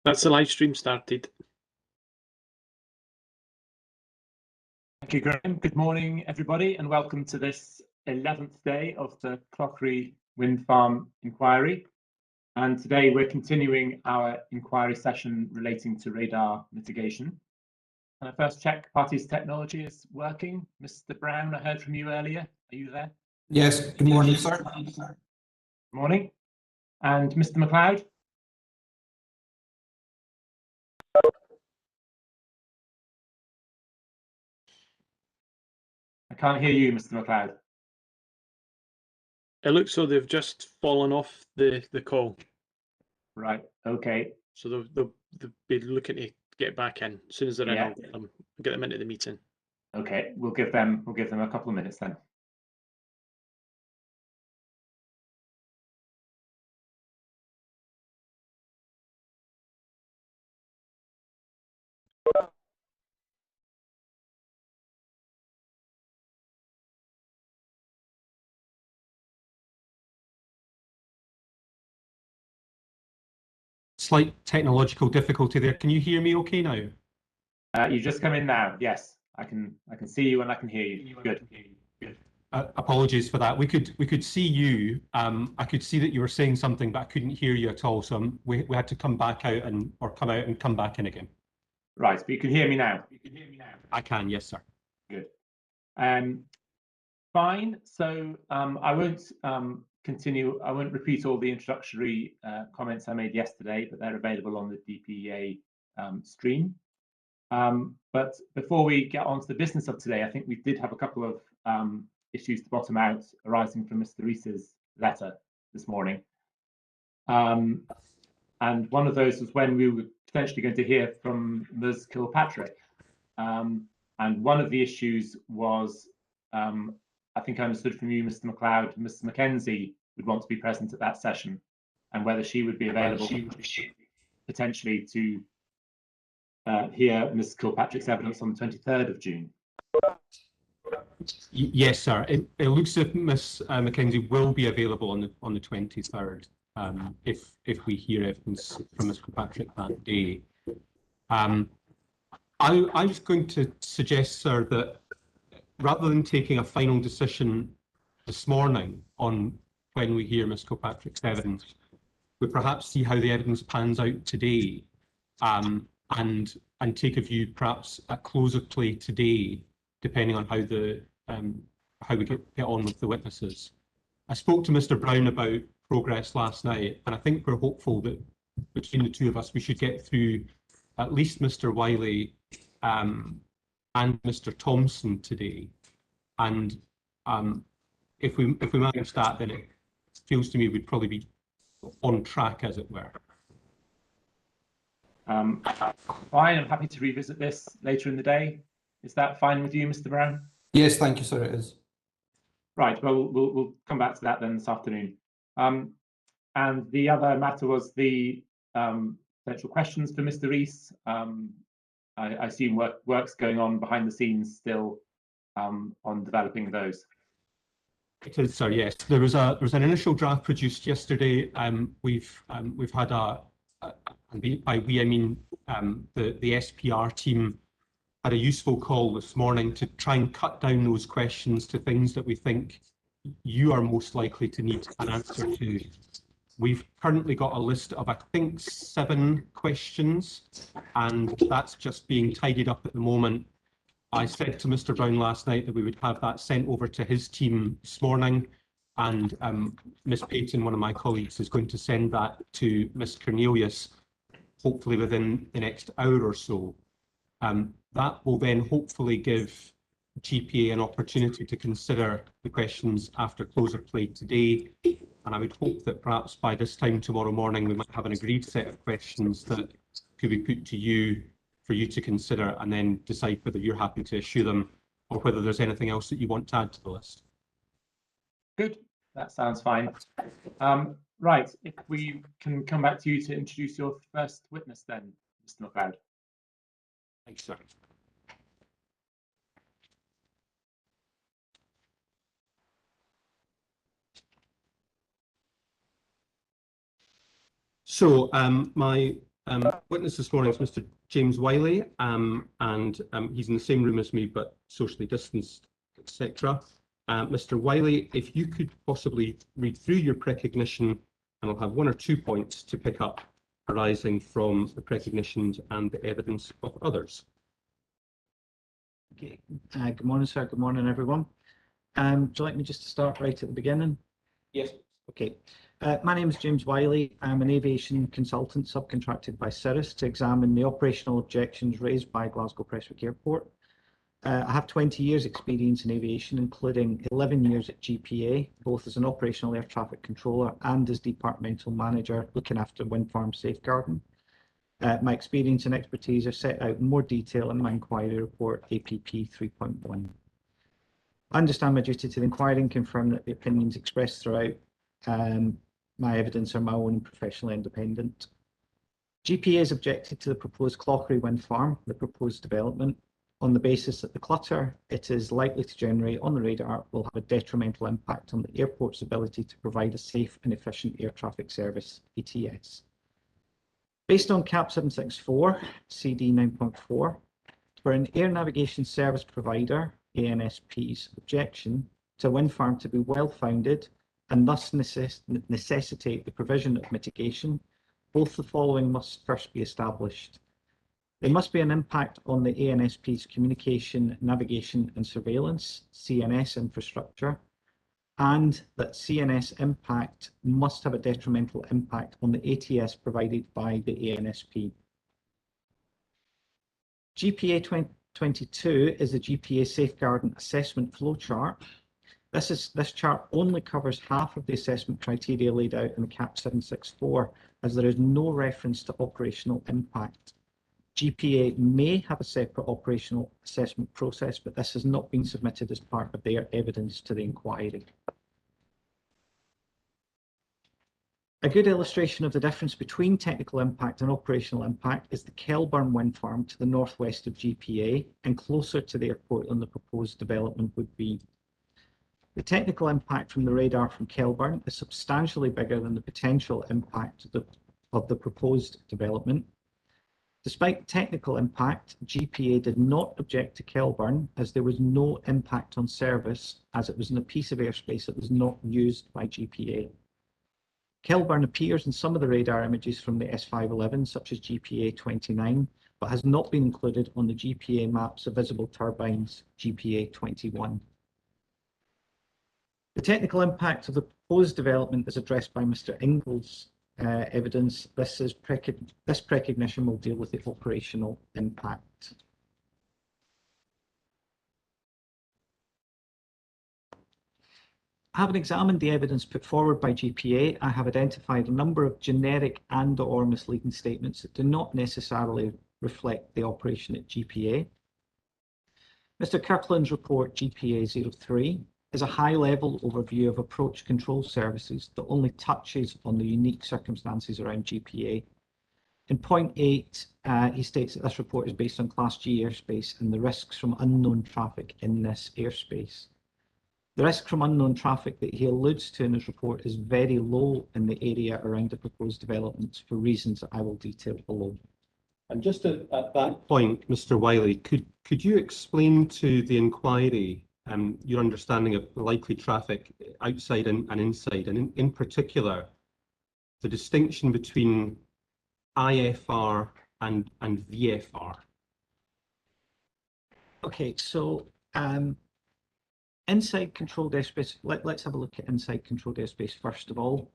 That's the live stream started. Thank you, Graham. Good morning, everybody, and welcome to this 11th day of the Clauchrie wind farm inquiry. And today we're continuing our inquiry session relating to radar mitigation. Can I first check party's technology is working? Mr. Brown, I heard from you earlier. Are you there? Yes, good morning, sir. Good morning. And Mr. McLeod? I can't hear you, Mr. McLeod. It looks so they've just fallen off the call. Right, okay. So they'll be looking to get back in. As soon as they're in, I'll get them into the meeting. Okay, we'll give them a couple of minutes then. Slight technological difficulty there. Can you hear me okay now? You just come in now. Yes, I can see you and I can hear you. Good. Apologies for that. We could see you. I could see that you were saying something, but I couldn't hear you at all. So we had to come back out and come out and come back in again. Right, but you can hear me now. I can, yes, sir. Good. Fine. So I won't continue. I won't repeat all the introductory comments I made yesterday, but they're available on the DPEA stream. But before we get on to the business of today, I think we did have a couple of issues to bottom out arising from Mr. Rees's letter this morning. And one of those was when we were potentially going to hear from Ms. Kilpatrick. And one of the issues was, I think I understood from you, Mr. McLeod, Mr. Mackenzie would want to be present at that session, and whether she would be available potentially to hear Ms. Kilpatrick's evidence on the 23rd of June. Yes, sir. It looks as if Ms. Mackenzie will be available on the 23rd, if we hear evidence from Ms. Kilpatrick that day. I was going to suggest, sir, that rather than taking a final decision this morning on when we hear Ms. Kilpatrick's evidence, we perhaps see how the evidence pans out today, and take a view perhaps at close of play today, depending on how we get on with the witnesses. I spoke to Mr. Brown about progress last night, and I think we're hopeful that between the two of us we should get through at least Mr. Wiley and Mr. Thompson today. And if we manage that, then it feels to me we'd probably be on track, as it were. Fine, I'm happy to revisit this later in the day. Is that fine with you, Mr. Brown? Yes, thank you, sir, it is. Right, well, we'll come back to that then this afternoon. And the other matter was the potential questions for Mr. Rees. I assume work's going on behind the scenes still on developing those. It is, sir. Yes, there was an initial draft produced yesterday. We've had and by we I mean the SPR team had a useful call this morning to try and cut down those questions to things that we think you are most likely to need an answer to. We've currently got a list of, I think, 7 questions, and that's just being tidied up at the moment. I said to Mr. Brown last night that we would have that sent over to his team this morning, and Miss Payton, one of my colleagues, is going to send that to Miss Cornelius, hopefully within the next hour or so. That will then hopefully give GPA an opportunity to consider the questions after close of play today. And I would hope that perhaps by this time tomorrow morning we might have an agreed set of questions that could be put to you for you to consider, and then decide whether you're happy to issue them or whether there's anything else that you want to add to the list. Good, that sounds fine. Right, if we can come back to you to introduce your first witness then, Mr. McLeod. Thanks, sir. So my Witness this morning is Mr. James Wiley, and he's in the same room as me, but socially distanced, etc. Mr. Wiley, if you could possibly read through your precognition, and I'll have one or two points to pick up arising from the precognitions and the evidence of others. Okay. Good morning, sir. Good morning, everyone. Would you like me just to start right at the beginning? Yes. Okay. My name is James Wiley. I'm an aviation consultant subcontracted by Cirrus to examine the operational objections raised by Glasgow Prestwick Airport. I have 20 years experience in aviation, including 11 years at GPA, both as an operational air traffic controller and as departmental manager looking after wind farm safeguarding. My experience and expertise are set out in more detail in my inquiry report, APP 3.1. I understand my duty to the inquiry and confirm that the opinions expressed throughout my evidence are my own and professionally independent. GPA has objected to the proposed Clauchrie wind farm, the proposed development, on the basis that the clutter it is likely to generate on the radar will have a detrimental impact on the airport's ability to provide a safe and efficient air traffic service, ATS. Based on CAP 764, CD 9.4, for an air navigation service provider, ANSP's objection to a wind farm to be well-founded and thus necessitate the provision of mitigation, both the following must first be established. There must be an impact on the ANSP's communication, navigation and surveillance, CNS infrastructure, and that CNS impact must have a detrimental impact on the ATS provided by the ANSP. GPA 2022 is the GPA Safeguarding Assessment Flowchart. This chart only covers half of the assessment criteria laid out in the CAP 764, as there is no reference to operational impact. GPA may have a separate operational assessment process, but this has not been submitted as part of their evidence to the inquiry. A good illustration of the difference between technical impact and operational impact is the Kelburn wind farm to the northwest of GPA and closer to the airport than the proposed development would be. The technical impact from the radar from Kelburn is substantially bigger than the potential impact of the proposed development. Despite technical impact, GPA did not object to Kelburn as there was no impact on service, as it was in a piece of airspace that was not used by GPA. Kelburn appears in some of the radar images from the S511, such as GPA 29, but has not been included on the GPA maps of visible turbines, GPA 21. The technical impact of the proposed development is addressed by Mr. Ingall's evidence. This precognition will deal with the operational impact. Having examined the evidence put forward by GPA, I have identified a number of generic and/or misleading statements that do not necessarily reflect the operation at GPA. Mr. Kirkland's report, GPA 03, is a high-level overview of approach control services that only touches on the unique circumstances around GPA. In point 8, he states that this report is based on Class G airspace and the risks from unknown traffic in this airspace. The risk from unknown traffic that he alludes to in his report is very low in the area around the proposed developments for reasons that I will detail below. And just at that point, Mr. Wiley, could you explain to the inquiry your understanding of likely traffic outside and inside, and in particular, the distinction between IFR and VFR? Okay, so inside controlled airspace, let's have a look at inside controlled airspace first of all.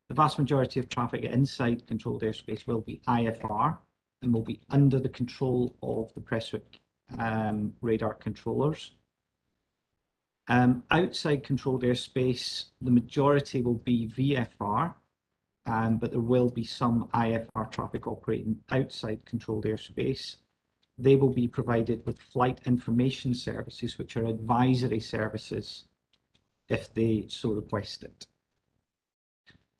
The vast majority of traffic inside controlled airspace will be IFR and will be under the control of the Prestwick radar controllers. Outside controlled airspace, the majority will be VFR, but there will be some IFR traffic operating outside controlled airspace. They will be provided with flight information services, which are advisory services if they so request it.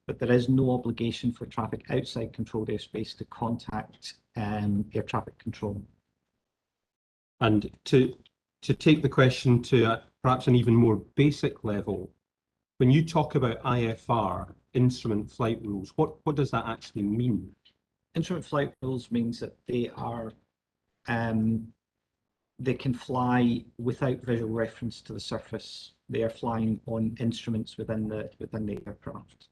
But there is no obligation for traffic outside controlled airspace to contact air traffic control. And to take the question to perhaps an even more basic level, when you talk about IFR, instrument flight rules, what does that actually mean? Instrument flight rules means that they are they can fly without visual reference to the surface. They are flying on instruments within the aircraft.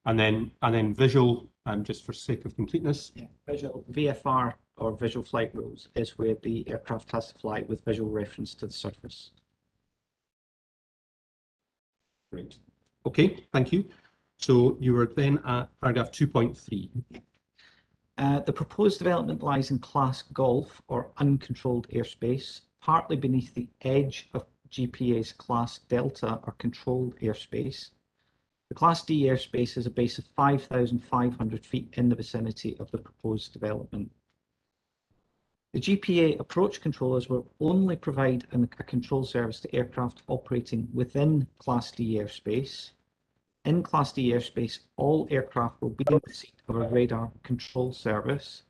And then visual, just for sake of completeness. Yeah, visual VFR or visual flight rules is where the aircraft has to fly with visual reference to the surface. Great. Okay, thank you. So you were then at paragraph 2.3. The proposed development lies in Class Golf or uncontrolled airspace, partly beneath the edge of GPA's Class Delta or controlled airspace. The Class D airspace is a base of 5,500 feet in the vicinity of the proposed development. The GPA approach controllers will only provide a control service to aircraft operating within Class D airspace. In Class D airspace, all aircraft will be in receipt of a radar control service.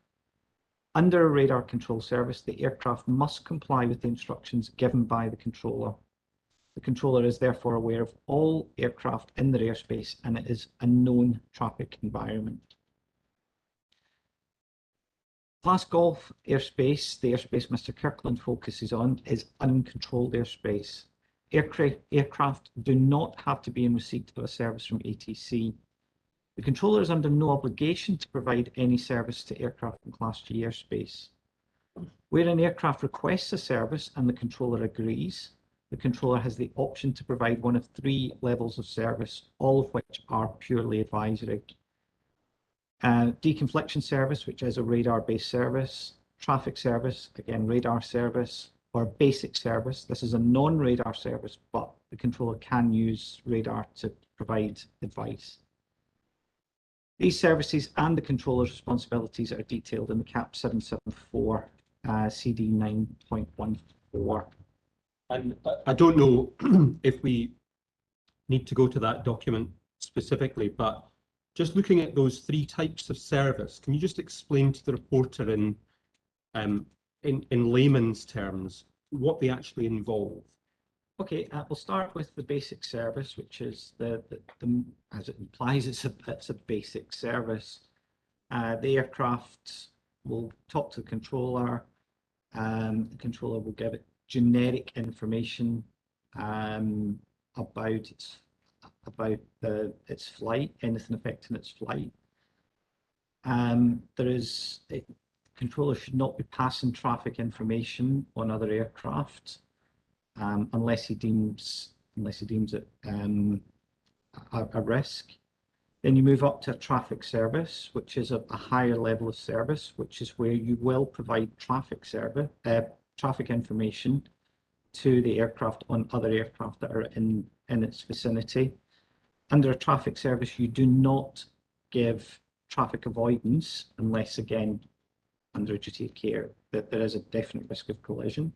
Under a radar control service, the aircraft must comply with the instructions given by the controller. The controller is therefore aware of all aircraft in their airspace, and it is a known traffic environment. Class Golf airspace, the airspace Mr. Kirkland focuses on, is uncontrolled airspace. Aircraft do not have to be in receipt of a service from ATC. The controller is under no obligation to provide any service to aircraft in Class G airspace. Where an aircraft requests a service and the controller agrees, the controller has the option to provide one of 3 levels of service, all of which are purely advisory. Deconfliction service, which is a radar-based service, traffic service, again radar service, or basic service. This is a non-radar service, but the controller can use radar to provide advice. These services and the controller's responsibilities are detailed in the CAP 774 CD 9.14. And I don't know if we need to go to that document specifically, but just looking at those 3 types of service, can you just explain to the reporter in layman's terms what they actually involve? Okay, we'll start with the basic service, which is the as it implies, it's a basic service. The aircraft will talk to the controller. The controller will give it generic information about its flight, anything affecting its flight. The controller should not be passing traffic information on other aircraft unless he deems it a risk. Then you move up to a traffic service, which is a higher level of service, which is where you will provide traffic information to the aircraft on other aircraft that are in its vicinity. Under a traffic service, you do not give traffic avoidance unless, again, under a duty of care, that there is a definite risk of collision.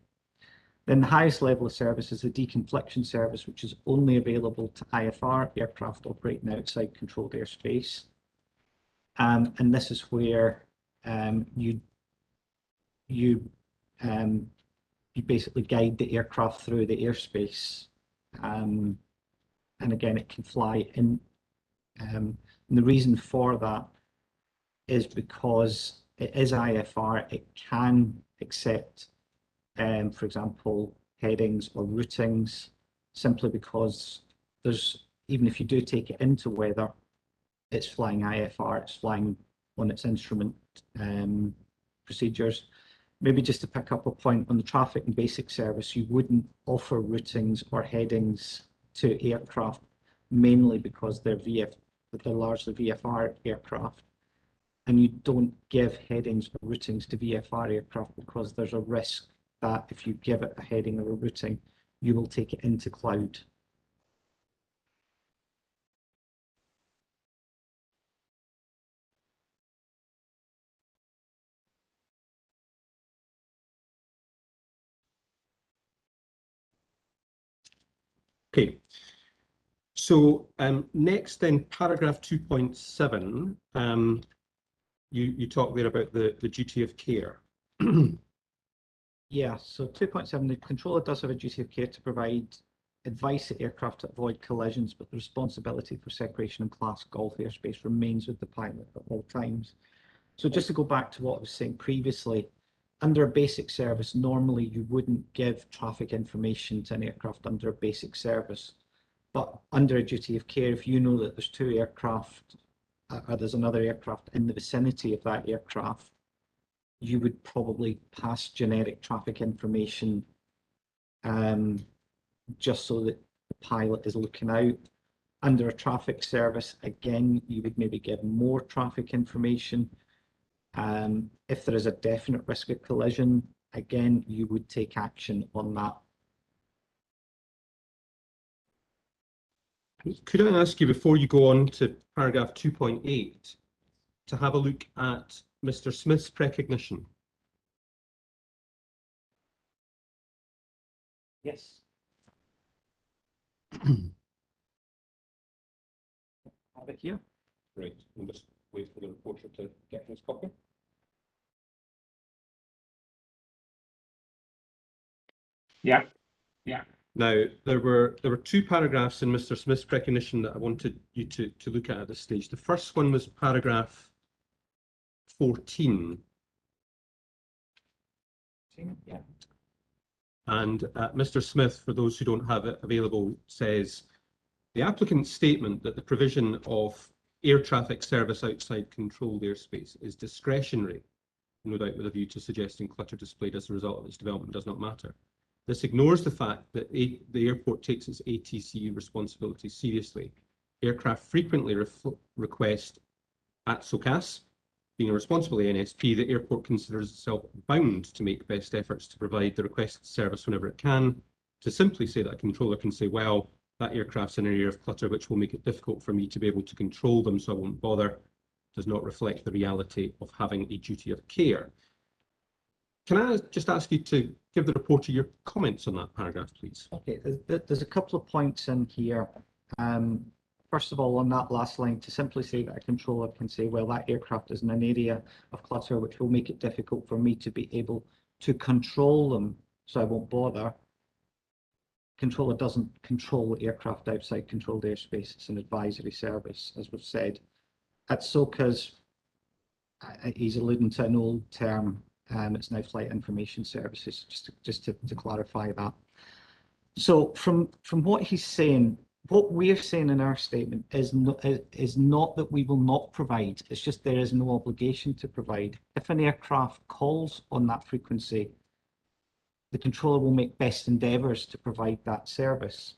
Then the highest level of service is the deconfliction service, which is only available to IFR aircraft operating outside controlled airspace. And this is where you basically guide the aircraft through the airspace. And again, it can fly in. And the reason for that is because it is IFR, it can accept, for example, headings or routings, simply because even if you do take it into weather, it's flying IFR, it's flying on its instrument procedures. Maybe just to pick up a point on the traffic and basic service, you wouldn't offer routings or headings to aircraft, mainly because they're largely VFR aircraft, and you don't give headings or routings to VFR aircraft because there's a risk that if you give it a heading or a routing, you will take it into cloud. Okay, so next then, paragraph 2.7, you talk there about the duty of care. Yeah, so 2.7, the controller does have a duty of care to provide advice at aircraft to avoid collisions, but the responsibility for separation and class Gulf airspace remains with the pilot at all times. So just to go back to what I was saying previously, under a basic service, normally you wouldn't give traffic information to an aircraft under a basic service. But under a duty of care, if you know that there's two aircraft or there's another aircraft in the vicinity of that aircraft, you would probably pass generic traffic information just so that the pilot is looking out. Under a traffic service, again, you would maybe give more traffic information. If there is a definite risk of collision, again, you would take action on that. Could I ask you, before you go on to paragraph 2.8, to have a look at Mr. Smith's precognition? Yes. Have it here. Right, we'll just wait for the reporter to get his copy. Yeah. Now, there were two paragraphs in Mr. Smith's precognition that I wanted you to look at this stage. The first one was paragraph 14. Yeah. And Mr. Smith, for those who don't have it available, says, the applicant's statement that the provision of air traffic service outside controlled airspace is discretionary, no doubt with a view to suggesting clutter displayed as a result of its development does not matter. This ignores the fact that the airport takes its ATC responsibilities seriously. Aircraft frequently request at SOCAS, being a responsible ANSP, the airport considers itself bound to make best efforts to provide the requested service whenever it can. To simply say that a controller can say, well, that aircraft's in an area of clutter which will make it difficult for me to be able to control them, so I won't bother, does not reflect the reality of having a duty of care. Can I just ask you to give the reporter your comments on that paragraph, please? Okay, there's a couple of points in here. First of all, on that last line, to simply say that a controller can say, well, that aircraft is in an area of clutter which will make it difficult for me to be able to control them, so I won't bother. Controller doesn't control aircraft outside controlled airspace. It's an advisory service, as we've said. At SOCAS, he's alluding to an old term. It's now Flight Information Services, just to clarify that. So from what he's saying, what we're saying in our statement is not that we will not provide. It's just there is no obligation to provide. If an aircraft calls on that frequency, the controller will make best endeavours to provide that service.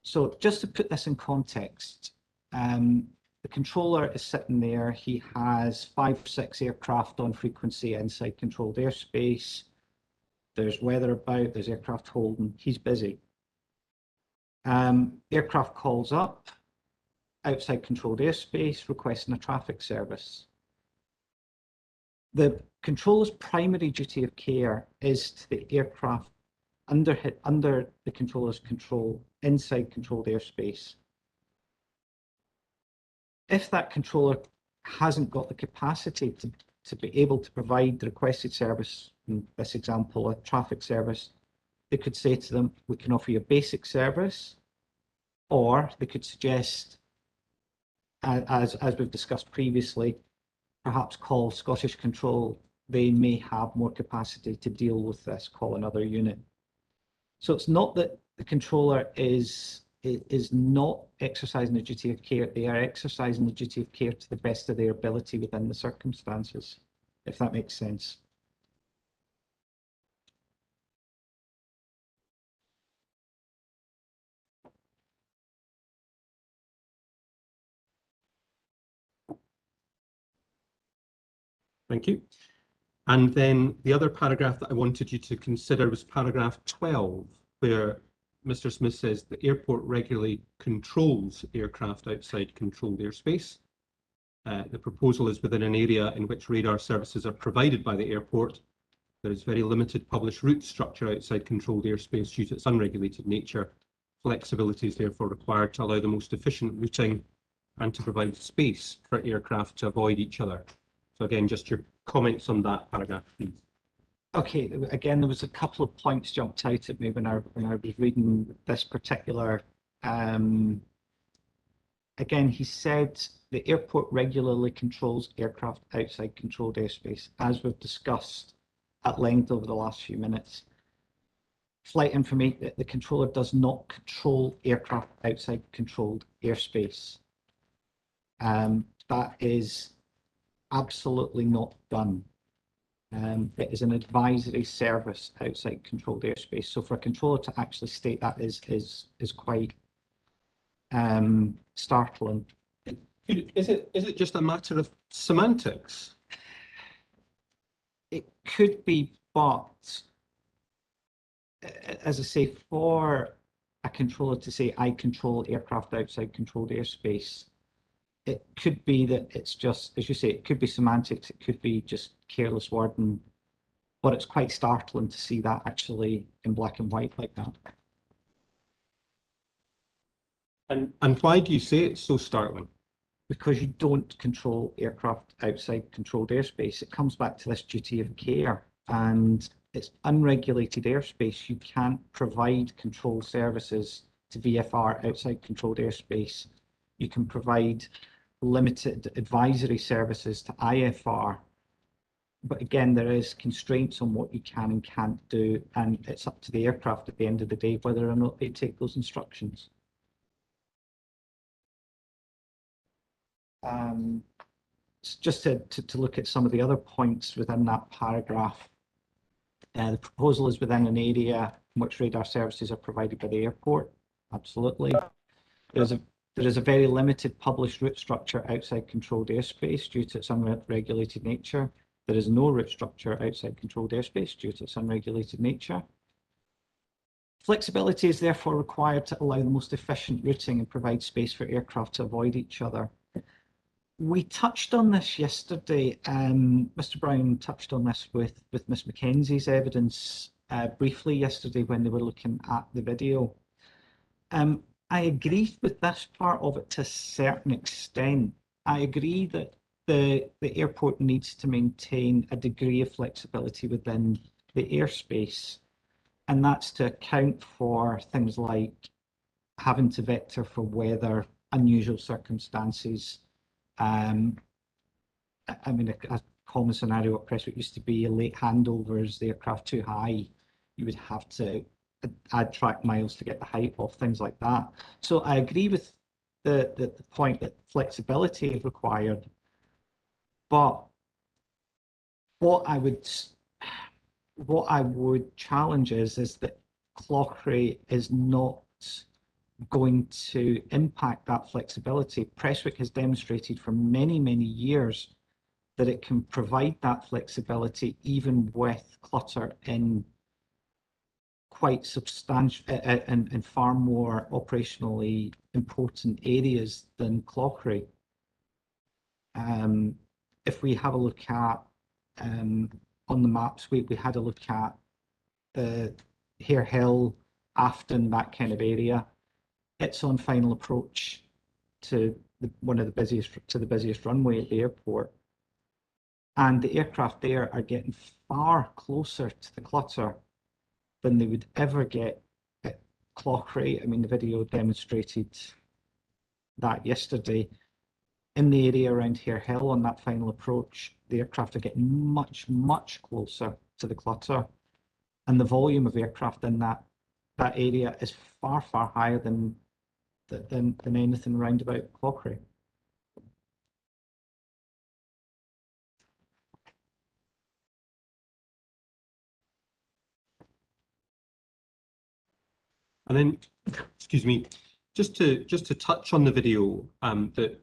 So just to put this in context, the controller is sitting there. He has 5 or 6 aircraft on frequency inside controlled airspace. There's weather about, there's aircraft holding. He's busy. Aircraft calls up outside controlled airspace, requesting a traffic service. The controller's primary duty of care is to the aircraft under the controller's control inside controlled airspace. If that controller hasn't got the capacity to be able to provide the requested service, in this example, a traffic service, they could say to them, we can offer you a basic service, or they could suggest, as we've discussed previously, perhaps call Scottish Control. They may have more capacity to deal with this, call another unit. So it's not that the controller is not exercising a duty of care. They are exercising the duty of care to the best of their ability within the circumstances, if that makes sense. Thank you. And then the other paragraph that I wanted you to consider was paragraph 12, where Mr. Smith says the airport regularly controls aircraft outside controlled airspace. The proposal is within an area in which radar services are provided by the airport. There is very limited published route structure outside controlled airspace due to its unregulated nature. Flexibility is therefore required to allow the most efficient routing and to provide space for aircraft to avoid each other. So again, just your comments on that paragraph, please. Okay, again, there was a couple of points jumped out at me when I was reading this particular. Again, he said the airport regularly controls aircraft outside controlled airspace, as we've discussed at length over the last few minutes. Flight information, the controller does not control aircraft outside controlled airspace. That is absolutely not done. It is an advisory service outside controlled airspace. So for a controller to actually state that is quite startling. Is it just a matter of semantics? It could be, but as I say, for a controller to say, I control aircraft outside controlled airspace, it could be that it's just, as you say, it could be semantics, it could be just careless wording, but it's quite startling to see that actually in black and white like that. And why do you say it's so startling? Because you don't control aircraft outside controlled airspace. It comes back to this duty of care, and it's unregulated airspace. You can't provide control services to VFR outside controlled airspace. You can provide limited advisory services to IFR, but again, there is constraints on what you can and can't do, and it's up to the aircraft at the end of the day whether or not they take those instructions. Just to look at some of the other points within that paragraph, the proposal is within an area in which radar services are provided by the airport. Absolutely. There is a very limited published route structure outside controlled airspace due to its unregulated nature. There is no route structure outside controlled airspace due to its unregulated nature. Flexibility is therefore required to allow the most efficient routing and provide space for aircraft to avoid each other. We touched on this yesterday. Mr. Brown touched on this with Ms. Mackenzie's evidence briefly yesterday when they were looking at the video. I agree with this part of it to a certain extent. I agree that the airport needs to maintain a degree of flexibility within the airspace, and that's to account for things like having to vector for weather, unusual circumstances. I mean, a common scenario at Prestwick used to be late handovers, the aircraft too high. You would have to add track miles to get the height off, things like that. So I agree with the point that flexibility is required. But what I would challenge is that Clauchrie is not going to impact that flexibility. Prestwick has demonstrated for many, many years that it can provide that flexibility even with clutter in quite substantial and far more operationally important areas than Clauchrie. If we have a look at on the maps, we had a look at the Hare Hill, Afton, that kind of area. It's on final approach to the busiest runway at the airport, and the aircraft there are getting far closer to the clutter than they would ever get at Clauchrie. I mean, the video demonstrated that yesterday. In the area around Hare Hill on that final approach, the aircraft are getting much, much closer to the clutter, and the volume of aircraft in that area is far, far higher than anything around about Clauchrie. And then, excuse me, just to touch on the video that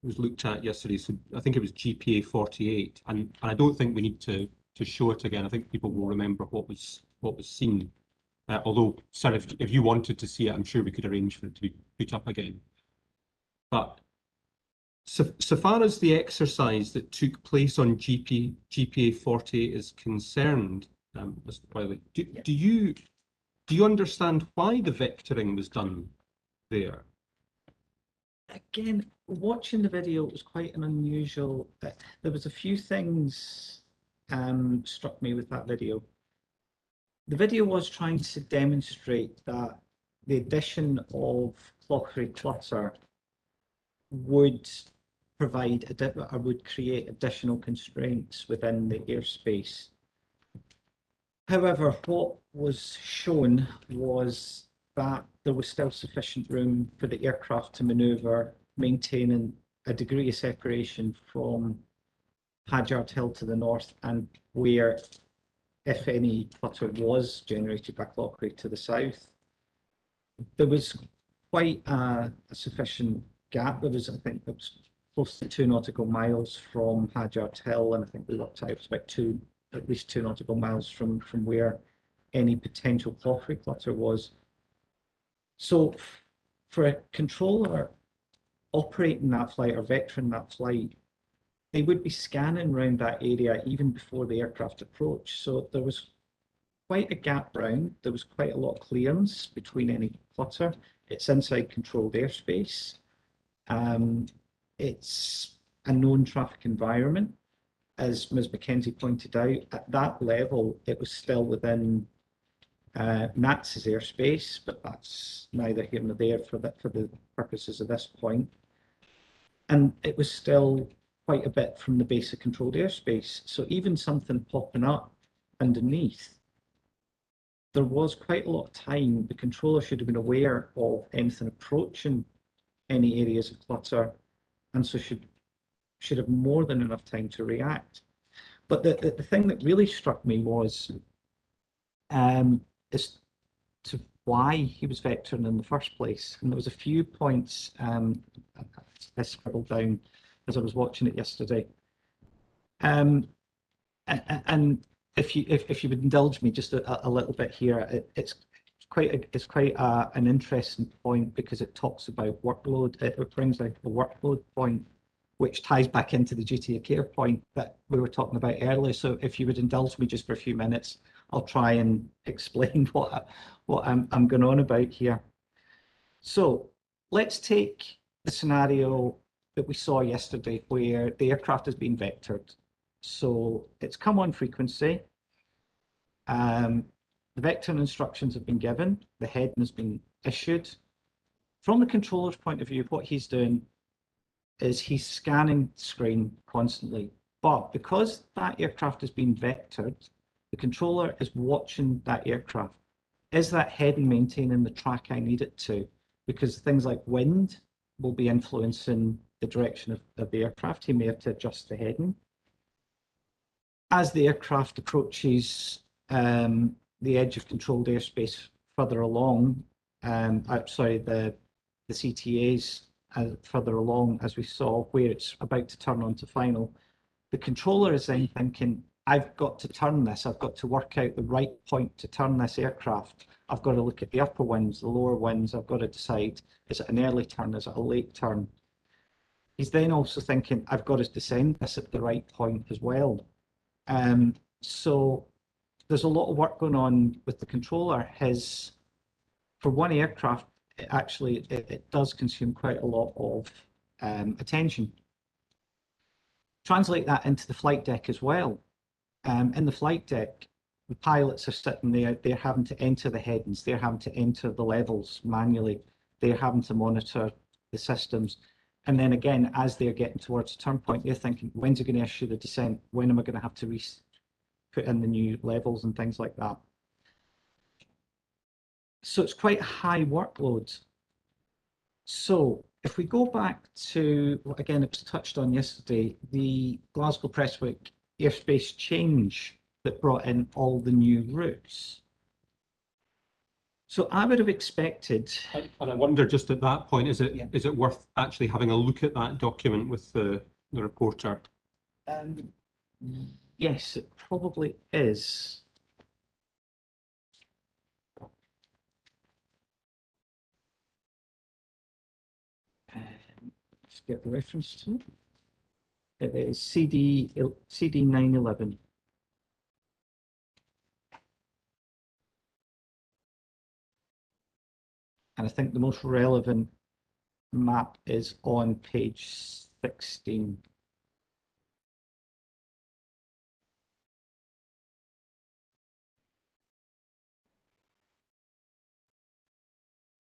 was looked at yesterday. So I think it was GPA 48, and I don't think we need to show it again. I think people will remember what was seen. Although, sir, if you wanted to see it, I'm sure we could arrange for it to be put up again. But so far as the exercise that took place on GPA 48 is concerned, Mr. Wiley, do you understand why the vectoring was done there? Again, watching the video, it was quite an unusual. There was a few things struck me with that video. The video was trying to demonstrate that the addition of Clauchrie clutter would provide or would create additional constraints within the airspace. However, what was shown was that there was still sufficient room for the aircraft to manoeuvre, maintaining a degree of separation from Hadyard Hill to the north, and where, if any, clutter was generated by Clauchrie to the south. There was quite a sufficient gap. There was, I think, it was close to 2 nautical miles from Hadyard Hill, and I think we looked out, it was about at least 2 nautical miles from where any potential Clauchrie clutter was. So for a controller operating that flight or vectoring that flight, they would be scanning around that area even before the aircraft approached. So there was quite a gap round. There was quite a lot of clearance between any clutter. It's inside controlled airspace. It's a known traffic environment. As Ms. McKenzie pointed out, at that level, it was still within NATS's airspace, but that's neither here nor there for the purposes of this point. And it was still quite a bit from the base of controlled airspace. So even something popping up underneath, there was quite a lot of time. The controller should have been aware of anything approaching any areas of clutter, and so should have more than enough time to react. But the thing that really struck me was as to why he was vectoring in the first place. And there was a few points I scribbled down as I was watching it yesterday. And if you would indulge me just a little bit here, it's quite an interesting point, because it talks about workload. It brings out the workload point, which ties back into the duty of care point that we were talking about earlier. So if you would indulge me just for a few minutes, I'll try and explain what I'm going on about here. So let's take the scenario that we saw yesterday where the aircraft has been vectored. So it's come on frequency. The vectoring instructions have been given. The heading has been issued. From the controller's point of view, what he's doing is he's scanning the screen constantly. But because that aircraft has been vectored, the controller is watching that aircraft. Is that heading maintaining the track I need it to? Because things like wind will be influencing the direction of the aircraft. He may have to adjust the heading. As the aircraft approaches the edge of controlled airspace further along, the CTAs further along, as we saw, where it's about to turn onto final, the controller is then thinking, I've got to turn this, I've got to work out the right point to turn this aircraft. I've got to look at the upper winds, the lower winds. I've got to decide, is it an early turn, is it a late turn? He's then also thinking, I've got to descend this at the right point as well. So there's a lot of work going on with the controller. For one aircraft, it does consume quite a lot of attention. Translate that into the flight deck as well. In the flight deck, the pilots are sitting there, they're having to enter the headings, they're having to enter the levels manually, they're having to monitor the systems. And then again, as they're getting towards the turn point, they're thinking, when's it going to issue the descent? When am I going to have to put in the new levels and things like that? So it's quite a high workload. So if we go back to, again, it was touched on yesterday, the Glasgow Prestwick airspace change that brought in all the new routes. So I would have expected. And I wonder, just at that point, is it worth actually having a look at that document with the reporter? Yes, it probably is. Let's get the reference to it. It is CD 911. And I think the most relevant map is on page 16.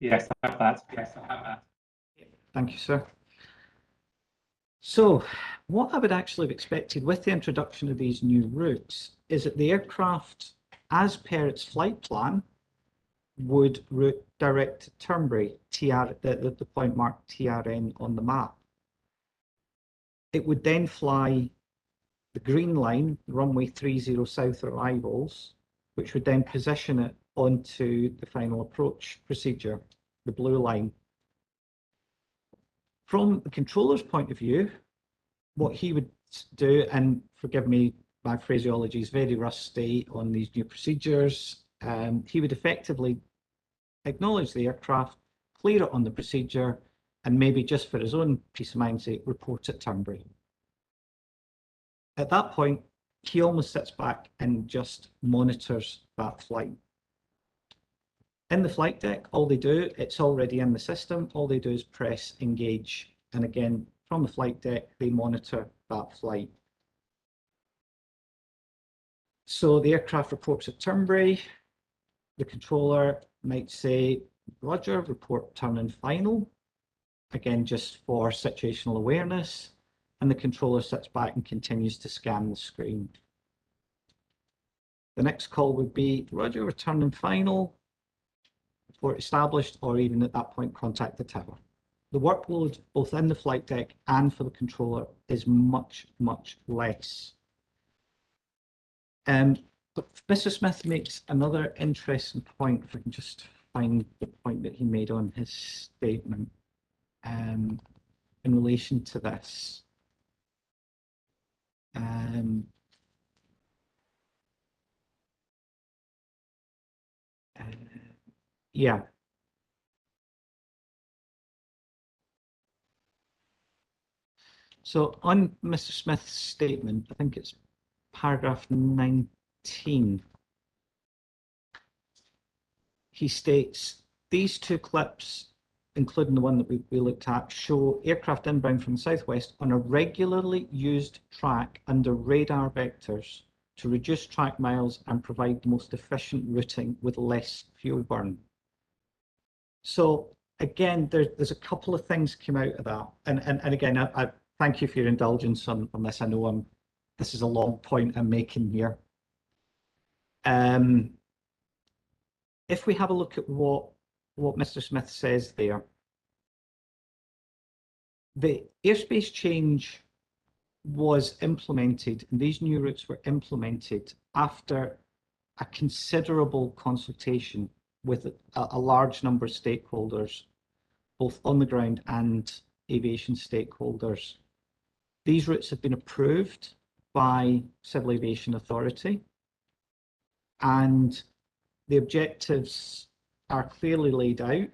Yes, I have that. Yes, I have that. Thank you, sir. So what I would actually have expected with the introduction of these new routes is that the aircraft, as per its flight plan, would route direct to Turnberry, the point marked TRN on the map. It would then fly the green line, runway 30 south arrivals, which would then position it onto the final approach procedure, the blue line. From the controller's point of view, what he would do, and forgive me, my phraseology is very rusty on these new procedures, he would effectively acknowledge the aircraft, clear it on the procedure, and maybe just for his own peace of mind's sake, report at Turnberry. At that point, he almost sits back and just monitors that flight. In the flight deck, all they do, it's already in the system, all they do is press engage. And again, from the flight deck, they monitor that flight. So the aircraft reports at Turnberry. The controller might say, Roger, report turn and final. Again, just for situational awareness. And the controller sits back and continues to scan the screen. The next call would be, Roger, return and final. Report established, or even at that point, contact the tower. The workload, both in the flight deck and for the controller, is much, much less. But Mr. Smith makes another interesting point, if I can just find the point that he made on his statement in relation to this. Yeah. So on Mr. Smith's statement, I think it's paragraph 19. He states, these two clips, including the one that we looked at, show aircraft inbound from the southwest on a regularly used track under radar vectors to reduce track miles and provide the most efficient routing with less fuel burn. So again, there's a couple of things came out of that. And again, I thank you for your indulgence on this. I know this is a long point I'm making here. If we have a look at what Mr. Smith says there, the airspace change was implemented, and these new routes were implemented after a considerable consultation with a large number of stakeholders, both on the ground and aviation stakeholders. These routes have been approved by Civil Aviation Authority, and the objectives are clearly laid out,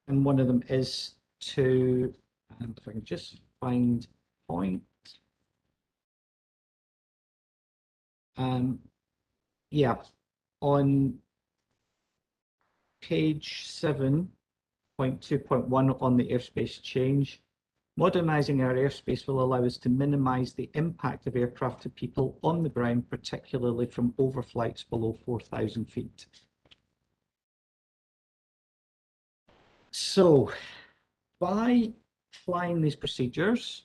and one of them is to, and if I can just find point, yeah, on page 7.2.1 on the airspace change, modernising our airspace will allow us to minimise the impact of aircraft to people on the ground, particularly from overflights below 4,000 feet. So, by flying these procedures,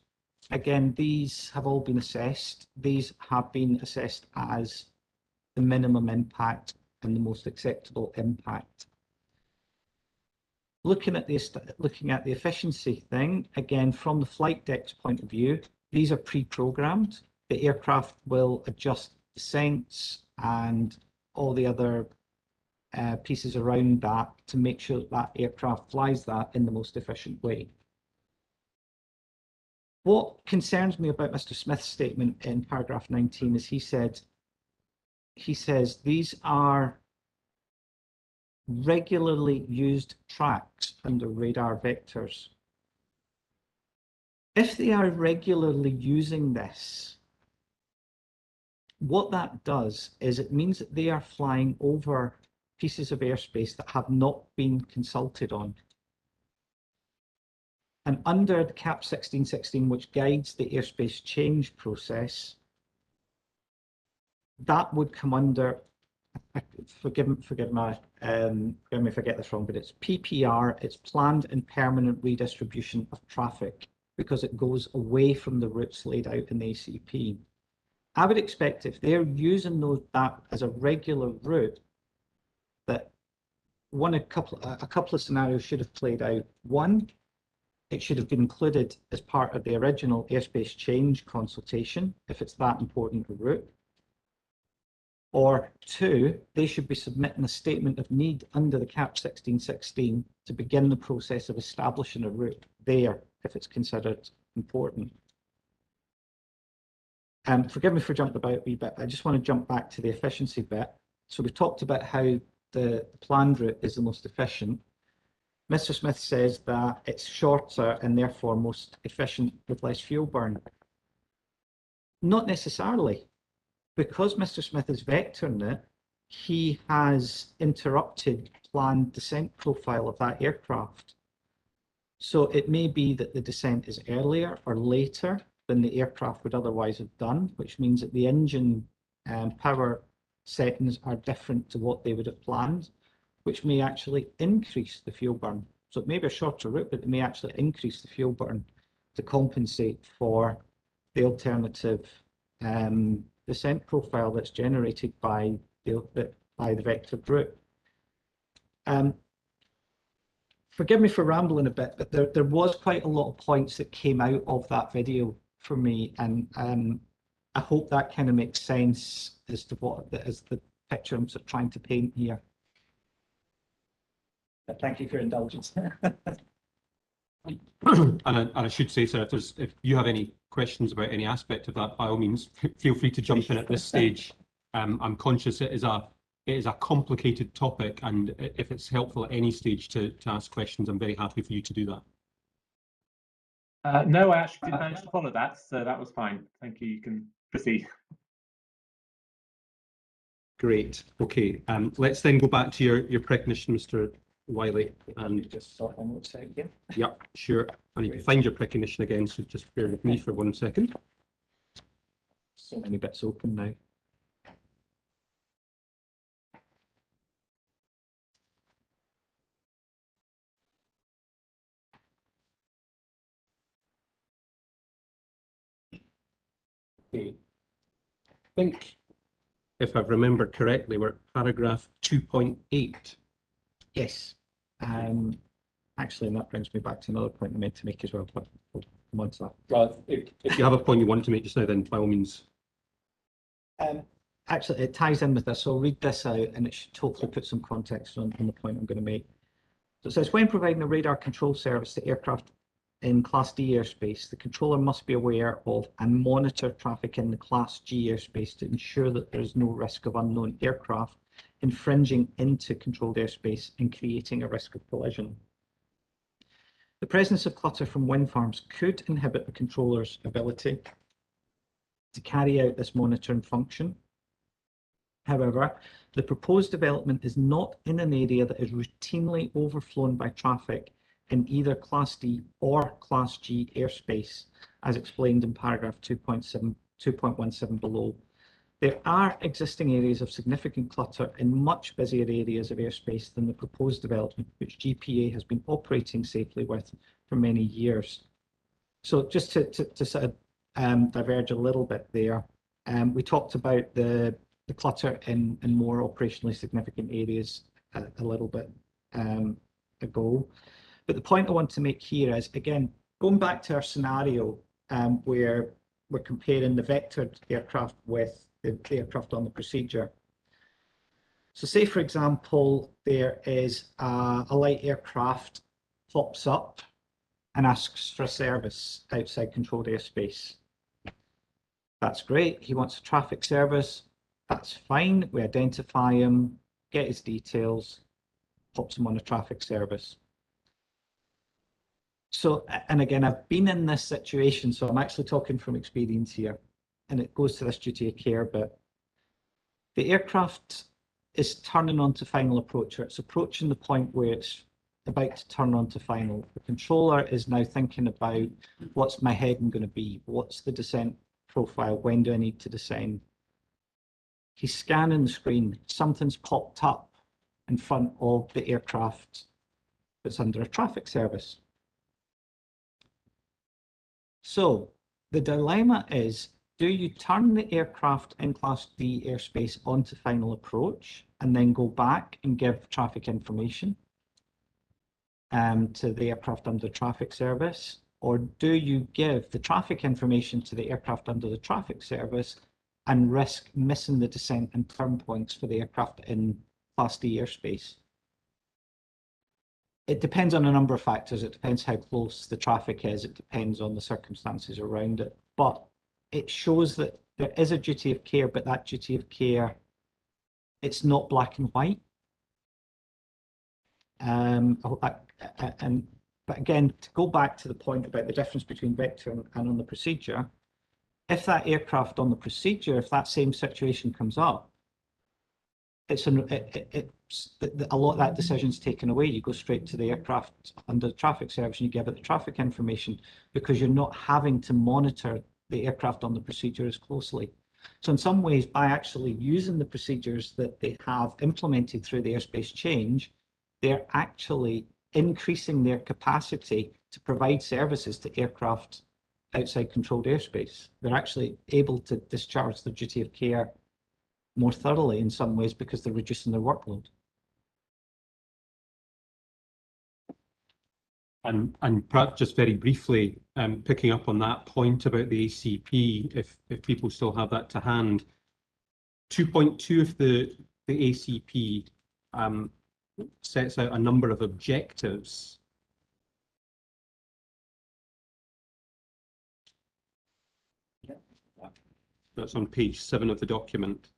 again, these have all been assessed. These have been assessed as the minimum impact and the most acceptable impact. Looking at the efficiency thing, again, from the flight deck's point of view, these are pre-programmed. The aircraft will adjust descents and all the other pieces around that to make sure that aircraft flies that in the most efficient way. What concerns me about Mr. Smith's statement in paragraph 19 is he says these are regularly used tracks under radar vectors. If they are regularly using this, what that does is it means that they are flying over pieces of airspace that have not been consulted on. And under the CAP 1616, which guides the airspace change process, that would come under forgive me if I get this wrong, but it's PPR, it's planned and permanent redistribution of traffic, because it goes away from the routes laid out in the ACP. I would expect if they're using that as a regular route, that a couple of scenarios should have played out. One, it should have been included as part of the original airspace change consultation, if it's that important a route. Or two, they should be submitting a statement of need under the CAP 1616 to begin the process of establishing a route there, if it's considered important. Forgive me for jumping about a wee bit. I just want to jump back to the efficiency bit. So we've talked about how the planned route is the most efficient. Mr. Smith says that it's shorter and therefore most efficient with less fuel burn. Not necessarily. Because Mr. Smith is vectoring it, he has interrupted planned descent profile of that aircraft. So it may be that the descent is earlier or later than the aircraft would otherwise have done, which means that the engine power settings are different to what they would have planned, which may actually increase the fuel burn. So it may be a shorter route, but it may actually increase the fuel burn to compensate for the alternative descent profile that's generated by the vectored route. Forgive me for rambling a bit, but there was quite a lot of points that came out of that video for me, and I hope that kind of makes sense as to what is the picture I'm sort of trying to paint here. But thank you for your indulgence. And I should say, sir, if you have any questions about any aspect of that, by all means, feel free to jump in at this stage. I'm conscious it is a complicated topic, and if it's helpful at any stage to ask questions, I'm very happy for you to do that. No, I actually did manage to follow that, so that was fine. Thank you. You can proceed. Great. Okay. Let's then go back to your precognition, Mr. Wiley. And just sort one more second. Yeah, sure. I need to find your precognition again, so just bear with me for 1 second. So many bits open now. Okay. I think, if I've remembered correctly, we're at paragraph 2.8. Yes. Actually, and that brings me back to another point I meant to make as well, but we'll come on to that. Well, if you have a point you want to make just now, then by all means. Actually, it ties in with this, so I'll read this out and it should hopefully put some context on the point I'm going to make. So it says, when providing a radar control service to aircraft in Class D airspace, the controller must be aware of and monitor traffic in the Class G airspace to ensure that there is no risk of unknown aircraft infringing into controlled airspace and creating a risk of collision. The presence of clutter from wind farms could inhibit the controller's ability to carry out this monitoring function. However, the proposed development is not in an area that is routinely overflown by traffic in either Class D or Class G airspace, as explained in paragraph 2.17 below. There are existing areas of significant clutter in much busier areas of airspace than the proposed development, which GPA has been operating safely with for many years. So just to sort of diverge a little bit there, we talked about the clutter in more operationally significant areas a little bit ago. But the point I want to make here is, again, going back to our scenario where we're comparing the vectored aircraft with the aircraft on the procedure. So say, for example, there is a light aircraft pops up and asks for a service outside controlled airspace. That's great. He wants a traffic service. That's fine. We identify him, get his details, pops him on a traffic service. So, and again, I've been in this situation, so I'm actually talking from experience here, and it goes to this duty of care, but the aircraft is turning on to final approach, or it's approaching the point where it's about to turn on to final. The controller is now thinking about, what's my heading going to be? What's the descent profile? When do I need to descend? He's scanning the screen. Something's popped up in front of the aircraft that's under a traffic service. So the dilemma is, do you turn the aircraft in Class D airspace onto final approach and then go back and give traffic information to the aircraft under traffic service? Or do you give the traffic information to the aircraft under the traffic service and risk missing the descent and turn points for the aircraft in Class D airspace? It depends on a number of factors. It depends how close the traffic is. It depends on the circumstances around it. But it shows that there is a duty of care, but that duty of care, it's not black and white. But again, to go back to the point about the difference between vector and on the procedure, if that aircraft on the procedure, if that same situation comes up, it's a lot of that decision's taken away. You go straight to the aircraft under the traffic service and you give it the traffic information because you're not having to monitor the aircraft on the procedure as closely. So in some ways, by actually using the procedures that they have implemented through the airspace change, they're actually increasing their capacity to provide services to aircraft outside controlled airspace. They're actually able to discharge their duty of care more thoroughly in some ways because they're reducing their workload. And perhaps just very briefly, picking up on that point about the ACP, if people still have that to hand, 2.2 of the ACP sets out a number of objectives. That's on page 7 of the document.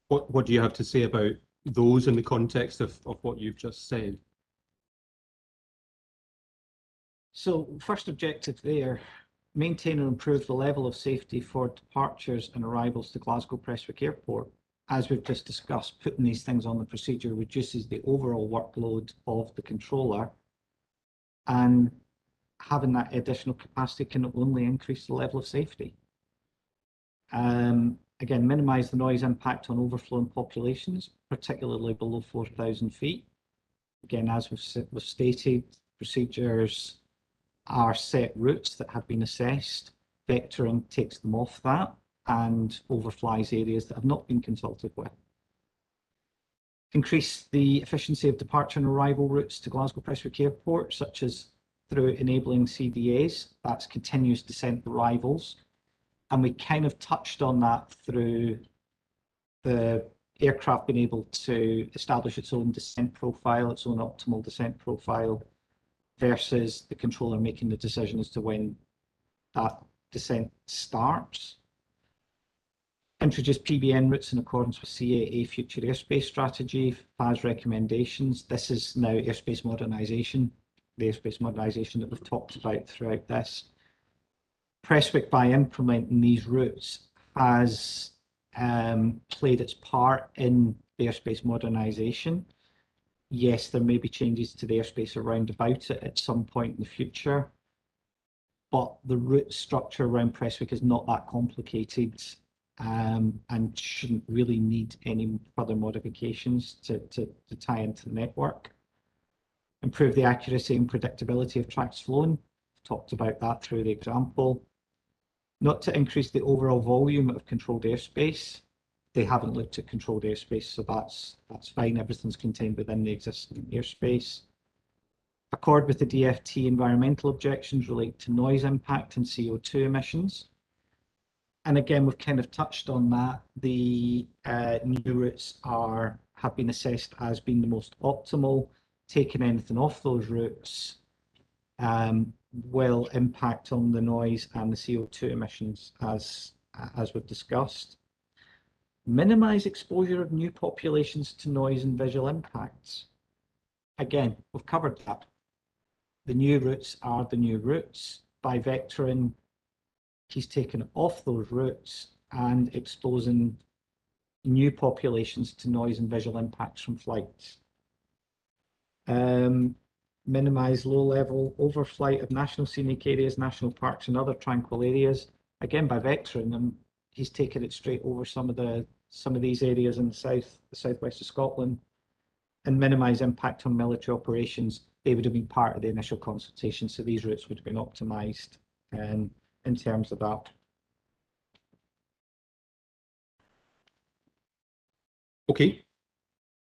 What do you have to say about those in the context of what you've just said? So first objective there, maintain and improve the level of safety for departures and arrivals to Glasgow Prestwick Airport. As we've just discussed, putting these things on the procedure reduces the overall workload of the controller, and having that additional capacity can only increase the level of safety. Again, minimise the noise impact on overflowing populations, particularly below 4,000 feet. Again, as we've stated, procedures are set routes that have been assessed. Vectoring takes them off that and overflies areas that have not been consulted with. Increase the efficiency of departure and arrival routes to Glasgow Prestwick Airport, such as through enabling CDAs, that's continuous descent arrivals. And we kind of touched on that through the aircraft being able to establish its own descent profile, its own optimal descent profile, versus the controller making the decision as to when that descent starts. Introduce PBN routes in accordance with CAA Future Airspace Strategy, FAS recommendations. This is now airspace modernisation, the airspace modernisation that we've talked about throughout this. Prestwick, by implementing these routes, has played its part in the airspace modernisation. Yes, there may be changes to the airspace around about it at some point in the future, but the route structure around Prestwick is not that complicated and shouldn't really need any further modifications to tie into the network. Improve the accuracy and predictability of tracks flown. Talked about that through the example. Not to increase the overall volume of controlled airspace. They haven't looked at controlled airspace, so that's fine. Everything's contained within the existing airspace. Accord with the DFT environmental objections relate to noise impact and CO2 emissions. And again, we've kind of touched on that. The new routes have been assessed as being the most optimal. Taking anything off those routes will impact on the noise and the CO2 emissions as we've discussed. Minimise exposure of new populations to noise and visual impacts. Again, we've covered that. The new routes are the new routes. By vectoring, he's taken off those routes and exposing new populations to noise and visual impacts from flights. Minimise low-level overflight of national scenic areas, national parks and other tranquil areas. Again, by vectoring them, he's taken it straight over some of these areas in the southwest of Scotland, and minimise impact on military operations. They would have been part of the initial consultation, so these routes would have been optimised in terms of that. Okay,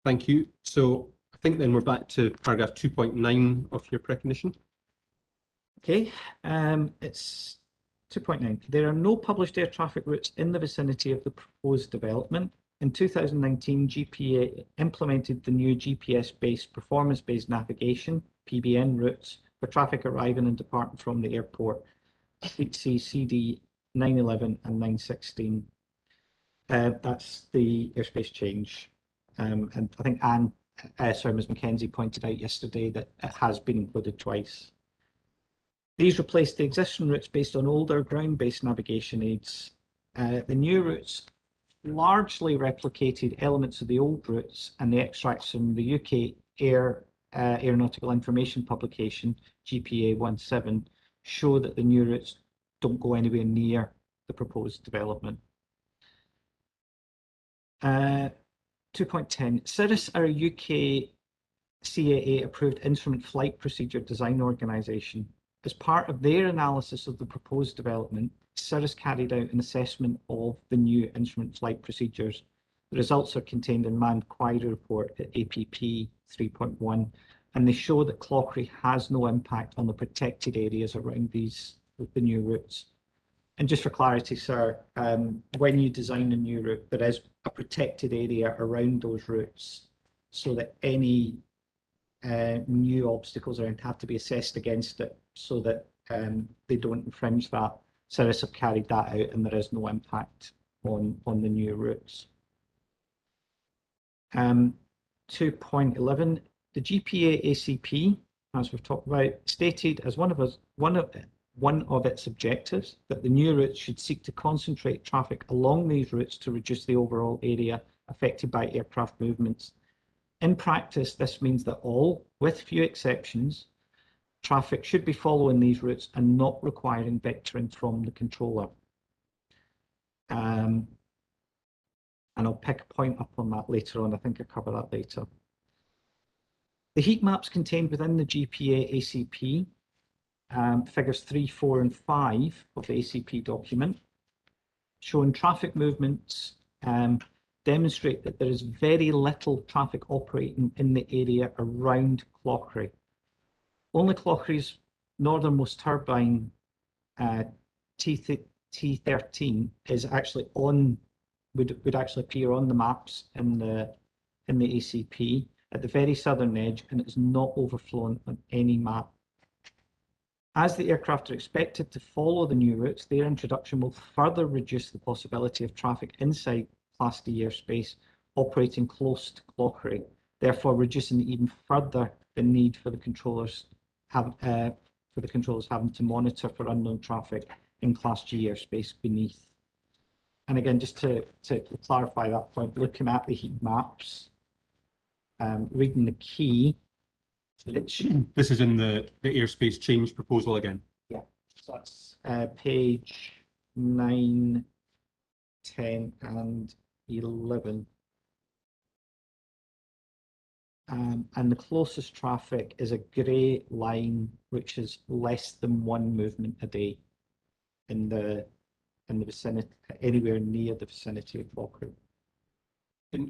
thank you. So I think then we're back to paragraph 2.9 of your recognition. Okay, it's 2.9. There are no published air traffic routes in the vicinity of the proposed development. In 2019, GPA implemented the new GPS-based performance-based navigation, PBN routes, for traffic arriving and departing from the airport, see CD 911 and 916. That's the airspace change. And I think Ms. Mackenzie pointed out yesterday that it has been included twice. These replace the existing routes based on older ground-based navigation aids. The new routes largely replicated elements of the old routes, and the extracts from the UK Aeronautical Information publication, GPA 17, show that the new routes don't go anywhere near the proposed development. 2.10. Cirrus are a UK CAA approved instrument flight procedure design organisation. As part of their analysis of the proposed development, Cirrus carried out an assessment of the new instrument flight procedures. The results are contained in Manned Query Report at APP 3.1, and they show that Clauchrie has no impact on the protected areas around these with the new routes. And just for clarity, sir, when you design a new route, there is a protected area around those routes so that any new obstacles have to be assessed against it so that they don't infringe that. Cirrus have carried that out and there is no impact on the new routes. 2.11, the GPA ACP, as we've talked about, stated as one of its objectives that the new routes should seek to concentrate traffic along these routes to reduce the overall area affected by aircraft movements. In practice, this means that all, with few exceptions, traffic should be following these routes and not requiring vectoring from the controller. And I'll pick a point up on that later on. I think I'll cover that later. The heat maps contained within the GPA ACP, figures 3, 4 and 5 of the ACP document, showing traffic movements demonstrate that there is very little traffic operating in the area around Clauchrie. Only Clauchrie's northernmost turbine, T13, is actually would actually appear on the maps in the ACP at the very southern edge, and it's not overflown on any map. As the aircraft are expected to follow the new routes, their introduction will further reduce the possibility of traffic inside Class D airspace operating close to Clauchrie, therefore reducing even further the need for the controllers having to monitor for unknown traffic in Class G airspace beneath. And again, just to clarify that point, looking at the heat maps, reading the key. This is in the airspace change proposal again. Yeah, so that's page 9, 10 and 11. And the closest traffic is a grey line, which is less than 1 movement a day in the vicinity, anywhere near the vicinity of Clauchrie.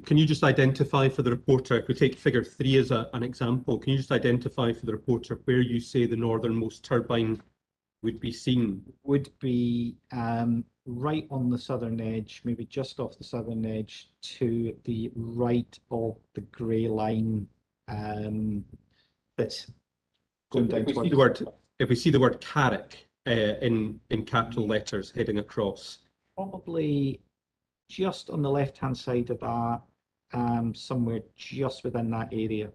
Can you just identify for the reporter, if we take figure 3 as an example, can you just identify for the reporter where you say the northernmost turbine would be seen? Would be right on the southern edge, maybe just off the southern edge to the right of the grey line that's going down towards. If we see the word Carrick in capital letters heading across. Probably just on the left-hand side of that, somewhere just within that area,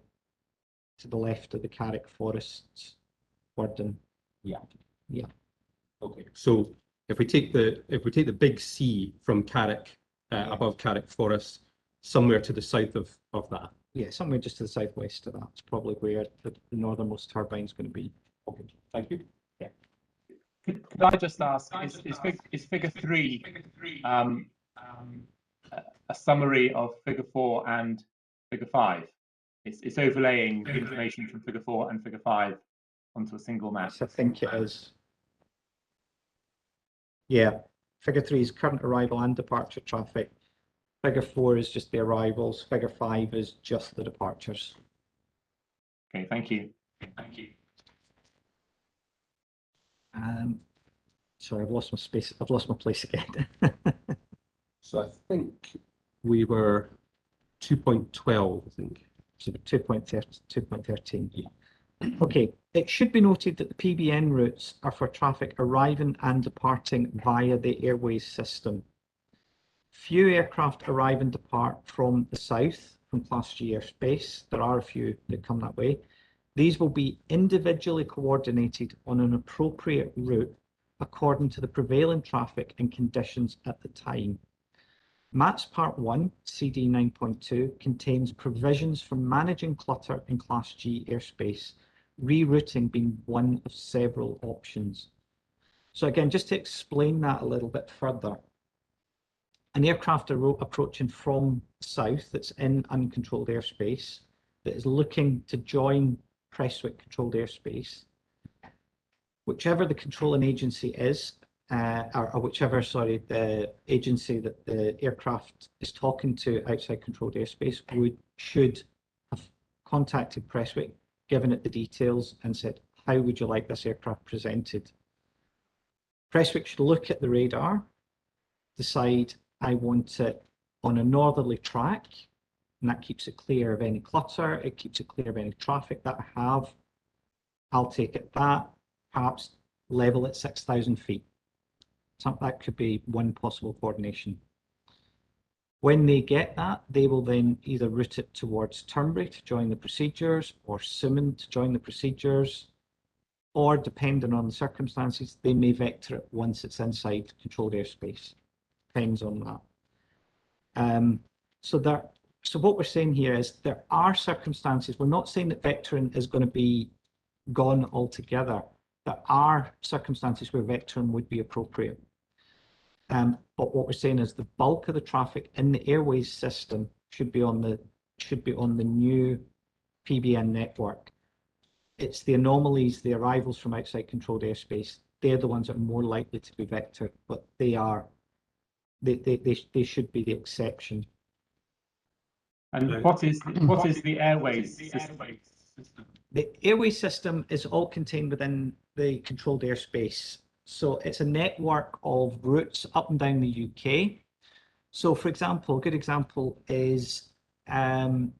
to the left of the Carrick Forest wording. Yeah. Yeah. Okay. So if we take the big C from Carrick, above Carrick Forest, somewhere to the south of that. Yeah, somewhere just to the southwest of that. It's probably where the northernmost turbine is going to be. Okay. Thank you. Could I just ask, is figure 3 a summary of Figure 4 and Figure 5. It's overlaying the information from Figure 4 and Figure 5 onto a single map. Yes, I think it is. Yeah, Figure 3 is current arrival and departure traffic. Figure 4 is just the arrivals. Figure 5 is just the departures. Okay, thank you. Thank you. Sorry, I've lost my space. I've lost my place again. So I think we were 2.12, I think. So 2.13. Okay, it should be noted that the PBN routes are for traffic arriving and departing via the airways system. Few aircraft arrive and depart from the south, from Class G airspace. There are a few that come that way. These will be individually coordinated on an appropriate route according to the prevailing traffic and conditions at the time. MATS Part 1, CD 9.2, contains provisions for managing clutter in Class G airspace, rerouting being one of several options. So again, just to explain that a little bit further, an aircraft approaching from south that's in uncontrolled airspace that is looking to join Prestwick controlled airspace, whichever the controlling agency is, or whichever, sorry, the agency that the aircraft is talking to outside controlled airspace should have contacted Prestwick, given it the details and said, how would you like this aircraft presented? Prestwick should look at the radar, decide I want it on a northerly track, and that keeps it clear of any clutter, it keeps it clear of any traffic that I have. I'll take it that, perhaps level at 6,000 feet. That could be one possible coordination. When they get that, they will then either route it towards Turnberry to join the procedures, or Summon to join the procedures, or depending on the circumstances, they may vector it once it's inside controlled airspace. Depends on that. So what we're saying here is there are circumstances. We're not saying that vectoring is going to be gone altogether. There are circumstances where vectoring would be appropriate. But what we're saying is the bulk of the traffic in the airways system should be on the new PBN network. It's the anomalies, the arrivals from outside controlled airspace. They're the ones that are more likely to be vectored, but they should be the exception. And what is the airways system? The airway system is all contained within the controlled airspace. So it's a network of routes up and down the UK. So for example, a good example is from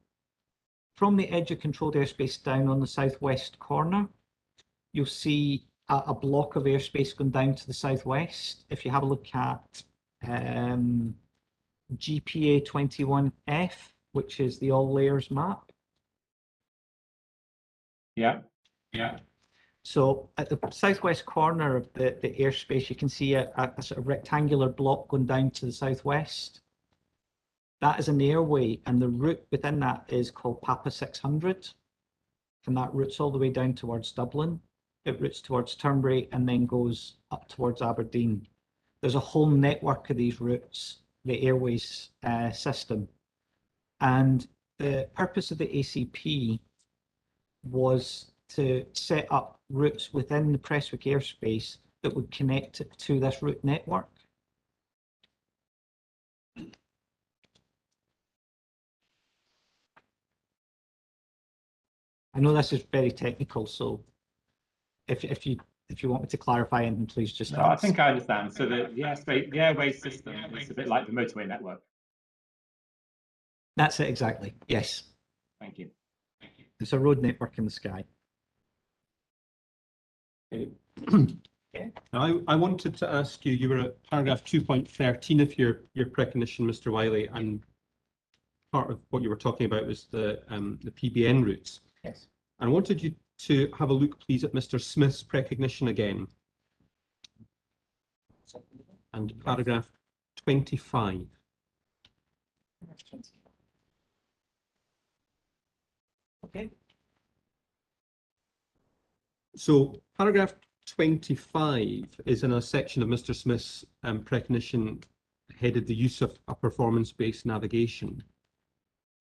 the edge of controlled airspace down on the southwest corner, you'll see a block of airspace going down to the southwest. If you have a look at GPA 21F, which is the all layers map. Yeah. So at the southwest corner of the airspace, you can see a sort of rectangular block going down to the southwest. That is an airway, and the route within that is called Papa 600. And that routes all the way down towards Dublin. It routes towards Turnberry and then goes up towards Aberdeen. There's a whole network of these routes, the airways system. And the purpose of the ACP was to set up routes within the Prestwick airspace that would connect it to this route network. I know this is very technical, so if you want me to clarify anything, please just ask. I think I understand. So the airway system is a bit like the motorway network. That's it, exactly. Yes. Thank you. It's a road network in the sky. Okay. I wanted to ask you, you were at paragraph 2.13 of your precognition, Mr. Wiley, and part of what you were talking about was the PBN routes. Yes. I wanted you to have a look, please, at Mr. Smith's precognition again. And paragraph 25. Okay. So paragraph 25 is in a section of Mr. Smith's precognition headed the use of a performance-based navigation.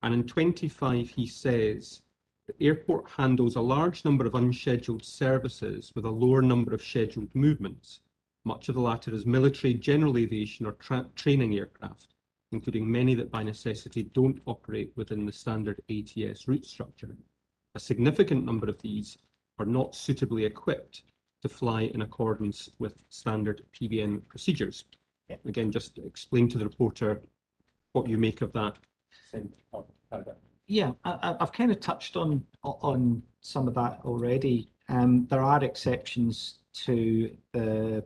And in 25, he says, the airport handles a large number of unscheduled services with a lower number of scheduled movements. Much of the latter is military, general aviation, or training aircraft, including many that by necessity don't operate within the standard ATS route structure. A significant number of these are not suitably equipped to fly in accordance with standard PBN procedures. Again, just explain to the reporter what you make of that. Yeah, I've kind of touched on some of that already. There are exceptions to the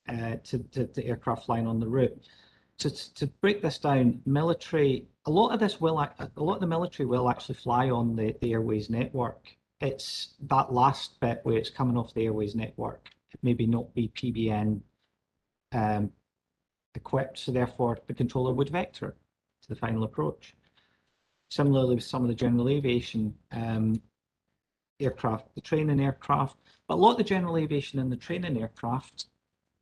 aircraft flying on the route. To break this down, military, a lot of the military will actually fly on the Airways network. It's that last bit where it's coming off the Airways network, maybe not be PBN equipped, so therefore the controller would vector it to the final approach. Similarly with some of the general aviation aircraft, the training aircraft, but a lot of the general aviation and the training aircraft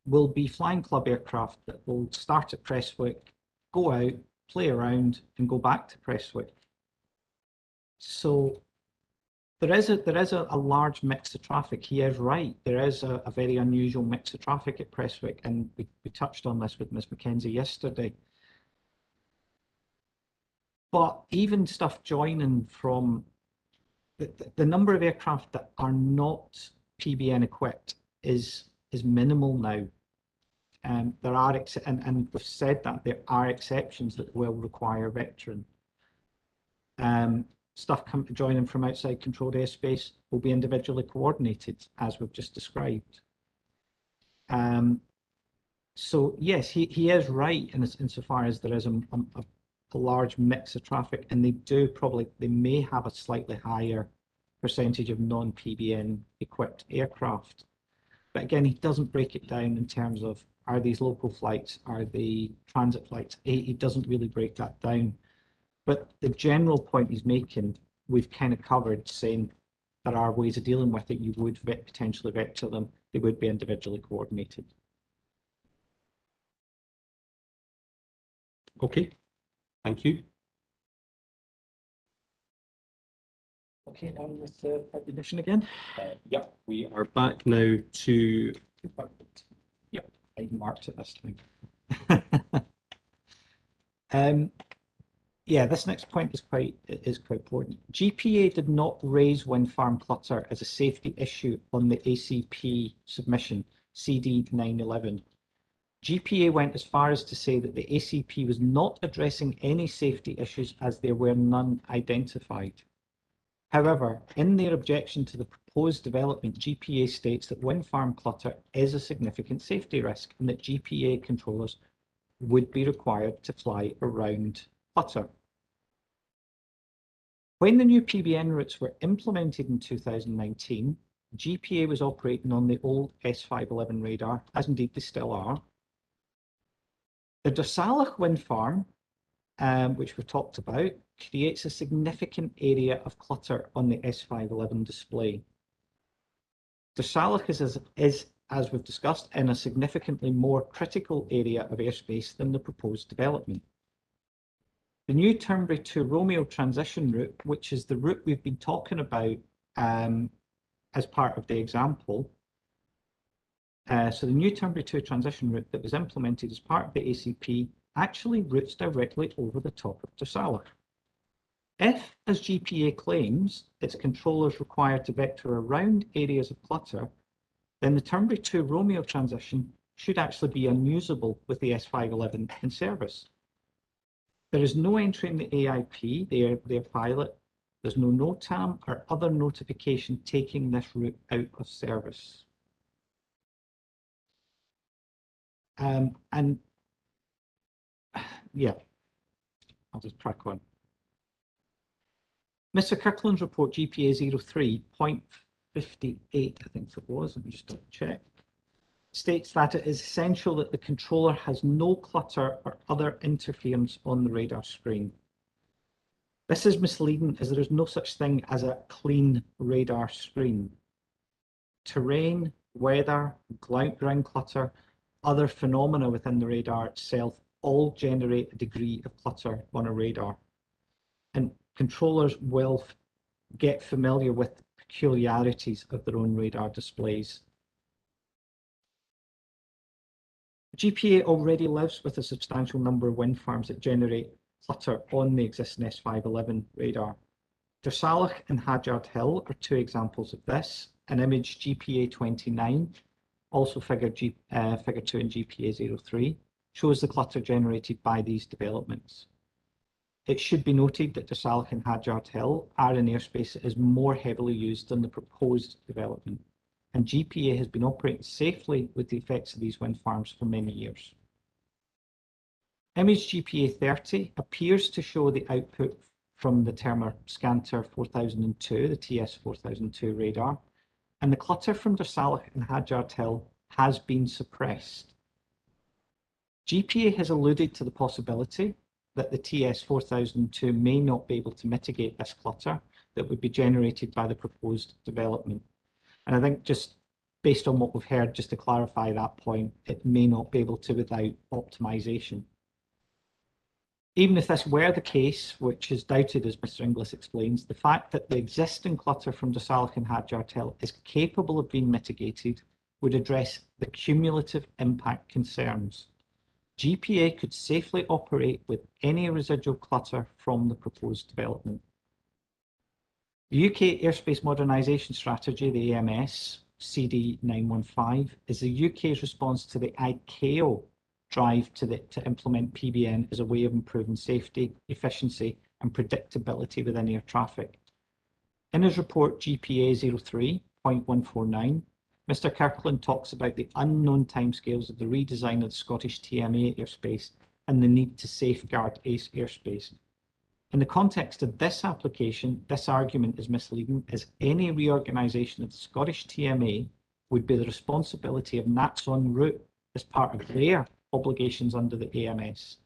will be flying club aircraft that will start at Prestwick, go out, play around, and go back to Prestwick. So there is a large mix of traffic. He is right. There is a very unusual mix of traffic at Prestwick, and we touched on this with Ms. McKenzie yesterday. But even stuff joining from the number of aircraft that are not PBN equipped is minimal now. There are and we've said that there are exceptions that will require vectoring. Stuff joining from outside controlled airspace will be individually coordinated, as we've just described. So yes, he is right insofar as there is a large mix of traffic, and they may have a slightly higher percentage of non-PBN equipped aircraft. But again, he doesn't break it down in terms of, are these local flights, are they transit flights? He doesn't really break that down. But the general point he's making, we've kind of covered, saying there are ways of dealing with it. You would potentially vector them. They would be individually coordinated. Okay, thank you. Okay, now with the edition again. Yeah, we are back now to. Yeah, I marked it this time. Yeah, this next point is quite important. GPA did not raise wind farm clutter as a safety issue on the ACP submission CD 911. GPA went as far as to say that the ACP was not addressing any safety issues as there were none identified. However, in their objection to the proposed development, GPA states that wind farm clutter is a significant safety risk and that GPA controllers would be required to fly around clutter. When the new PBN routes were implemented in 2019, GPA was operating on the old S511 radar, as indeed they still are. The Dossalach wind farm, which we've talked about, creates a significant area of clutter on the S511 display. Dossalach is, as we've discussed, in a significantly more critical area of airspace than the proposed development. The new Turnberry to Romeo transition route, which is the route we've been talking about as part of the example. So the new Turnberry to transition route that was implemented as part of the ACP actually routes directly over the top of Dossalach. If, as GPA claims, its controllers require to vector around areas of clutter, then the Turnberry to Romeo transition should actually be unusable with the S511 in service. There is no entry in the AIP, their pilot. There's no NOTAM or other notification taking this route out of service. And yeah, I'll just track on. Mr. Kirkland's report, GPA 03.58, I think it was, let me just double check, states that it is essential that the controller has no clutter or other interference on the radar screen. This is misleading as there is no such thing as a clean radar screen. Terrain, weather, ground clutter, other phenomena within the radar itself all generate a degree of clutter on a radar. And controllers will get familiar with the peculiarities of their own radar displays. GPA already lives with a substantial number of wind farms that generate clutter on the existing S511 radar. Dersalach and Hadjard Hill are two examples of this. An image GPA 29, also figure 2 in GPA 03, shows the clutter generated by these developments. It should be noted that Dersalach and Hadjard Hill are in airspace that is more heavily used than the proposed development, and GPA has been operating safely with the effects of these wind farms for many years. Image GPA 30 appears to show the output from the Terma Scanter 4002, the TS 4002 radar, and the clutter from Dersalach and Hadjard Hill has been suppressed. GPA has alluded to the possibility that the TS 4002 may not be able to mitigate this clutter that would be generated by the proposed development. And I think just based on what we've heard, just to clarify that point, it may not be able to without optimization. Even if this were the case, which is doubted as Mr. Inglis explains, the fact that the existing clutter from Dersalach and Hadjard Hill is capable of being mitigated would address the cumulative impact concerns. GPA could safely operate with any residual clutter from the proposed development. The UK Airspace Modernisation Strategy, the AMS, CD 915, is the UK's response to the ICAO drive to implement PBN as a way of improving safety, efficiency and predictability within air traffic. In his report GPA 03.149, Mr. Kirkland talks about the unknown timescales of the redesign of the Scottish TMA airspace and the need to safeguard airspace. In the context of this application, this argument is misleading, as any reorganisation of the Scottish TMA would be the responsibility of NATS en route as part of their obligations under the AMS.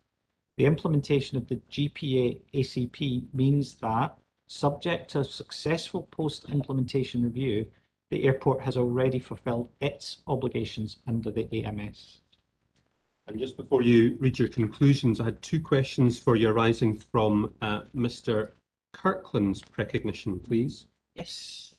The implementation of the GPA ACP means that, subject to a successful post-implementation review, the airport has already fulfilled its obligations under the AMS. And just before you read your conclusions, I had two questions for you arising from Mr. Kirkland's recognition, please. Yes.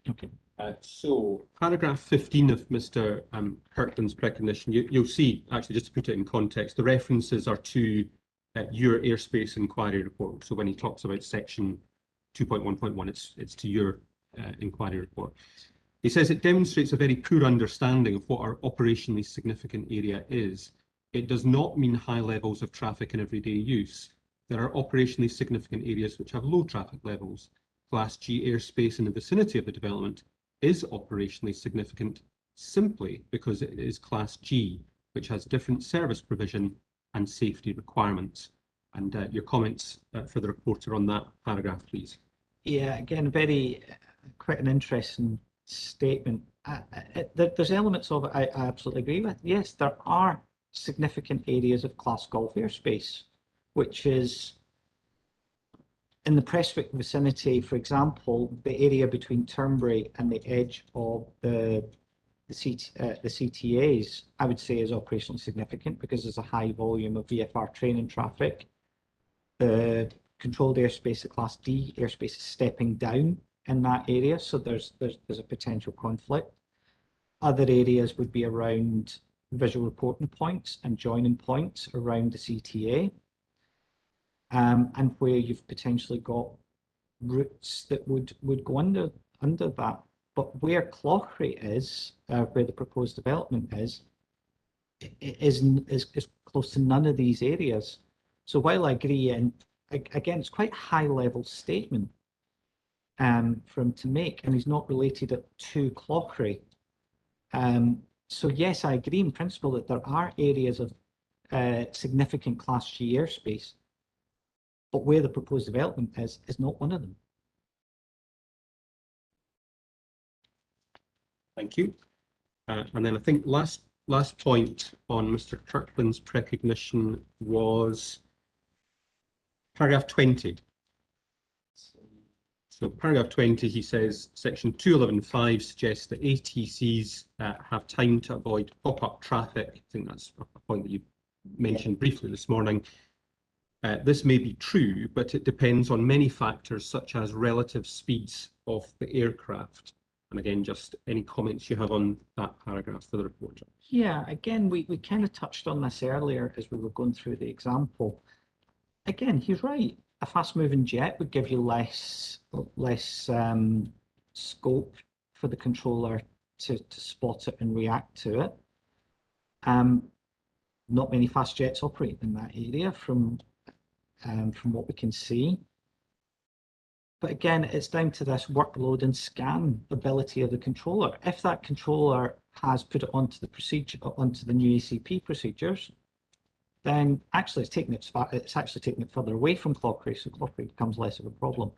Okay. So paragraph 15 of Mr. Kirkland's recognition, you'll see, actually, just to put it in context, the references are to your airspace inquiry report. So when he talks about section 2.1.1, it's to your inquiry report. He says it demonstrates a very poor understanding of what our operationally significant area is. It does not mean high levels of traffic in everyday use. There are operationally significant areas which have low traffic levels. Class G airspace in the vicinity of the development is operationally significant simply because it is Class G, which has different service provision and safety requirements. And your comments for the reporter on that paragraph, please. Yeah, again, quite an interesting statement. There's elements of it I absolutely agree with. Yes, there are significant areas of Class Golf airspace, which is in the Prestwick vicinity, for example, the area between Turnberry and the edge of the CTAs, I would say, is operationally significant because there's a high volume of VFR training traffic. The controlled airspace, the Class D airspace, is stepping down in that area, so there's a potential conflict. Other areas would be around visual reporting points and joining points around the CTA. And where you've potentially got routes that would go under that. But where Clauchrie is, where the proposed development is close to none of these areas. So while I agree, and again, it's quite a high-level statement for him to make, and he's not related it to Clauchrie. So yes, I agree in principle that there are areas of significant Class G airspace, but where the proposed development is not one of them. Thank you. And then I think last last point on Mr. Kirkland's precognition was paragraph 20. So paragraph 20, he says, section 211.5 suggests that ATCs have time to avoid pop-up traffic. I think that's a point that you mentioned briefly this morning. This may be true, but it depends on many factors such as relative speeds of the aircraft. And again, just any comments you have on that paragraph for the reporter. Yeah, again, we kind of touched on this earlier as we were going through the example. Again, he's right. A fast-moving jet would give you less scope for the controller to spot it and react to it. Not many fast jets operate in that area from what we can see. But again, it's down to this workload and scan ability of the controller. If that controller has put it onto the procedure, onto the new ACP procedures, then actually it's actually taking it further away from Clauchrie, so Clauchrie becomes less of a problem.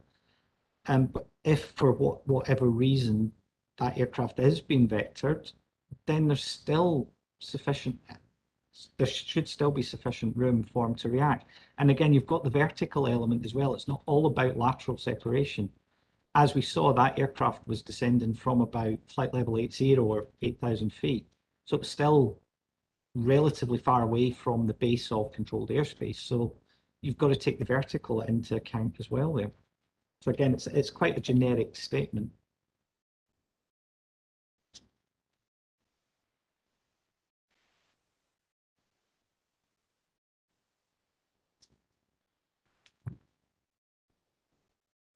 But if for whatever reason that aircraft is being vectored, then there's still sufficient. There should still be sufficient room for them to react. And again, you've got the vertical element as well. It's not all about lateral separation. As we saw, that aircraft was descending from about flight level 80 or 8,000 feet. So it's still relatively far away from the base of controlled airspace. So you've got to take the vertical into account as well there. So again, it's quite a generic statement.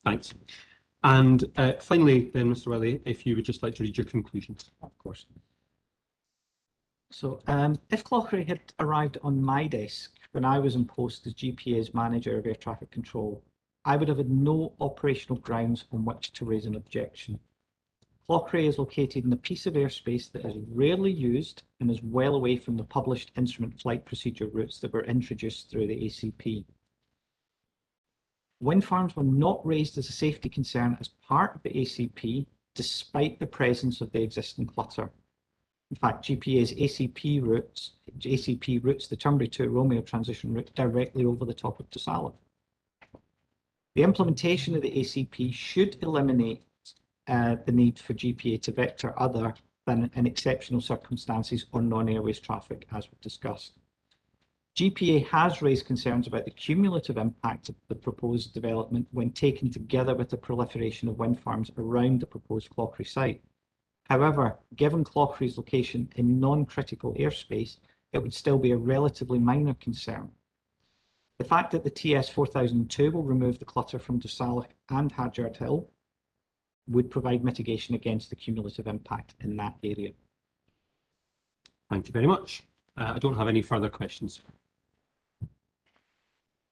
Thanks. And finally, then, Mr. Wiley, if you would just like to read your conclusions. Of course. So if Clauchrie had arrived on my desk when I was in post as GPA's manager of air traffic control, I would have had no operational grounds on which to raise an objection. Clauchrie is located in a piece of airspace that is rarely used and is well away from the published instrument flight procedure routes that were introduced through the ACP. Wind farms were not raised as a safety concern as part of the ACP, despite the presence of the existing clutter. In fact, GPA's ACP routes the Turnberry to Romeo transition route directly over the top of Dussala. The implementation of the ACP should eliminate the need for GPA to vector other than in exceptional circumstances on non-airways traffic, as we've discussed. GPA has raised concerns about the cumulative impact of the proposed development when taken together with the proliferation of wind farms around the proposed Clauchrie site. However, given Clauchrie's location in non-critical airspace, it would still be a relatively minor concern. The fact that the TS 4002 will remove the clutter from Dussala and Hadyard Hill would provide mitigation against the cumulative impact in that area. Thank you very much. I don't have any further questions.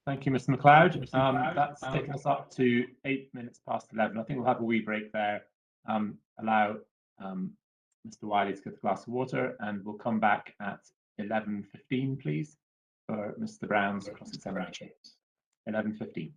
Thank you, Mr. MacLeod. That's taken us up to 8 minutes past 11. I think we'll have a wee break there. Allow Mr. Wiley to get a glass of water, and we'll come back at 11:15, please, for Mr. Brown's cross-examination. 11:15.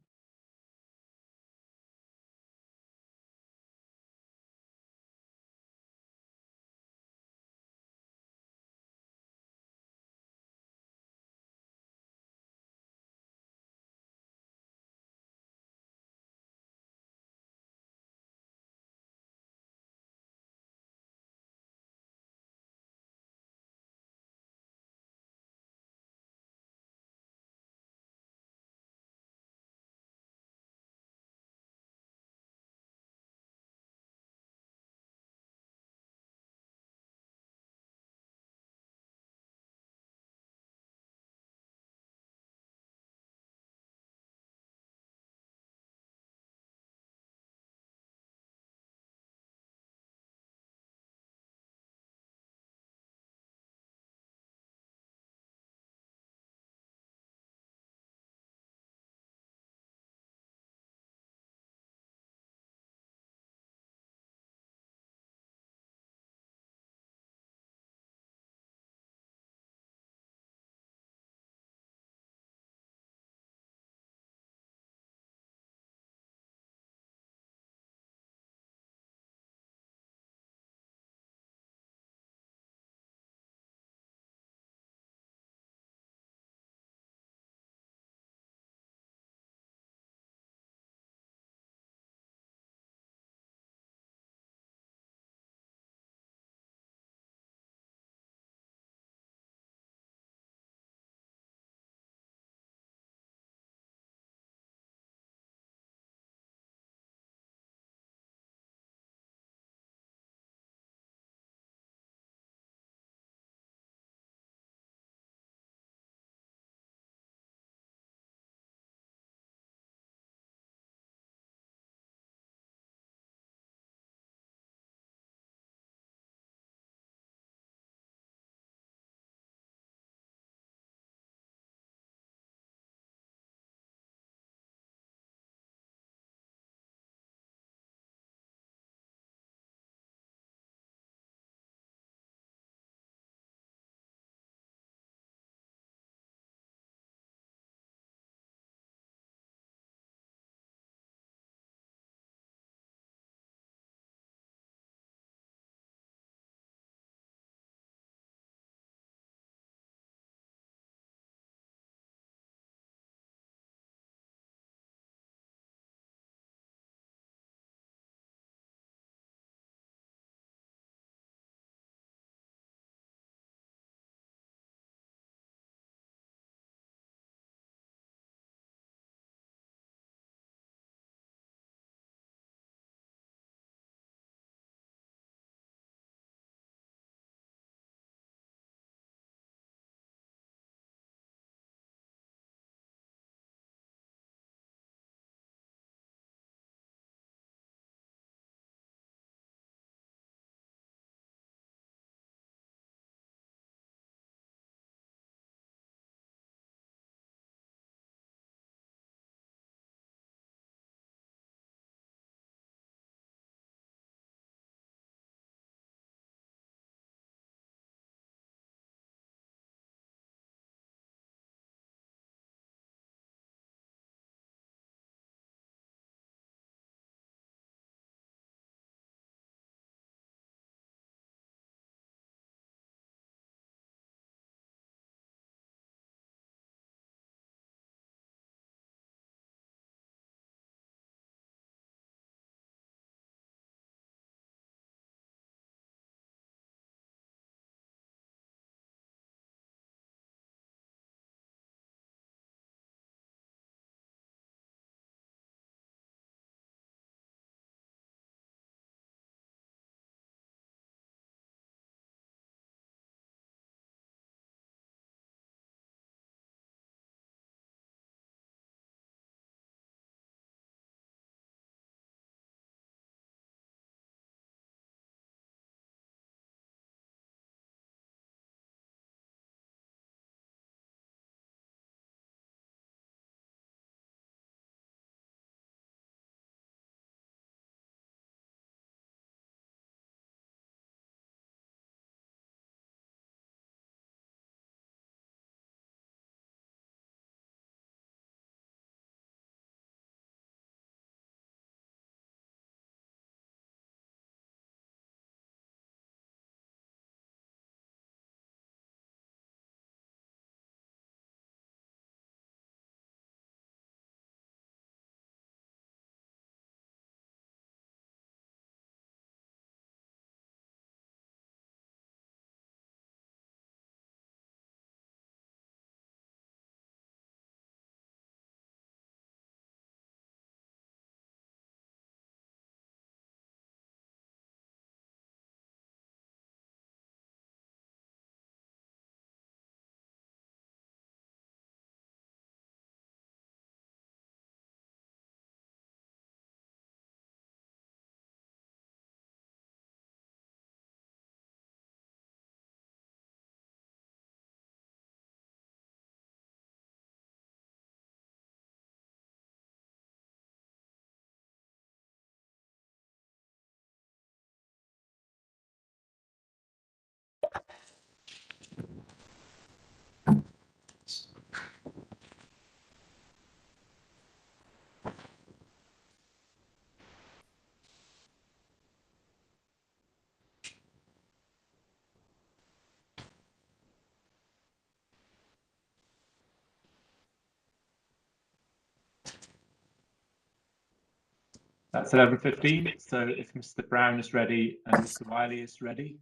That's 11:15. So if Mr. Brown is ready and Mr. Wiley is ready.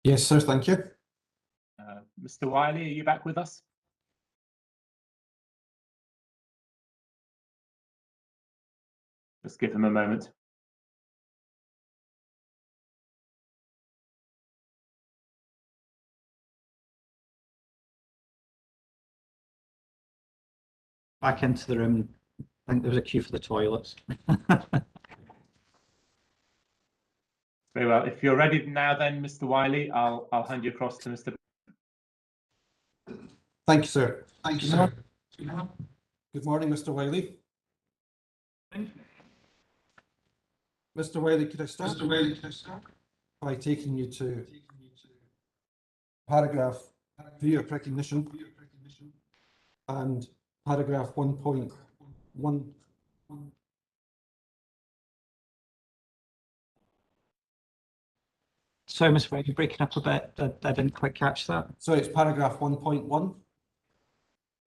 Yes, sir. Thank you. Mr. Wiley, are you back with us? Just give him a moment. Back into the room. I think there was a queue for the toilets. Very well. If you're ready now, then, Mr. Wiley, I'll hand you across to Mr. Thank you, sir. Thank you, sir. Good morning, Mr. Wiley. Mr. Wiley, could I start by taking you to paragraph 3 of recognition and paragraph 1.1. Sorry, Mr. Wade, you're breaking up a bit. I didn't quite catch that. So it's paragraph 1.1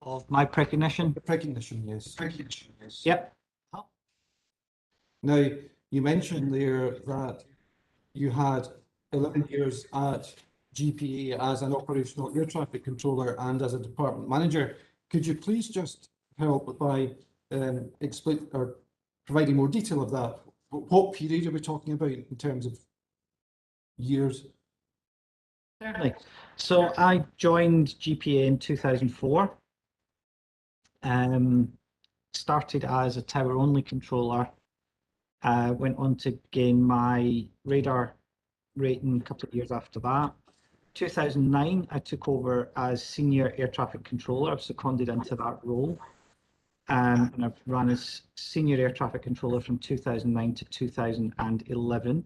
Of my recognition? recognition, yes. Yep. Now, you mentioned there that you had 11 years at GPA as an operational air traffic controller and as a department manager. Could you please just help by explain or providing more detail of that? What period are we talking about in terms of years? Certainly. So I joined GPA in 2004. Started as a tower-only controller. Went on to gain my radar rating a couple of years after that. 2009, I took over as senior air traffic controller. I was seconded into that role. And I've run as senior air traffic controller from 2009 to 2011.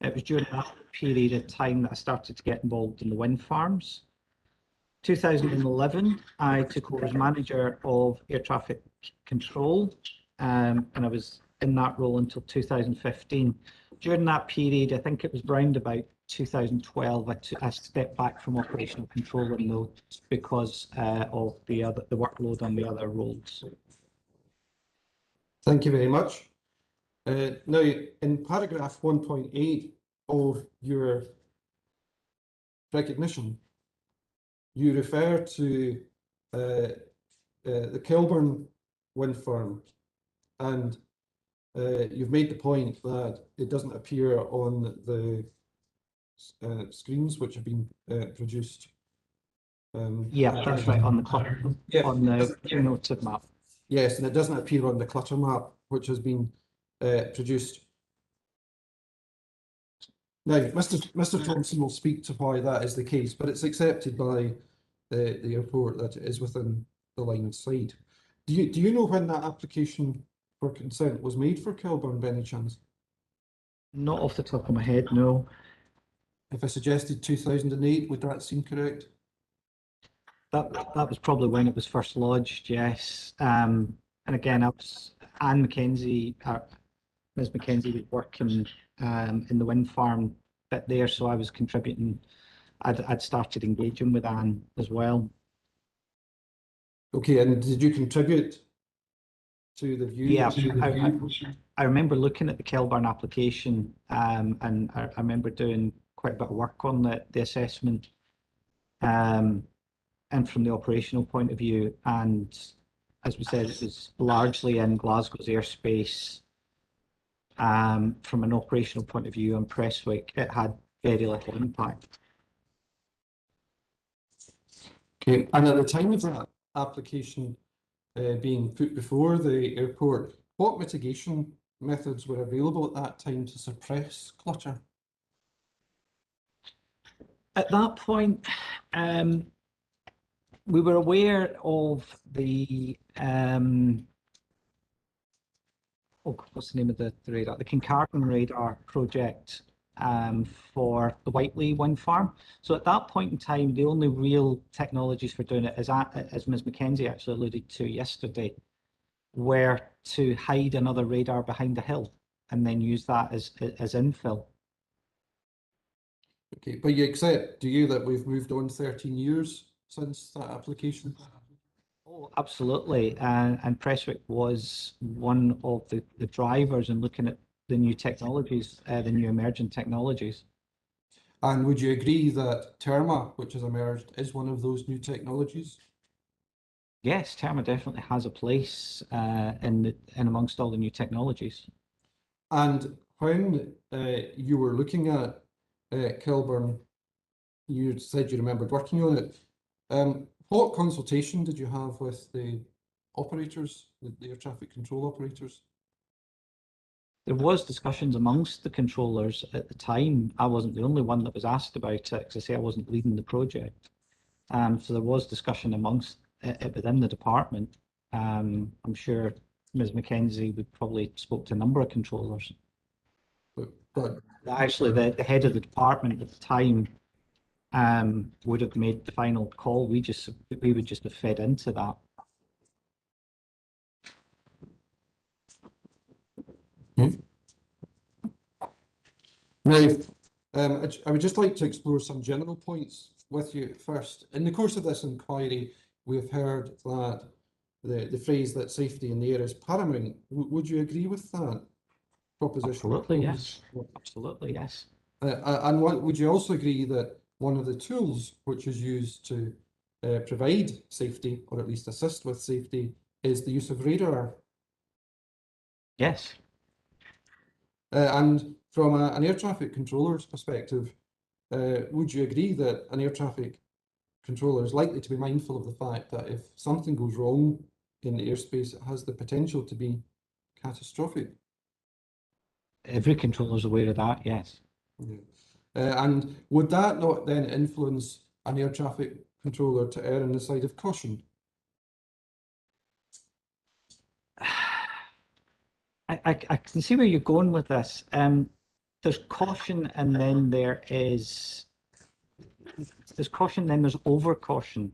It was during that period of time that I started to get involved in the wind farms. 2011, I took over as manager of air traffic control, and I was in that role until 2015. During that period, I think it was round about 2012, I stepped back from operational controlling though because of the workload on the other roles. Thank you very much. Now, in paragraph 1.8 of your recognition, you refer to the Kilburn wind farm, and you've made the point that it doesn't appear on the screens which have been produced. Yeah, that's right, on the on the cumulative map. Yes, and it doesn't appear on the clutter map which has been produced. Now, Mr. Thompson will speak to why that is the case, but it's accepted by the airport that it is within the line of sight. Do you know when that application for consent was made for Kilburn, by any chance? Not off the top of my head, no. If I suggested 2008, would that seem correct? That was probably when it was first lodged, yes. And again, Anne Mackenzie, Ms. Mackenzie was working in the wind farm bit there, so I was contributing. I'd started engaging with Anne as well. Okay, and did you contribute to the view? Yeah, I remember looking at the Kilburn application, and I remember doing quite a bit of work on the assessment, and from the operational point of view. And as we said, it was largely in Glasgow's airspace. From an operational point of view on Prestwick, it had very little impact. Okay, and at the time of that application being put before the airport, what mitigation methods were available at that time to suppress clutter? At that point, we were aware of the what's the name of the radar? The Kincardine radar project for the Whiteley wind farm. So at that point in time, the only real technologies for doing it, as Ms. Mackenzie actually alluded to yesterday, were to hide another radar behind a hill and then use that as infill. Okay, but you accept, do you, that we've moved on 13 years since that application? Oh, absolutely. And Prestwick was one of the drivers in looking at new technologies, the new emerging technologies. And would you agree that TERMA, which has emerged, is one of those new technologies? Yes, TERMA definitely has a place in amongst all the new technologies. And when you were looking at Kilburn, you said you remembered working on it. What consultation did you have with the operators, the air traffic control operators? There was discussions amongst the controllers at the time. I wasn't the only one that was asked about it, because I say I wasn't leading the project. So there was discussion amongst it within the department. I'm sure Ms. Mackenzie would probably spoke to a number of controllers. But Actually, the head of the department at the time would have made the final call. We would just have fed into that. Now, I would just like to explore some general points with you first. In the course of this inquiry, we've heard that the phrase that safety in the air is paramount. Would you agree with that proposition? Absolutely, yes. Absolutely, yes. And would you also agree that one of the tools which is used to provide safety, or at least assist with safety, is the use of radar? Yes. And from an air traffic controller's perspective, would you agree that an air traffic controller is likely to be mindful of the fact that if something goes wrong in the airspace, it has the potential to be catastrophic? Every controller is aware of that, yes. Yeah. And would that not then influence an air traffic controller to err on the side of caution? I can see where you're going with this. There's caution, and then there's caution, then there's over caution.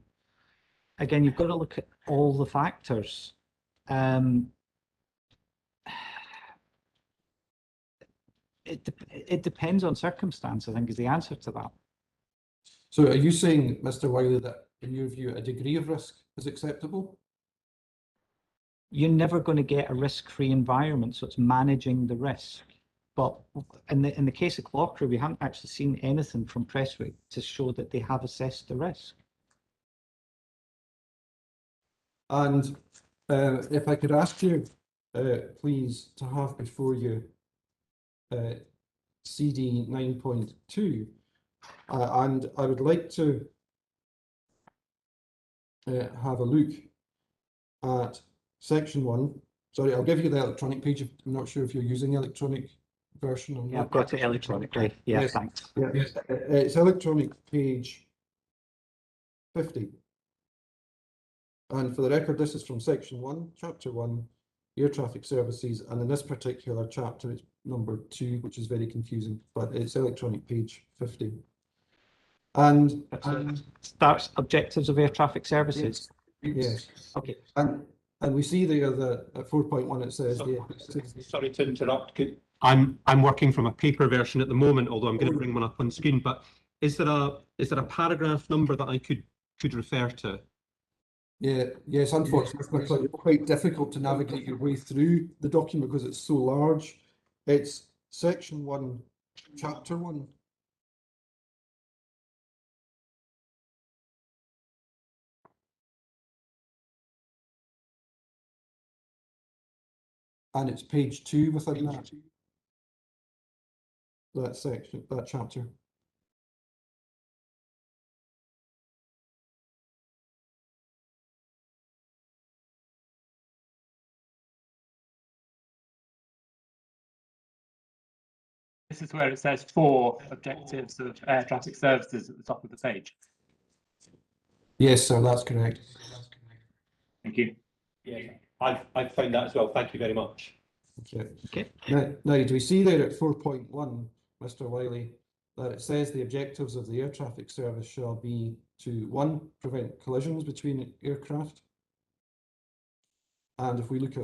Again, you've got to look at all the factors. It depends on circumstance, I think, is the answer to that. So are you saying, Mr. Wiley, that in your view a degree of risk is acceptable? You're never going to get a risk-free environment, so it's managing the risk. But in the case of Clauchrie, we haven't actually seen anything from Prestwick to show that they have assessed the risk. And if I could ask you, please, to have before you CD 9.2, and I would like to have a look at section 1. Sorry, I'll give you the electronic page. I'm not sure if you're using the electronic version or not. Yeah, I've got it electronically. Yeah, Yes. thanks. Yeah, it's electronic page 50. And for the record, this is from section 1, chapter 1, air traffic services. And in this particular chapter, it's number 2, which is very confusing, but it's electronic page 50. And Starts objectives of air traffic services. yes. Okay. And we see there that at 4.1 it says Sorry to interrupt. I'm working from a paper version at the moment, although I'm going to bring one up on screen. But is there a paragraph number that I could refer to? Yeah, yes, unfortunately, it's quite difficult to navigate your way through the document because it's so large. It's section 1, chapter 1. And it's page 2 within that section, that chapter. This is where it says 4 objectives of air traffic services at the top of the page. Yes, sir, that's correct. Thank you. Yeah, I've found that as well. Thank you very much. Okay. Okay. Now, do we see there at 4.1, Mr. Wiley, that it says the objectives of the air traffic service shall be to 1, prevent collisions between aircraft. And if we look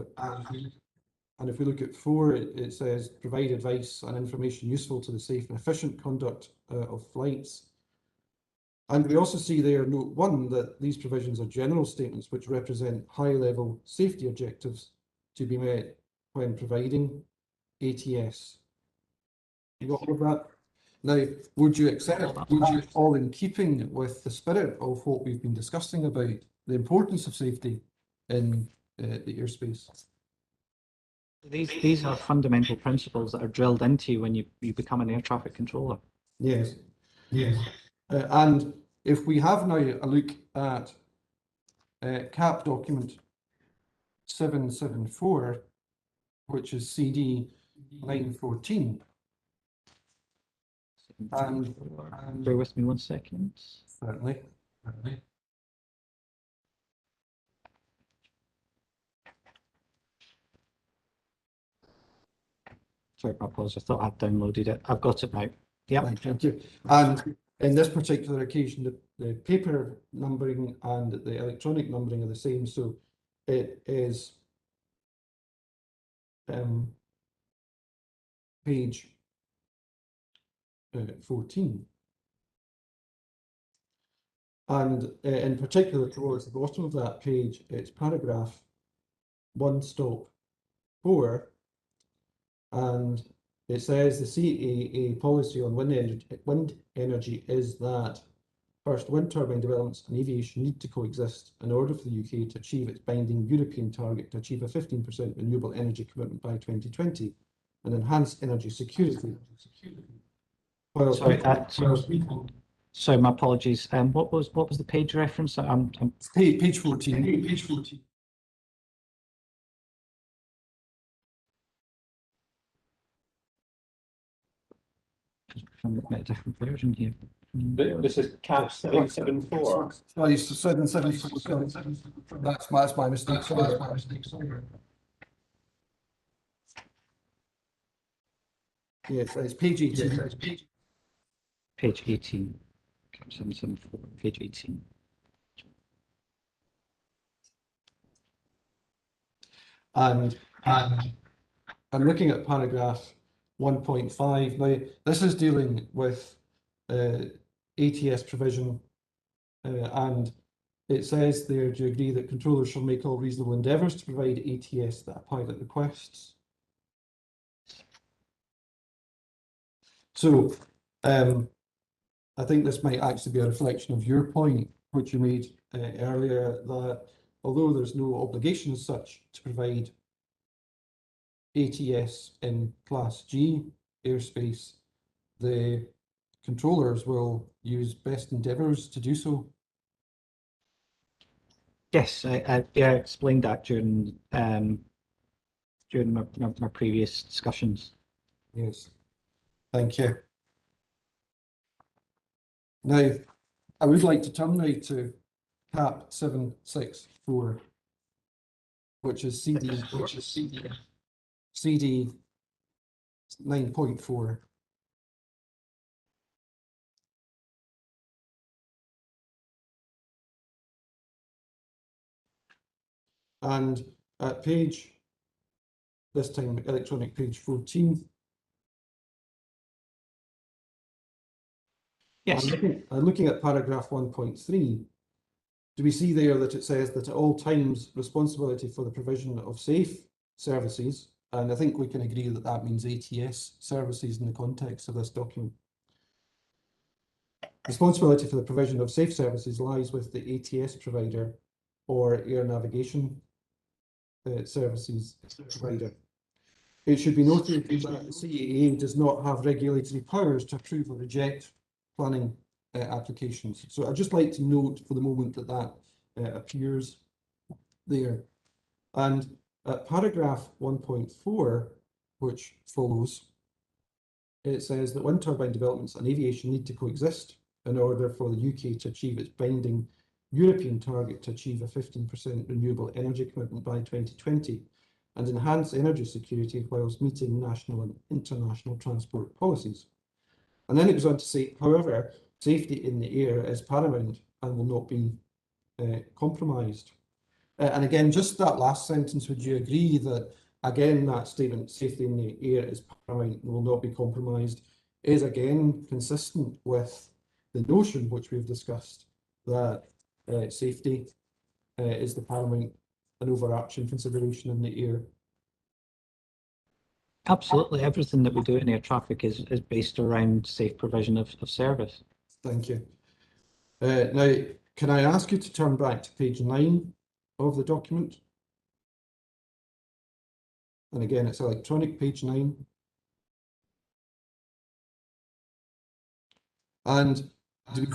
at 4, it says provide advice and information useful to the safe and efficient conduct of flights. And we also see there, note 1, that these provisions are general statements which represent high-level safety objectives to be met when providing ATS. You got all of that? Now, would you accept that all in keeping with the spirit of what we've been discussing about the importance of safety in the airspace? These are fundamental principles that are drilled into you when you become an air traffic controller. Yes, yes. And if we have now a look at CAP document 774, which is CD 914. And bear with me 1 second. certainly. Sorry, my apologies. I thought I'd downloaded it. I've got it now. Yeah. Thank you. And in this particular occasion, the paper numbering and the electronic numbering are the same. So it is page 14. And in particular, towards the bottom of that page, it's paragraph 1-4, and it says the CAA policy on wind energy is that first, wind turbine developments and aviation need to coexist in order for the UK to achieve its binding European target to achieve a 15% renewable energy commitment by 2020 and enhance energy security. Sorry, my apologies. What was the page reference? Page 14. Page 14. I'm looking at a different version here. This is CAP 774. Sorry, 774. That's my mistake. Sorry. Yes, it's page 18. Page 18. 774, page 18. And I'm looking at paragraph 1.5. Now, this is dealing with ATS provision, and it says there, do you agree that controllers shall make all reasonable endeavours to provide ATS that a pilot requests? So, I think this might actually be a reflection of your point, which you made earlier, that although there's no obligation as such to provide ATS in Class G airspace, the controllers will use best endeavours to do so. Yes, I explained that during my previous discussions. Yes, thank you. Now, I would like to turn now to CAP 764, which is CD 9.4. And at page, this time electronic page 14. Yes. I'm looking at paragraph 1.3. Do we see there that it says that at all times responsibility for the provision of safe services, and I think we can agree that that means ATS services in the context of this document. Responsibility for the provision of safe services lies with the ATS provider or air navigation services provider. It should be noted that the CAA does not have regulatory powers to approve or reject planning applications. So I'd just like to note for the moment that that appears there. And paragraph 1.4, which follows, it says that wind turbine developments and aviation need to coexist in order for the UK to achieve its binding European target to achieve a 15% renewable energy commitment by 2020 and enhance energy security whilst meeting national and international transport policies. And then it goes on to say, however, safety in the air is paramount and will not be compromised. And again, just that last sentence, would you agree that, again, that statement, safety in the air is paramount and will not be compromised, is again consistent with the notion which we've discussed that safety is the paramount and overarching consideration in the air? Absolutely. Everything that we do in air traffic is based around safe provision of service. Thank you. Now, can I ask you to turn back to page 9 of the document? And again, it's electronic, page 9. And do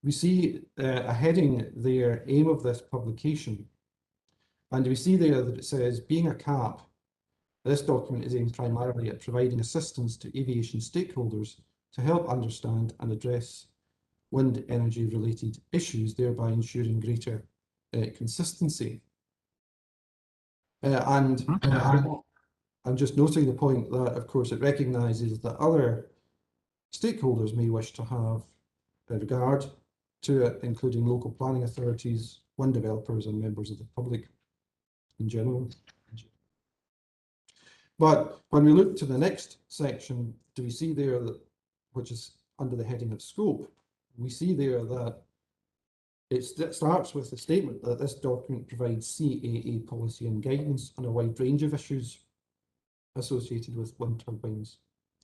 we see a heading there, aim of this publication. And we see there that it says, being a CAP, this document is aimed primarily at providing assistance to aviation stakeholders to help understand and address wind energy related issues, thereby ensuring greater consistency. I'm just noting the point that, of course, it recognises that other stakeholders may wish to have regard to it, including local planning authorities, wind developers, and members of the public in general. But when we look to the next section, do we see there that, which is under the heading of scope, we see there that it starts with the statement that this document provides CAA policy and guidance on a wide range of issues associated with wind turbines.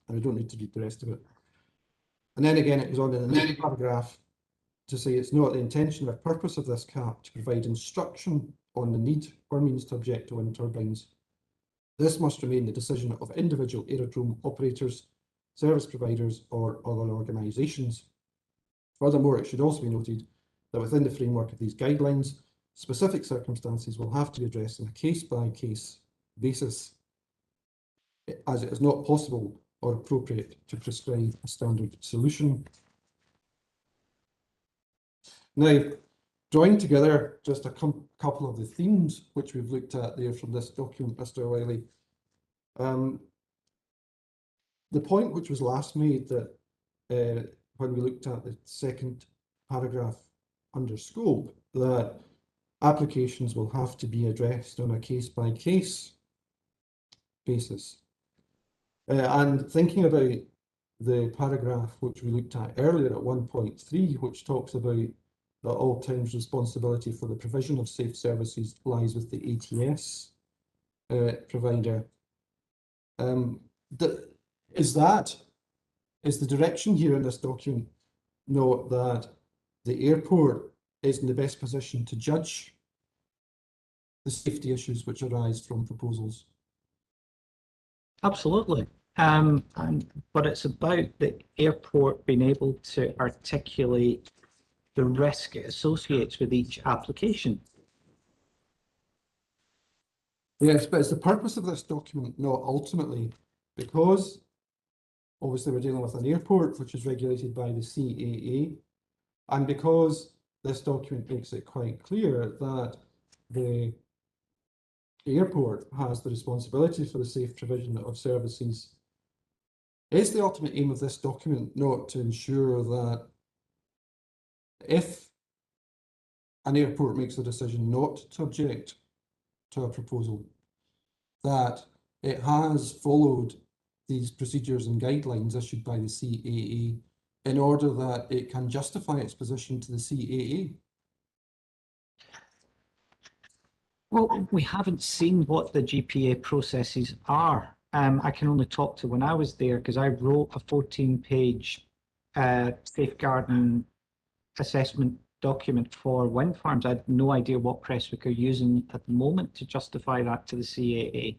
And I don't need to read the rest of it. And then again, it goes on in the next paragraph to say it's not the intention or purpose of this CAP to provide instruction on the need or means to object to wind turbines. This must remain the decision of individual aerodrome operators, service providers, or other organisations. Furthermore, it should also be noted that within the framework of these guidelines, specific circumstances will have to be addressed on a case-by-case basis, as it is not possible or appropriate to prescribe a standard solution. Now, drawing together just a couple of the themes which we've looked at there from this document, Mr. Wiley. The point which was last made that when we looked at the second paragraph under scope, that applications will have to be addressed on a case-by-case basis. And thinking about the paragraph which we looked at earlier at 1.3, which talks about that all times responsibility for the provision of safe services lies with the ATS provider. Is the direction here in this document not that the airport is in the best position to judge the safety issues which arise from proposals? Absolutely. But it's about the airport being able to articulate the risk it associates with each application. Yes, but it's the purpose of this document not ultimately, because obviously we're dealing with an airport which is regulated by the CAA, and because this document makes it quite clear that the airport has the responsibility for the safe provision of services. Is the ultimate aim of this document not to ensure that if an airport makes a decision not to object to a proposal, that it has followed these procedures and guidelines issued by the CAA in order that it can justify its position to the CAA? Well, we haven't seen what the GPA processes are. I can only talk to when I was there, because I wrote a 14-page safeguarding assessment document for wind farms. I had no idea what Prestwick are using at the moment to justify that to the CAA.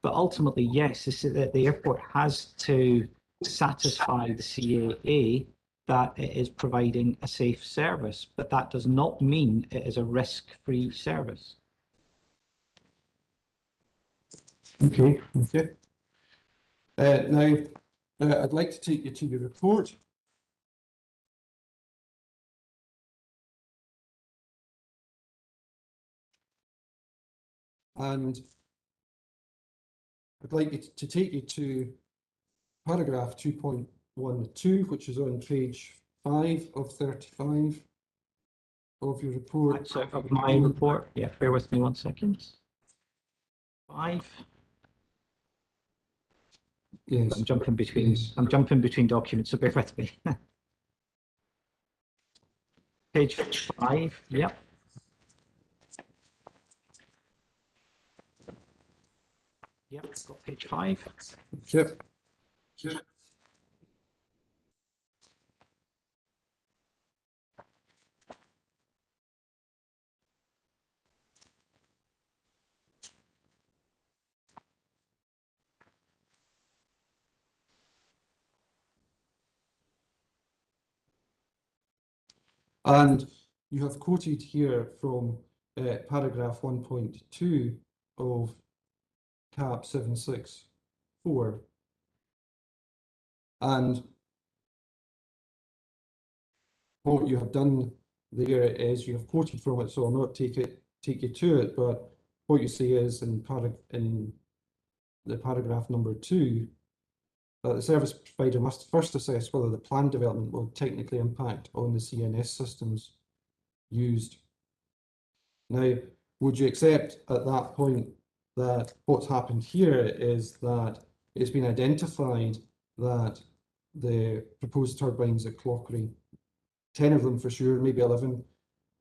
But ultimately, yes, the airport has to satisfy the CAA that it is providing a safe service, but that does not mean it is a risk-free service. Okay, okay. Now, I'd like to take you to your report. And I'd like to take you to paragraph 2.12, which is on page 5 of 35 of your report. So of my report, yeah, bear with me 1 second. 5. Yes. I'm jumping between documents, so bear with me. Page 5, yep. Yep, got page 5. Yep. And you have quoted here from paragraph 1.2 of CAP 764. And what you have done there is you have quoted from it, so I'll not take you to it, but what you say is in the paragraph number 2, that the service provider must first assess whether the planned development will technically impact on the CNS systems used. Now, would you accept at that point that what's happened here is that it's been identified that the proposed turbines at Clauchrie, 10 of them for sure, maybe 11,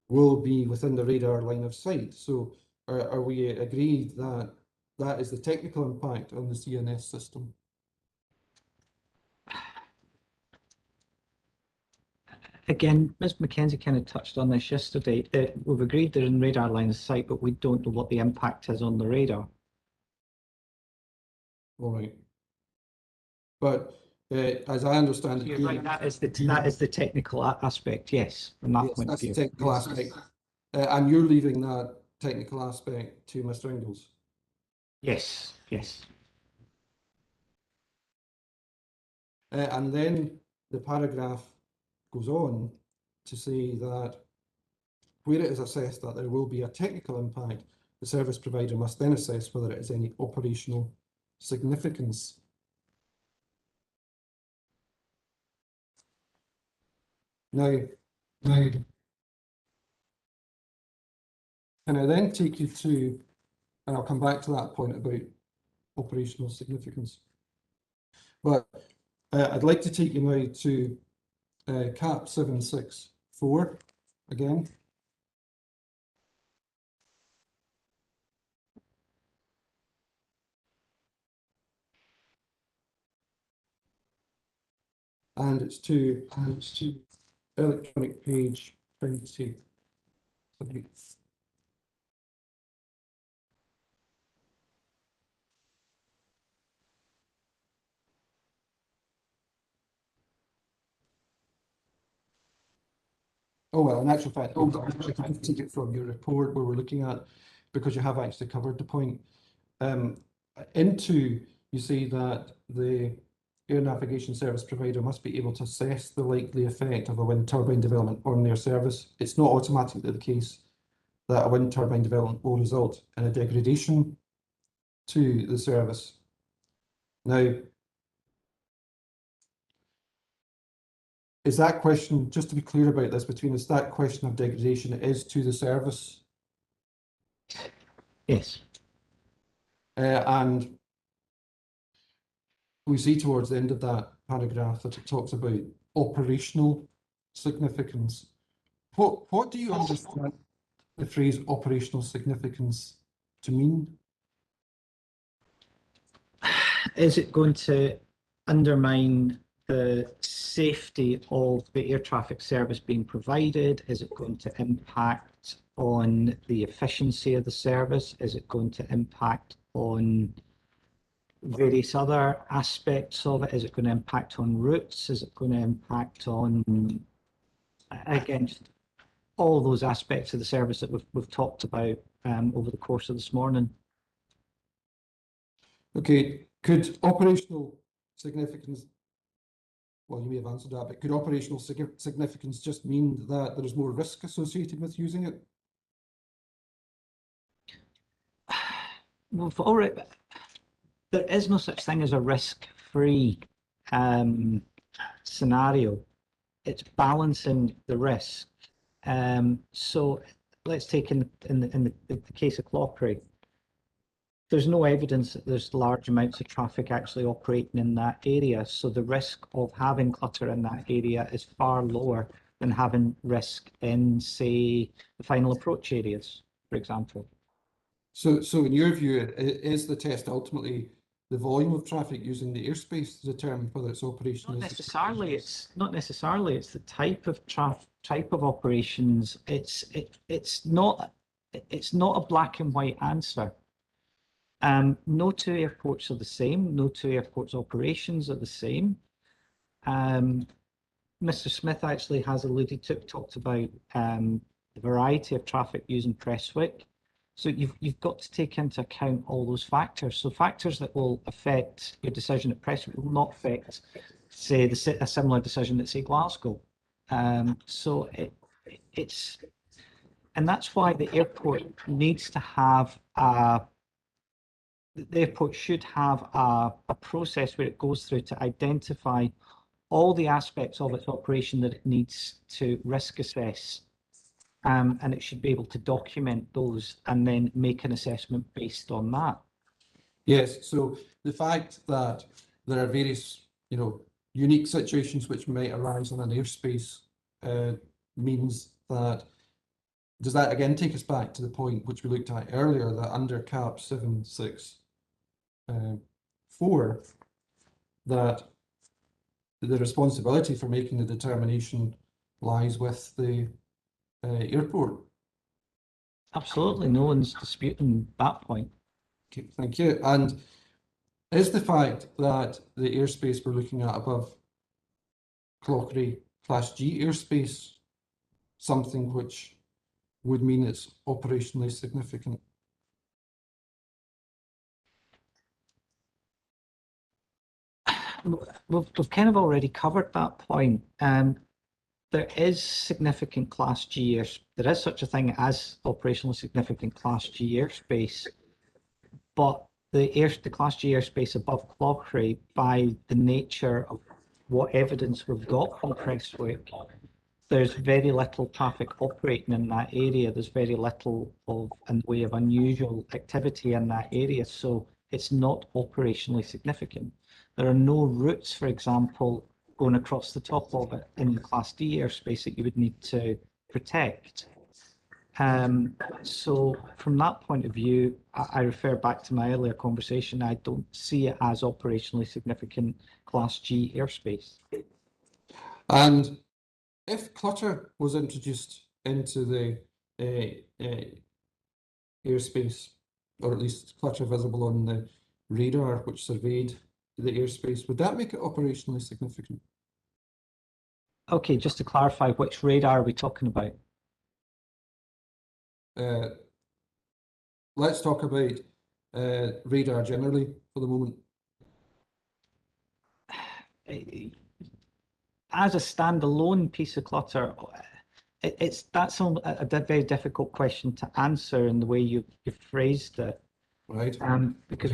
will be within the radar line of sight? So are we agreed that that is the technical impact on the CNS system? Again, Ms McKenzie kind of touched on this yesterday. We've agreed they're in radar line of sight, but we don't know what the impact is on the radar. All right. But as I understand it, You're right, that is the technical aspect, yes, from that yes, point of that's the view. technical aspect. And you're leaving that technical aspect to Mr. Ingalls? Yes, yes. And then the paragraph goes on to say that where it is assessed that there will be a technical impact, the service provider must then assess whether it has any operational significance. Now, can I then take you to, and I'll come back to that point about operational significance, but I'd like to take you now to CAP 764 again. And it's to electronic page 20. Oh, well, in actual fact, I can take it from your report where we're looking at, because you have actually covered the point. You say that the air navigation service provider must be able to assess the likely effect of a wind turbine development on their service. It's not automatically the case that a wind turbine development will result in a degradation to the service. Now, is that question, just to be clear about this between us, that question of degradation is to the service? Yes. And we see towards the end of that paragraph that it talks about operational significance. What do you understand the phrase operational significance to mean? Is it going to undermine the safety of the air traffic service being provided? Is it going to impact on the efficiency of the service? Is it going to impact on various other aspects of it? Is it going to impact on routes? Is it going to impact on, again, just all those aspects of the service that we've talked about over the course of this morning? Okay, could operational significance, well, you may have answered that, but could operational significance just mean that there is more risk associated with using it? Well, all right, there is no such thing as a risk-free scenario. It's balancing the risk. So let's take in the case of Clauchrie. There's no evidence that there's large amounts of traffic actually operating in that area. So the risk of having clutter in that area is far lower than having risk in, say, the final approach areas, for example. So in your view, is the test ultimately the volume of traffic using the airspace to determine whether it's operational? Not necessarily. It's the type of operations. It's not a black and white answer. No two airports are the same. No two airports operations are the same. Mr. Smith actually has talked about the variety of traffic using Prestwick. So you've got to take into account all those factors. So factors that will affect your decision at Prestwick will not affect, say, a similar decision at, say, Glasgow. So it's, and that's why the airport needs to have the airport should have a process where it goes through to identify all the aspects of its operation that it needs to risk assess. And it should be able to document those and then make an assessment based on that. Yes, so the fact that there are various, unique situations which might arise on an airspace means that, does that again take us back to the point which we looked at earlier, that under cap 764, that the responsibility for making the determination lies with the airport? Absolutely, no one's disputing that point. Okay, thank you. And is the fact that the airspace we're looking at above Clauchrie Class G airspace something which would mean it's operationally significant? We've kind of already covered that point. There is significant Class G airspace. There is such a thing as operationally significant Class G airspace, but the Class G airspace above Clauchrie, by the nature of what evidence we've got from Prestwick, there's very little traffic operating in that area. There's very little in the way of unusual activity in that area, so it's not operationally significant. There are no routes, for example, going across the top of it in the Class D airspace that you would need to protect. So from that point of view, I refer back to my earlier conversation. I don't see it as operationally significant Class G airspace. And if clutter was introduced into the airspace, or at least clutter visible on the radar which surveyed the airspace, would that make it operationally significant? Okay, just to clarify, which radar are we talking about? Let's talk about radar generally for the moment. As a standalone piece of clutter, that's a very difficult question to answer in the way you've phrased it. Right. Because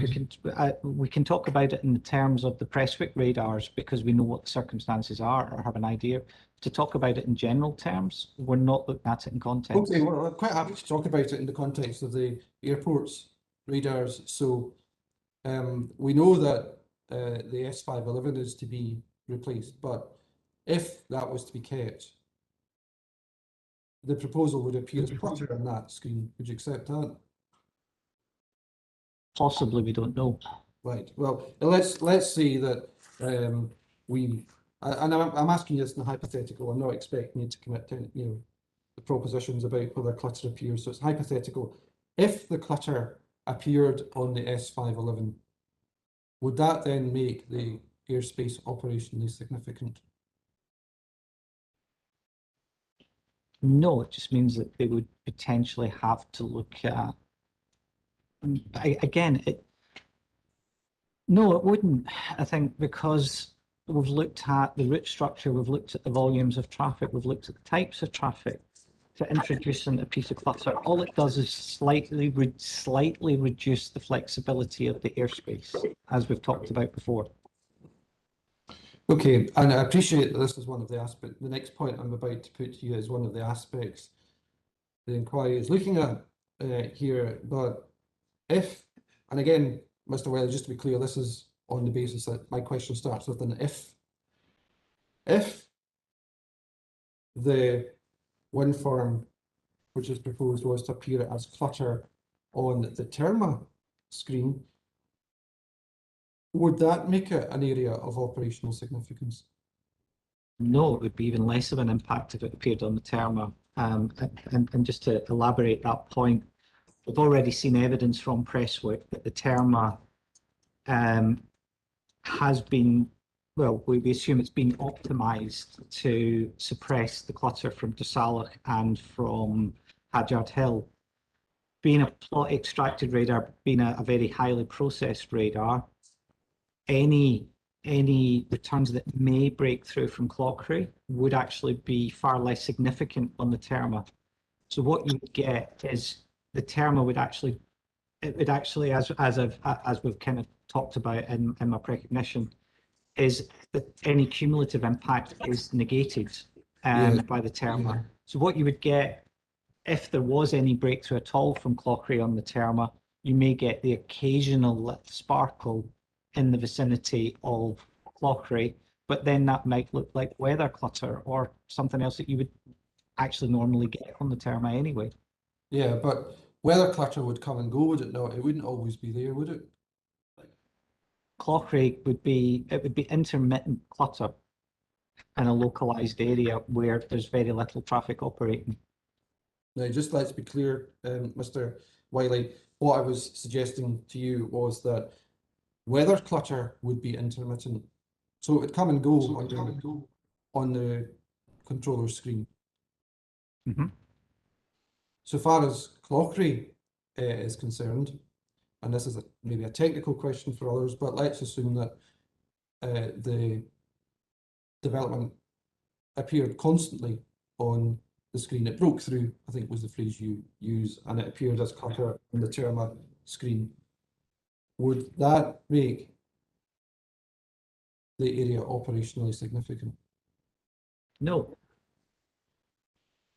we can talk about it in the terms of the Prestwick radars because we know what the circumstances are or have an idea. To talk about it in general terms, we're not looking at it in context. Okay, well, I'm quite happy to talk about it in the context of the airport's radars. So we know that the S511 is to be replaced, but if that was to be kept, the proposal would appear as clutter on that screen. Would you accept that? Possibly, we don't know. Right. Well, let's say that and I'm asking you this in a hypothetical. I'm not expecting you to commit to the propositions about whether clutter appears. So it's hypothetical. If the clutter appeared on the S511, would that then make the airspace operationally significant? No, it just means that they would potentially have to look at. Again, no, it wouldn't. I think because we've looked at the route structure, we've looked at the volumes of traffic, we've looked at the types of traffic. To introduce in a piece of clutter, all it does is slightly reduce the flexibility of the airspace, as we've talked about before. Okay, and I appreciate that this is one of the aspects. The next point I'm about to put to you is one of the aspects the inquiry is looking at here. But if, and again, Mr. Wiley, just to be clear, this is on the basis that my question starts with an if. If the WIN form which is proposed was to appear as clutter on the Terma screen, would that make it an area of operational significance? No, it would be even less of an impact if it appeared on the Terma. And just to elaborate that point, we've already seen evidence from Prestwick that the Terma has been, well, we assume it's been optimized to suppress the clutter from Dusalach and from Hadyard Hill. Being a plot extracted radar, being a very highly processed radar, any returns that may break through from Clauchrie would actually be far less significant on the Terma. So what you would get is the Terma would actually, it would actually, as we've kind of talked about in my precognition, is that any cumulative impact is negated by the Terma. So what you would get, if there was any breakthrough at all from Clauchrie on the Terma, you may get the occasional sparkle in the vicinity of Clauchrie, but then that might look like weather clutter or something else that you would actually normally get on the Terma anyway. Yeah, but weather clutter would come and go, would it not? It wouldn't always be there, would it? Clauchrie would be intermittent clutter in a localized area where there's very little traffic operating. Now, just let's be clear, Mr. Wiley, what I was suggesting to you was that weather clutter would be intermittent. So it would come and go on the controller screen. Mm-hmm. So far as Clauchrie is concerned, and this is maybe a technical question for others, but let's assume that the development appeared constantly on the screen. It broke through, I think was the phrase you use, and it appeared as clutter on the Terma screen. Would that make the area operationally significant? No.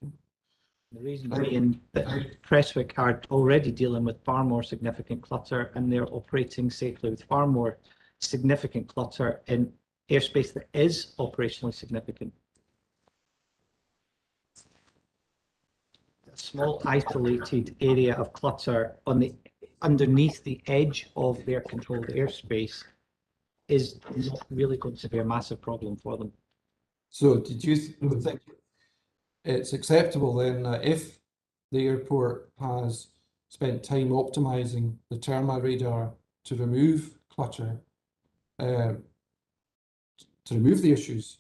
The reason being that Prestwick are already dealing with far more significant clutter, and they're operating safely with far more significant clutter in airspace that is operationally significant. A small isolated area of clutter on the underneath the edge of their controlled airspace is not really going to be a massive problem for them. So did you think it's acceptable then that if the airport has spent time optimizing the Terma radar to remove clutter, to remove the issues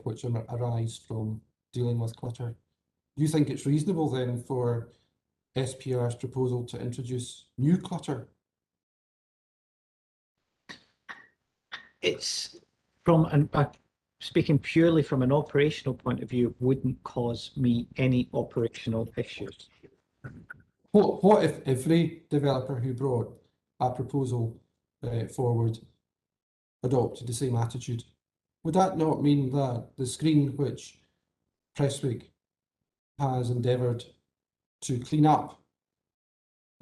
which arise from dealing with clutter, do you think it's reasonable then for SPR's proposal to introduce new clutter? It's from speaking purely from an operational point of view, wouldn't cause me any operational issues. What if every developer who brought a proposal forward adopted the same attitude? Would that not mean that the screen which Prestwick has endeavoured to clean up,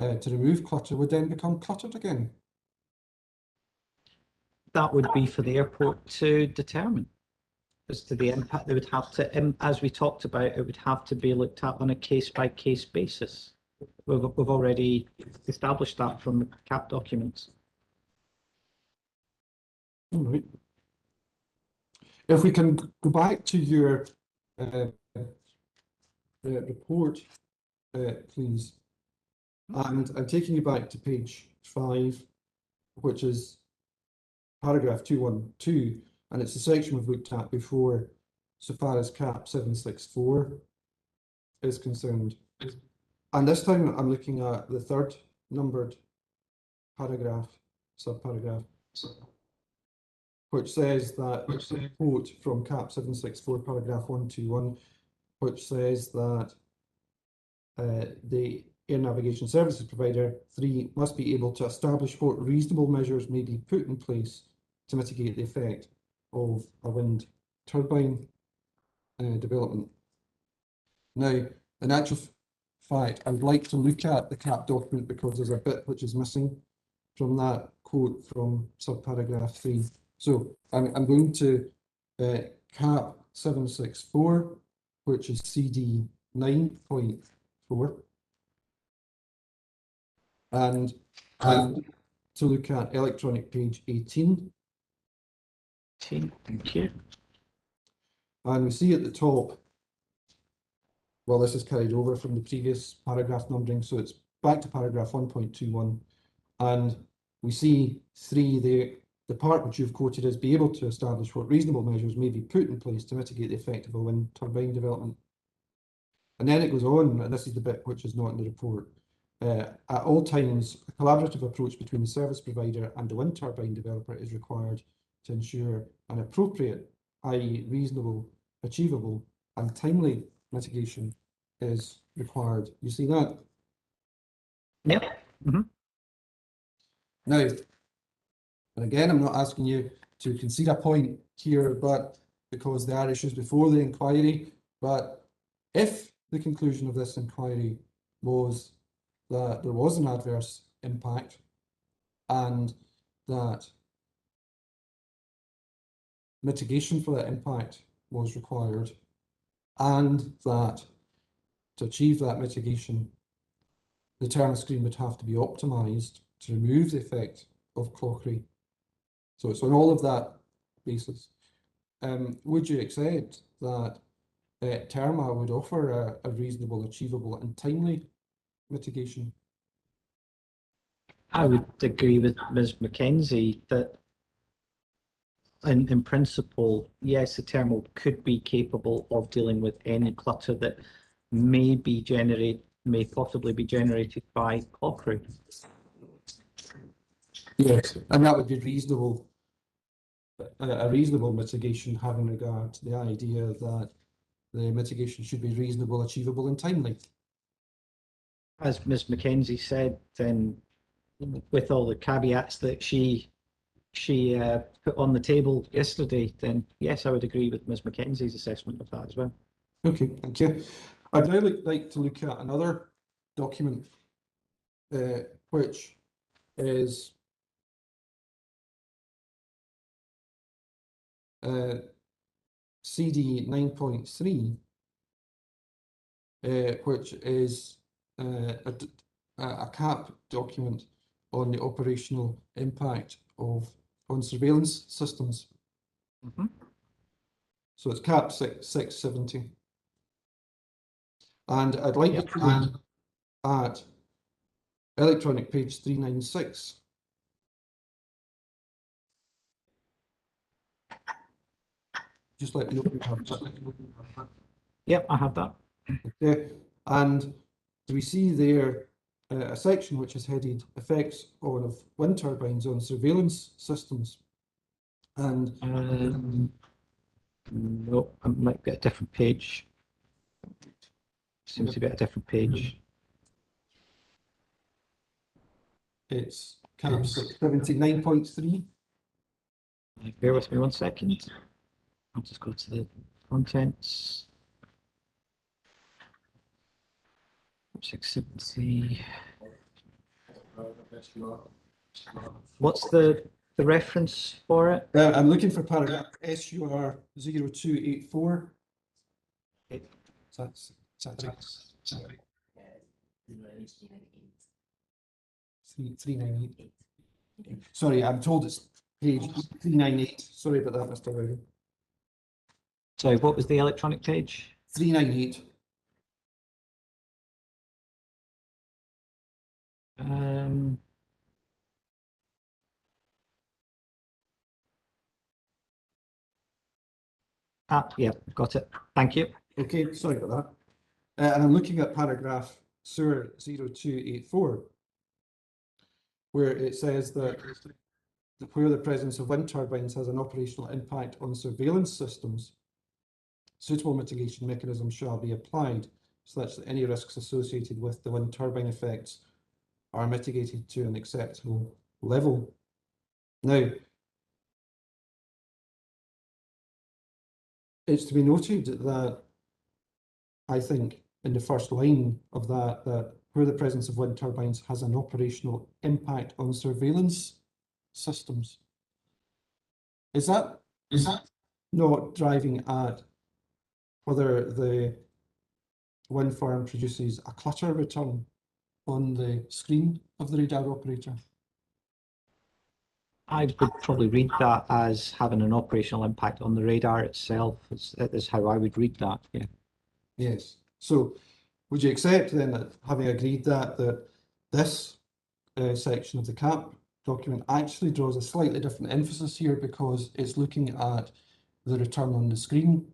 to remove clutter, would then become cluttered again? That would be for the airport to determine as to the impact. They would have to, as we talked about, it would have to be looked at on a case-by-case basis. We've already established that from the CAP documents. All right. If we can go back to your report, please. And I'm taking you back to page 5, which is paragraph 212, and it's the section we've looked at before so far as CAP 764 is concerned. And this time I'm looking at the third numbered paragraph, subparagraph, which says that, it's a quote from CAP 764 paragraph 121, which says that the air navigation services provider 3 must be able to establish what reasonable measures may be put in place to mitigate the effect of a wind turbine development. Now, in actual fact, I would like to look at the CAP document because there's a bit which is missing from that quote from subparagraph 3. So I'm going to CAP 764, which is CD 9.4. And to look at electronic page 18. Thank you. And we see at the top, well, this is carried over from the previous paragraph numbering, so it's back to paragraph 1.21. And we see 3, the part which you've quoted is be able to establish what reasonable measures may be put in place to mitigate the effect of a wind turbine development. And then it goes on, and this is the bit which is not in the report. At all times, a collaborative approach between the service provider and the wind turbine developer is required to ensure an appropriate, i.e. reasonable, achievable and timely mitigation is required. You see that? Yep. Now, and again, I'm not asking you to concede a point here, but because there are issues before the inquiry, but if the conclusion of this inquiry was that there was an adverse impact and that mitigation for that impact was required, and that to achieve that mitigation, the turn screen would have to be optimised to remove the effect of Clauchrie. So it's on all of that basis. Would you accept that Terma would offer a reasonable, achievable and timely mitigation? I would agree with Ms. Mackenzie that in principle, yes, the thermal could be capable of dealing with any clutter that may possibly be generated by Clauchrie. Yes, and that would be reasonable, a reasonable mitigation, having regard to the idea that the mitigation should be reasonable, achievable and timely. As Ms. Mackenzie said, then with all the caveats that she put on the table yesterday, then yes, I would agree with Ms. Mackenzie's assessment of that as well. Okay, thank you. I'd now like to look at another document, which is CD 9.3, which is a CAP document on the operational impact on surveillance systems. So it's CAP 670. And I'd like you to look at electronic page 396. Just let me know if you have that. Yep, I have that. Okay, and do we see there a section which is headed effects of wind turbines on surveillance systems? And no, I might be a different page. Seems to be a different page. it's CAP 79.3. Bear with me 1 second. I'll just go to the contents. 670. What's the reference for it? I'm looking for paragraph SUR 0284. That's 398. Sorry, I'm told it's page 398. Sorry about that, Mr. Levy. Sorry, what was the electronic page? 398. Yeah, got it. Thank you. Okay, sorry about that. And I'm looking at paragraph SUR 0284, where it says that where the presence of wind turbines has an operational impact on surveillance systems, suitable mitigation mechanisms shall be applied such that any risks associated with the wind turbine effects are mitigated to an acceptable level. Now, it's to be noted that I think in the first line of that where the presence of wind turbines has an operational impact on surveillance systems. Is that not driving at whether the wind farm produces a clutter return on the screen of the radar operator? I would probably read that as having an operational impact on the radar itself. Is how I would read that. Yeah. Yes. So would you accept then that, having agreed that this section of the CAP document actually draws a slightly different emphasis here because it's looking at the return on the screen?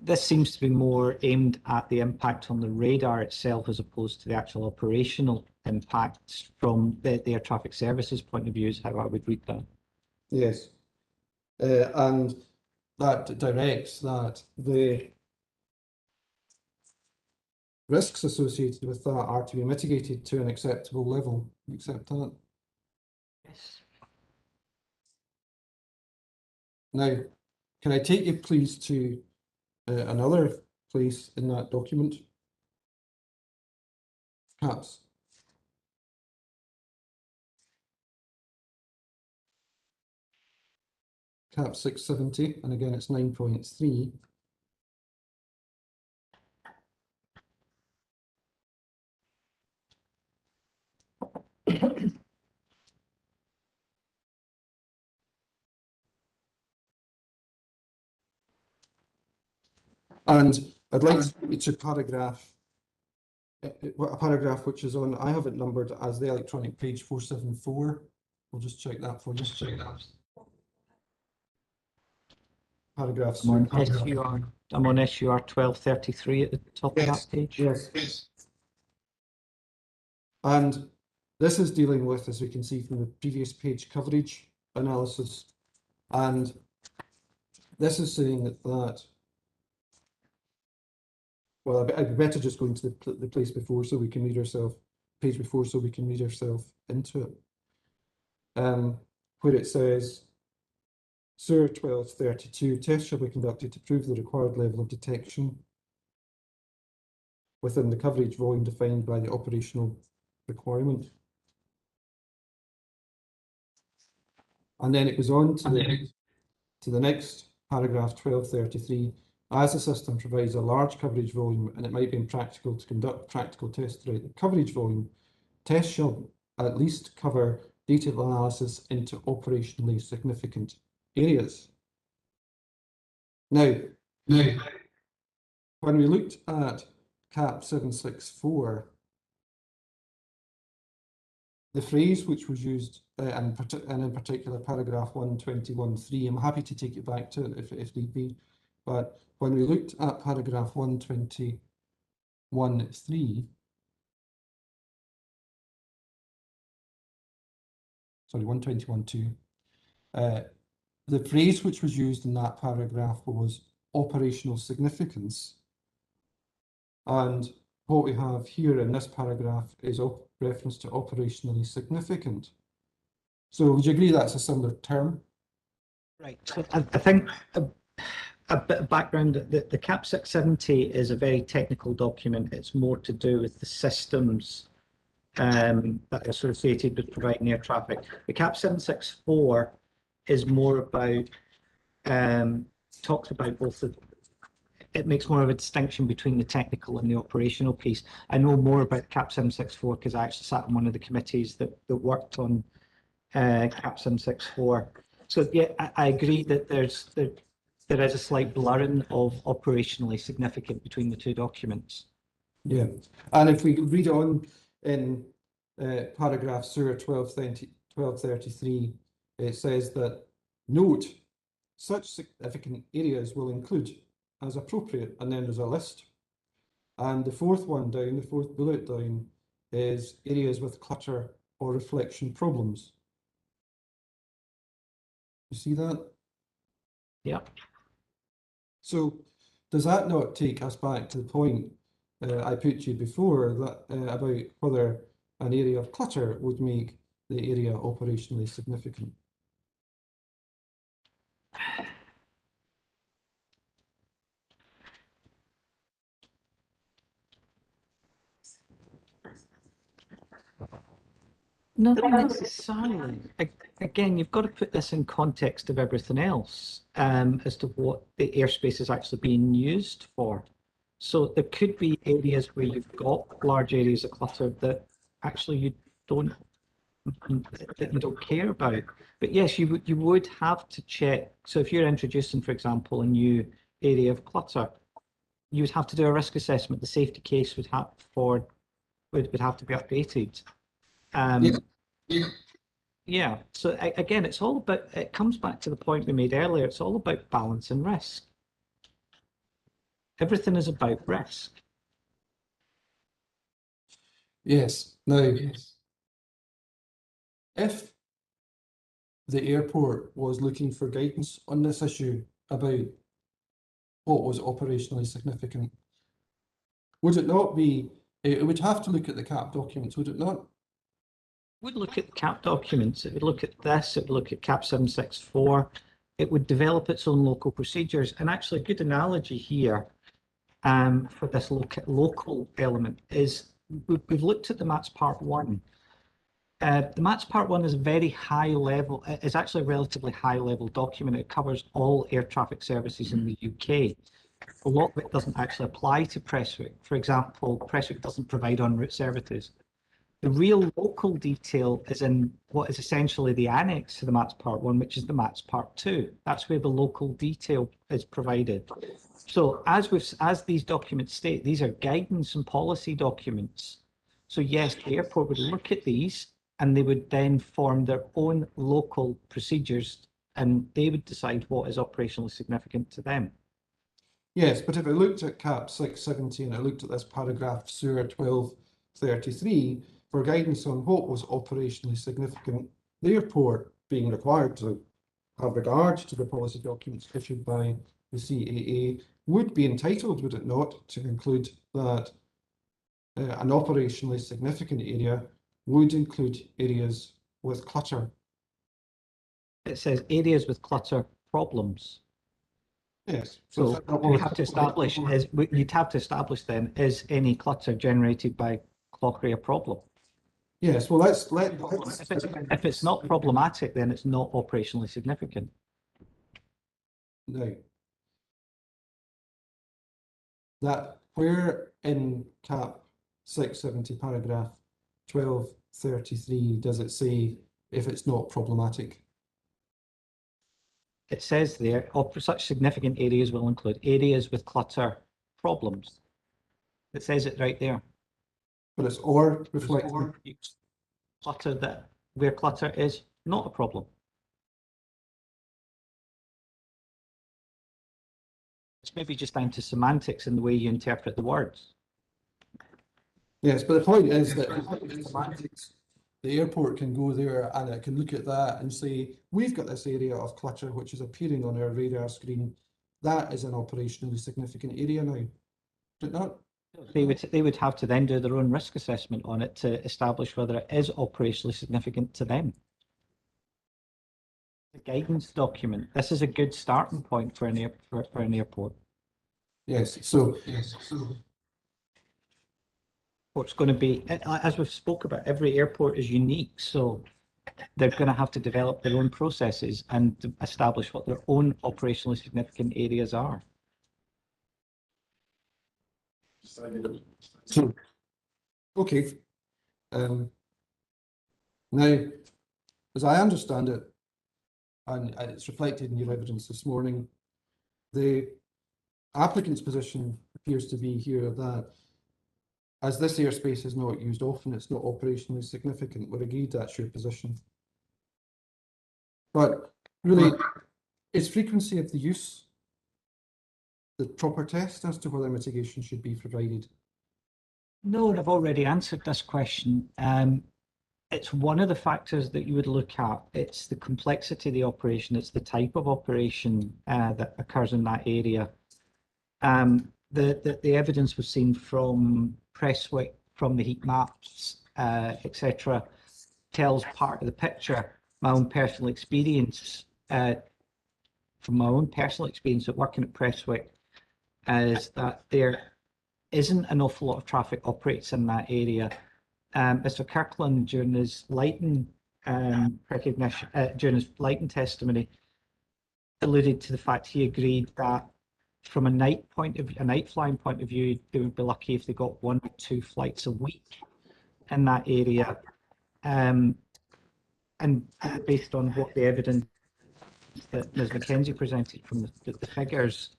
This seems to be more aimed at the impact on the radar itself as opposed to the actual operational impacts from the air traffic services point of view is how I would read that. Yes. And that directs that the risks associated with that are to be mitigated to an acceptable level. You accept that? Yes. Now, can I take you please to another place in that document? CAPS. CAP 670, and again it's 9.3. And I'd like to reach a paragraph which is on, I have it numbered as the electronic page 474. We'll just check that for you. Paragraph. I'm on SUR 1233 at the top of that page. Yes. And this is dealing with, as we can see from the previous page, coverage analysis. And this is saying that well, I'd be better just going to the place before so we can read ourselves, page before so we can read ourselves into it. Where it says, SUR 1232, tests shall be conducted to prove the required level of detection within the coverage volume defined by the operational requirement. And then it goes on to the next paragraph 1233. As the system provides a large coverage volume and it might be impractical to conduct practical tests throughout the coverage volume, tests shall at least cover detailed analysis into operationally significant areas. Now, when we looked at CAP 764, the phrase which was used, and in particular paragraph 121.3, I'm happy to take you back to it if need be, but when we looked at paragraph 121.3, sorry, 121.2, the phrase which was used in that paragraph was operational significance. And what we have here in this paragraph is a reference to operationally significant. So would you agree that's a similar term? Right. So I think a bit of background, the CAP 670 is a very technical document. It's more to do with the systems that are associated with providing air traffic. The CAP 764 is more about, talks about both it makes more of a distinction between the technical and the operational piece. I know more about CAP 764 because I actually sat on one of the committees that worked on CAP 764. So yeah, I agree that there is a slight blurring of operationally significant between the two documents. Yeah, and if we read on in paragraph SUR 1233, it says that, note, such significant areas will include as appropriate, and then there's a list. And the fourth one down, the fourth bullet down, is areas with clutter or reflection problems. You see that? Yeah. So does that not take us back to the point I put to you before that about whether an area of clutter would make the area operationally significant? Not necessarily. Again, you've got to put this in context of everything else as to what the airspace is actually being used for. So there could be areas where you've got large areas of clutter that actually you don't care about. But yes, you would have to check. So if you're introducing, for example, a new area of clutter, you would have to do a risk assessment. The safety case would have to be updated. Yeah. So again, it comes back to the point we made earlier. It's all about balance and risk. Everything is about risk. Yes. Now, if the airport was looking for guidance on this issue about what was operationally significant, would it not be, it would have to look at the CAP documents, would it not? Would look at the CAP documents, it would look at this, it would look at CAP 764, it would develop its own local procedures. And actually a good analogy here for this local element is we've looked at the MATS Part 1. The MATS Part 1 is a very high level, it's actually a relatively high level document. It covers all air traffic services in the UK. A lot of it doesn't actually apply to Prestwick. For example, Prestwick doesn't provide en route services. The real local detail is in what is essentially the annex to the MATS Part 1, which is the MATS Part 2. That's where the local detail is provided. So as these documents state, these are guidance and policy documents. So yes, the airport would look at these and they would then form their own local procedures and they would decide what is operationally significant to them. Yes, but if I looked at CAP 670 and I looked at this paragraph SUR 1233 for guidance on what was operationally significant, the airport being required to have regard to the policy documents issued by the CAA would be entitled, would it not, to conclude that an operationally significant area would include areas with clutter. It says areas with clutter problems. Yes. So you'd have to establish then, is any clutter generated by Clauchrie a problem? Yes, well, If it's not problematic, then it's not operationally significant. No. That where in CAP 670 paragraph 1233 does it say if it's not problematic? It says there, such significant areas will include areas with clutter problems. It says it right there. But it's or reflecting Clutter where clutter is not a problem. It's maybe just down to semantics in the way you interpret the words. Yes, but the point is that semantics, the airport can go there and it can look at that and say, we've got this area of clutter which is appearing on our radar screen. That is an operationally significant area now. Did not? They would have to then do their own risk assessment on it to establish whether it is operationally significant to them. The guidance document. This is a good starting point for an airport. Yes. So What's going to be, as we've spoke about, every airport is unique, so they're going to have to develop their own processes and establish what their own operationally significant areas are. So, okay. Now, as I understand it, and it's reflected in your evidence this morning, the applicant's position appears to be here that as this airspace is not used often, it's not operationally significant. We're agreed that's your position. But really, is frequency of the use the proper test as to whether mitigation should be provided? No, and I've already answered this question. It's one of the factors that you would look at. It's the complexity of the operation. It's the type of operation that occurs in that area. The evidence we've seen from Prestwick, from the heat maps, etc., tells part of the picture. My own personal experience, at working at Prestwick, is that there isn't an awful lot of traffic operates in that area. Mr. Kirkland, during his lighting during his lighting testimony, alluded to the fact he agreed that from a night flying point of view, they would be lucky if they got 1 or 2 flights a week in that area. And based on what the evidence that Ms. Mackenzie presented from the figures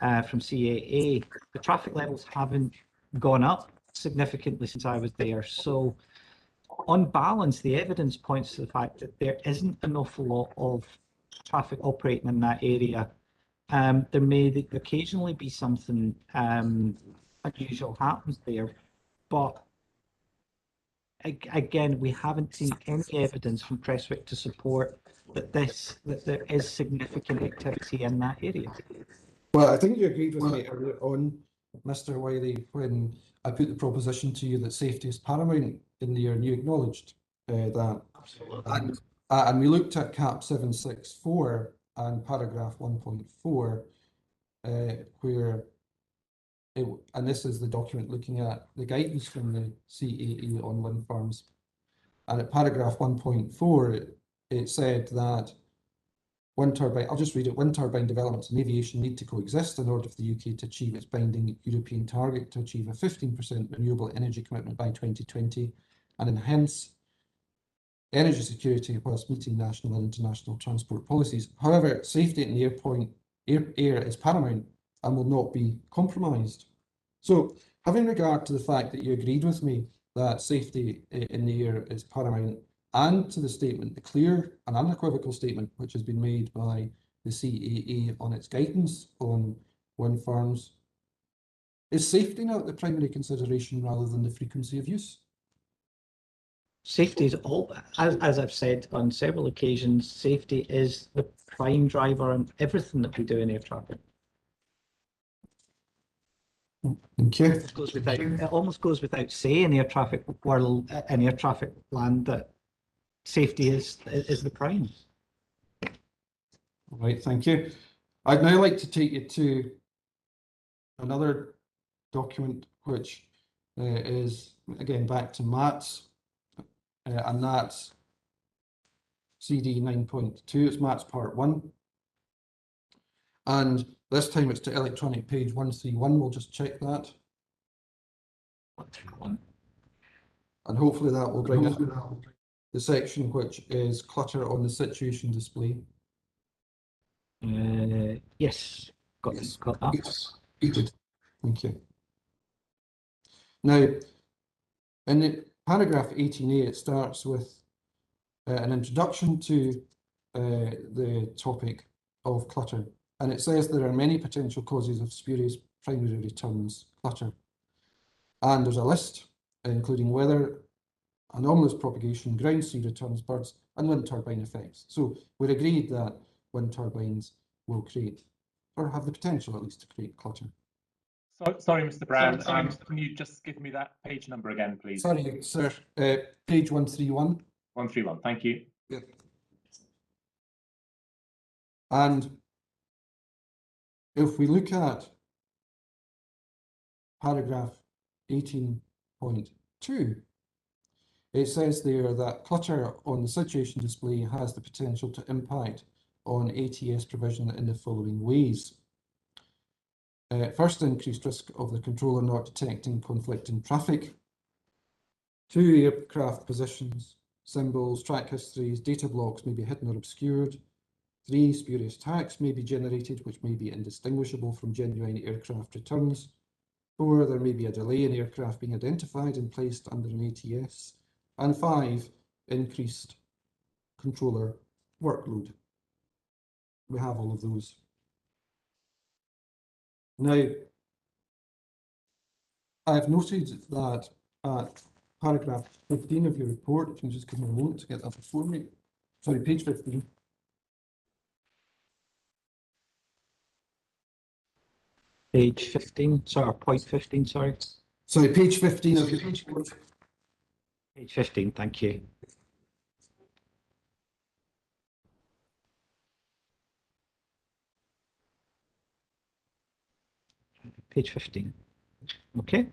from CAA, the traffic levels haven't gone up significantly since I was there. So on balance, the evidence points to the fact that there isn't an awful lot of traffic operating in that area. There may occasionally be something unusual happens there, but again, we haven't seen any evidence from Prestwick to support that there is significant activity in that area. Well, I think you agreed with me earlier on, Mr. Wiley, when I put the proposition to you that safety is paramount in the year, and you acknowledged that. Absolutely. And we looked at CAP 764 and paragraph 1.4, where and this is the document looking at the guidance from the CAA on wind farms. And at paragraph 1.4, it said that wind turbine, I'll just read it, wind turbine developments and aviation need to coexist in order for the UK to achieve its binding European target to achieve a 15% renewable energy commitment by 2020 and enhance energy security whilst meeting national and international transport policies. However, safety in the air is paramount and will not be compromised. So, having regard to the fact that you agreed with me that safety in the air is paramount, and to the statement, the clear and unequivocal statement which has been made by the CAA on its guidance on wind farms, is safety now the primary consideration rather than the frequency of use? Safety is all, as I've said on several occasions, safety is the prime driver in everything that we do in air traffic. Thank you. It almost goes without saying in air traffic world, in air traffic land, that safety is the prime. All right, thank you. I'd now like to take you to another document which is, again, back to Matt's, and that's CD 9.2, it's Matt's part 1. And this time it's to electronic page 131, we'll just check that. 131. And hopefully that will bring us the section which is clutter on the situation display. Yes, got that. Yes. Good. Thank you. Now, in the paragraph 18A, it starts with an introduction to the topic of clutter. And it says there are many potential causes of spurious primary returns, clutter. And there's a list, including weather, anomalous propagation, ground sea returns, birds, and wind turbine effects. So we're agreed that wind turbines will create, or have the potential at least to create clutter. Sorry, Mr. Brown, can you just give me that page number again, please? Sorry, sir, page 131. 131, thank you. Yeah. And if we look at paragraph 18.2, it says there that clutter on the situation display has the potential to impact on ATS provision in the following ways. First, increased risk of the controller not detecting conflicting traffic. 2, aircraft positions, symbols, track histories, data blocks may be hidden or obscured. 3, spurious tags may be generated which may be indistinguishable from genuine aircraft returns. 4, there may be a delay in aircraft being identified and placed under an ATS. And 5, increased controller workload. We have all of those. Now, I've noted that at paragraph 15 of your report, if you can just give me a moment to get that before me. Sorry, page 15. Page 15, sorry, point 15, sorry. Sorry, page 15 of your report. Page 15, thank you. Page 15. Okay.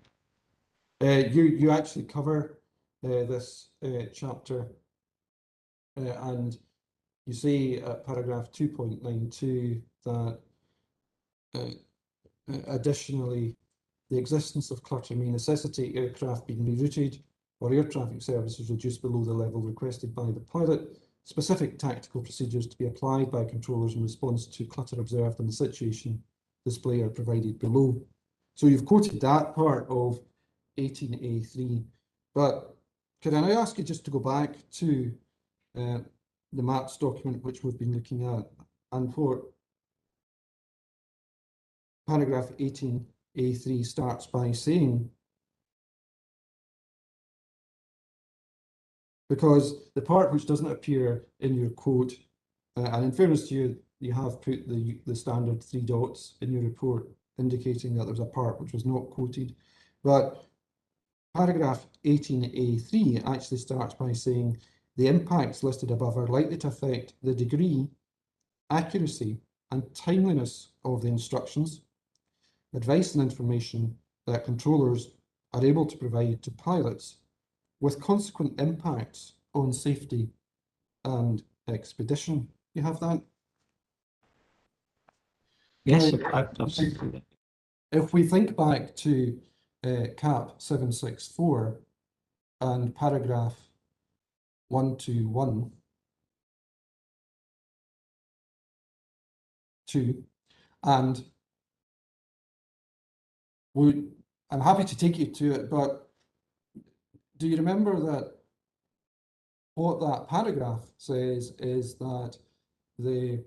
You actually cover this chapter, and you say at paragraph 2.92 that Additionally, the existence of clutter may necessitate aircraft being rerouted or air traffic services reduced below the level requested by the pilot. Specific tactical procedures to be applied by controllers in response to clutter observed in the situation display are provided below. So you've quoted that part of 18A3, but could I now ask you just to go back to the MAPS document which we've been looking at, and for paragraph 18A3 starts by saying, because the part which doesn't appear in your quote, and in fairness to you, you have put the standard 3 dots in your report indicating that there's a part which was not quoted, but paragraph 18A3 actually starts by saying the impacts listed above are likely to affect the degree, accuracy and timeliness of the instructions, advice and information that controllers are able to provide to pilots, with consequent impacts on safety and expedition. You have that? Yes, Now, I've seen that. if we think back to CAP 764 and paragraph 121, 2, and I'm happy to take you to it, but do you remember that what that paragraph says is that the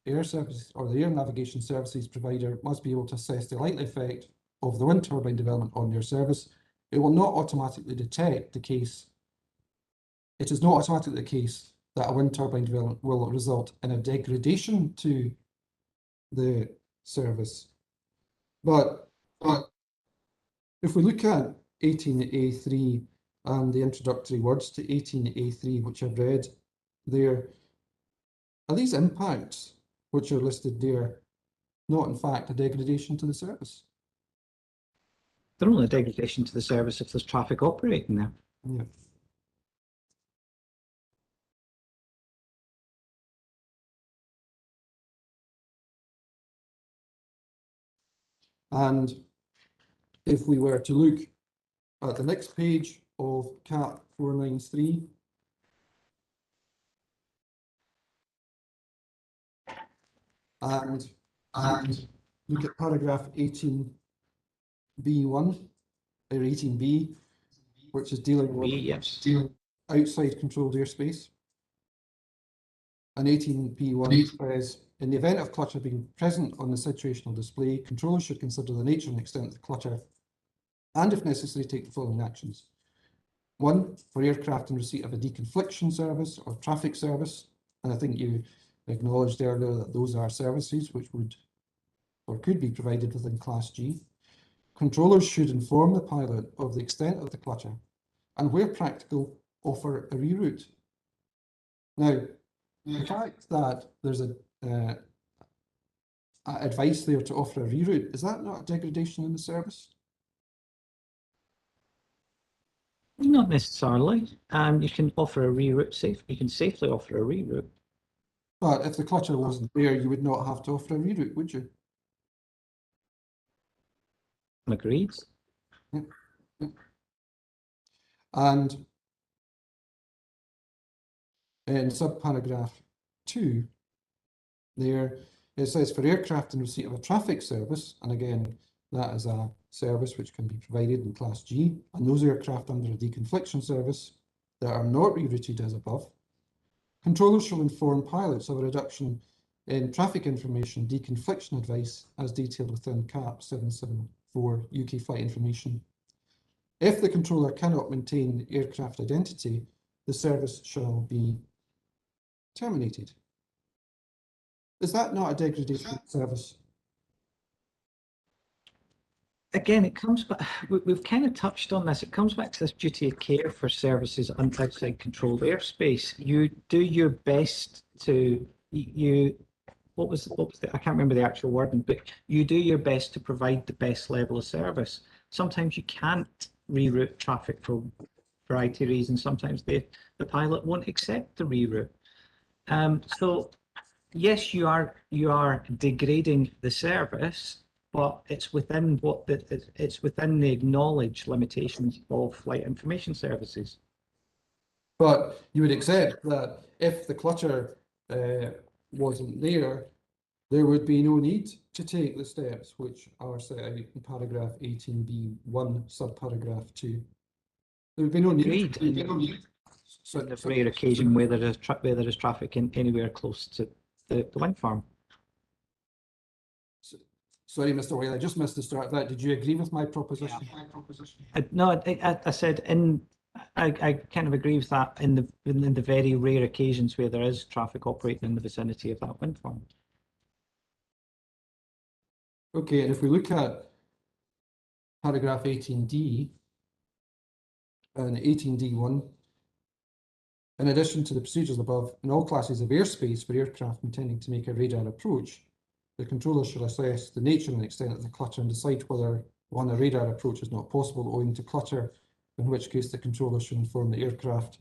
air service or the air navigation services provider must be able to assess the likely effect of the wind turbine development on their service. It will not automatically detect the case. It is not automatically the case that a wind turbine development will result in a degradation to the service. But if we look at 18A3 and the introductory words to 18A3, which I've read there, are these impacts which are listed there not in fact a degradation to the service? They're only a degradation to the service if there's traffic operating there. Yeah. And if we were to look at the next page of CAP 493, and look at paragraph 18B1 or 18B, which is dealing with Yes. outside controlled airspace. And 18B1 says, in the event of clutter being present on the situational display, controllers should consider the nature and extent of the clutter, and if necessary, take the following actions. 1, for aircraft in receipt of a deconfliction service or traffic service, and I think you acknowledged earlier that those are services which would or could be provided within Class G. Controllers should inform the pilot of the extent of the clutter and, where practical, offer a reroute. Now, the fact that there's a advice there to offer a reroute, is that not a degradation in the service? Not necessarily. You can offer a reroute safe. You can safely offer a reroute. But if the clutter wasn't there, you would not have to offer a reroute, would you? Agreed. Yeah. Yeah. And in subparagraph 2, there it says for aircraft in receipt of a traffic service, and again, that is a service which can be provided in Class G, and those aircraft under a deconfliction service that are not rerouted as above, controllers shall inform pilots of a reduction in traffic information deconfliction advice as detailed within CAP 774 UK flight information. If the controller cannot maintain aircraft identity, the service shall be terminated. Is that not a degradation of service? Again, it comes back, we've kind of touched on this. It comes back to this duty of care for services outside controlled airspace. You do your best to, what was the, I can't remember the actual wording, but you do your best to provide the best level of service. Sometimes you can't reroute traffic for a variety of reasons. Sometimes the pilot won't accept the reroute. So yes, you are degrading the service, but it's within it's within the acknowledged limitations of flight information services. But you would accept that if the clutter wasn't there, there would be no need to take the steps which are set out in paragraph 18B1, subparagraph 2. There would be no need. Agreed. There would be no need. So, On the rare occasion where there is traffic anywhere close to the wind farm. sorry, Mr. Whale, I just missed the start of that. Did you agree with my proposition? No, I said I kind of agree with that in the very rare occasions where there is traffic operating in the vicinity of that wind farm. Okay, and if we look at paragraph 18D and 18D1, in addition to the procedures above, in all classes of airspace for aircraft intending to make a radar approach, the controller should assess the nature and extent of the clutter and decide whether, one, a radar approach is not possible owing to clutter, in which case the controller should inform the aircraft,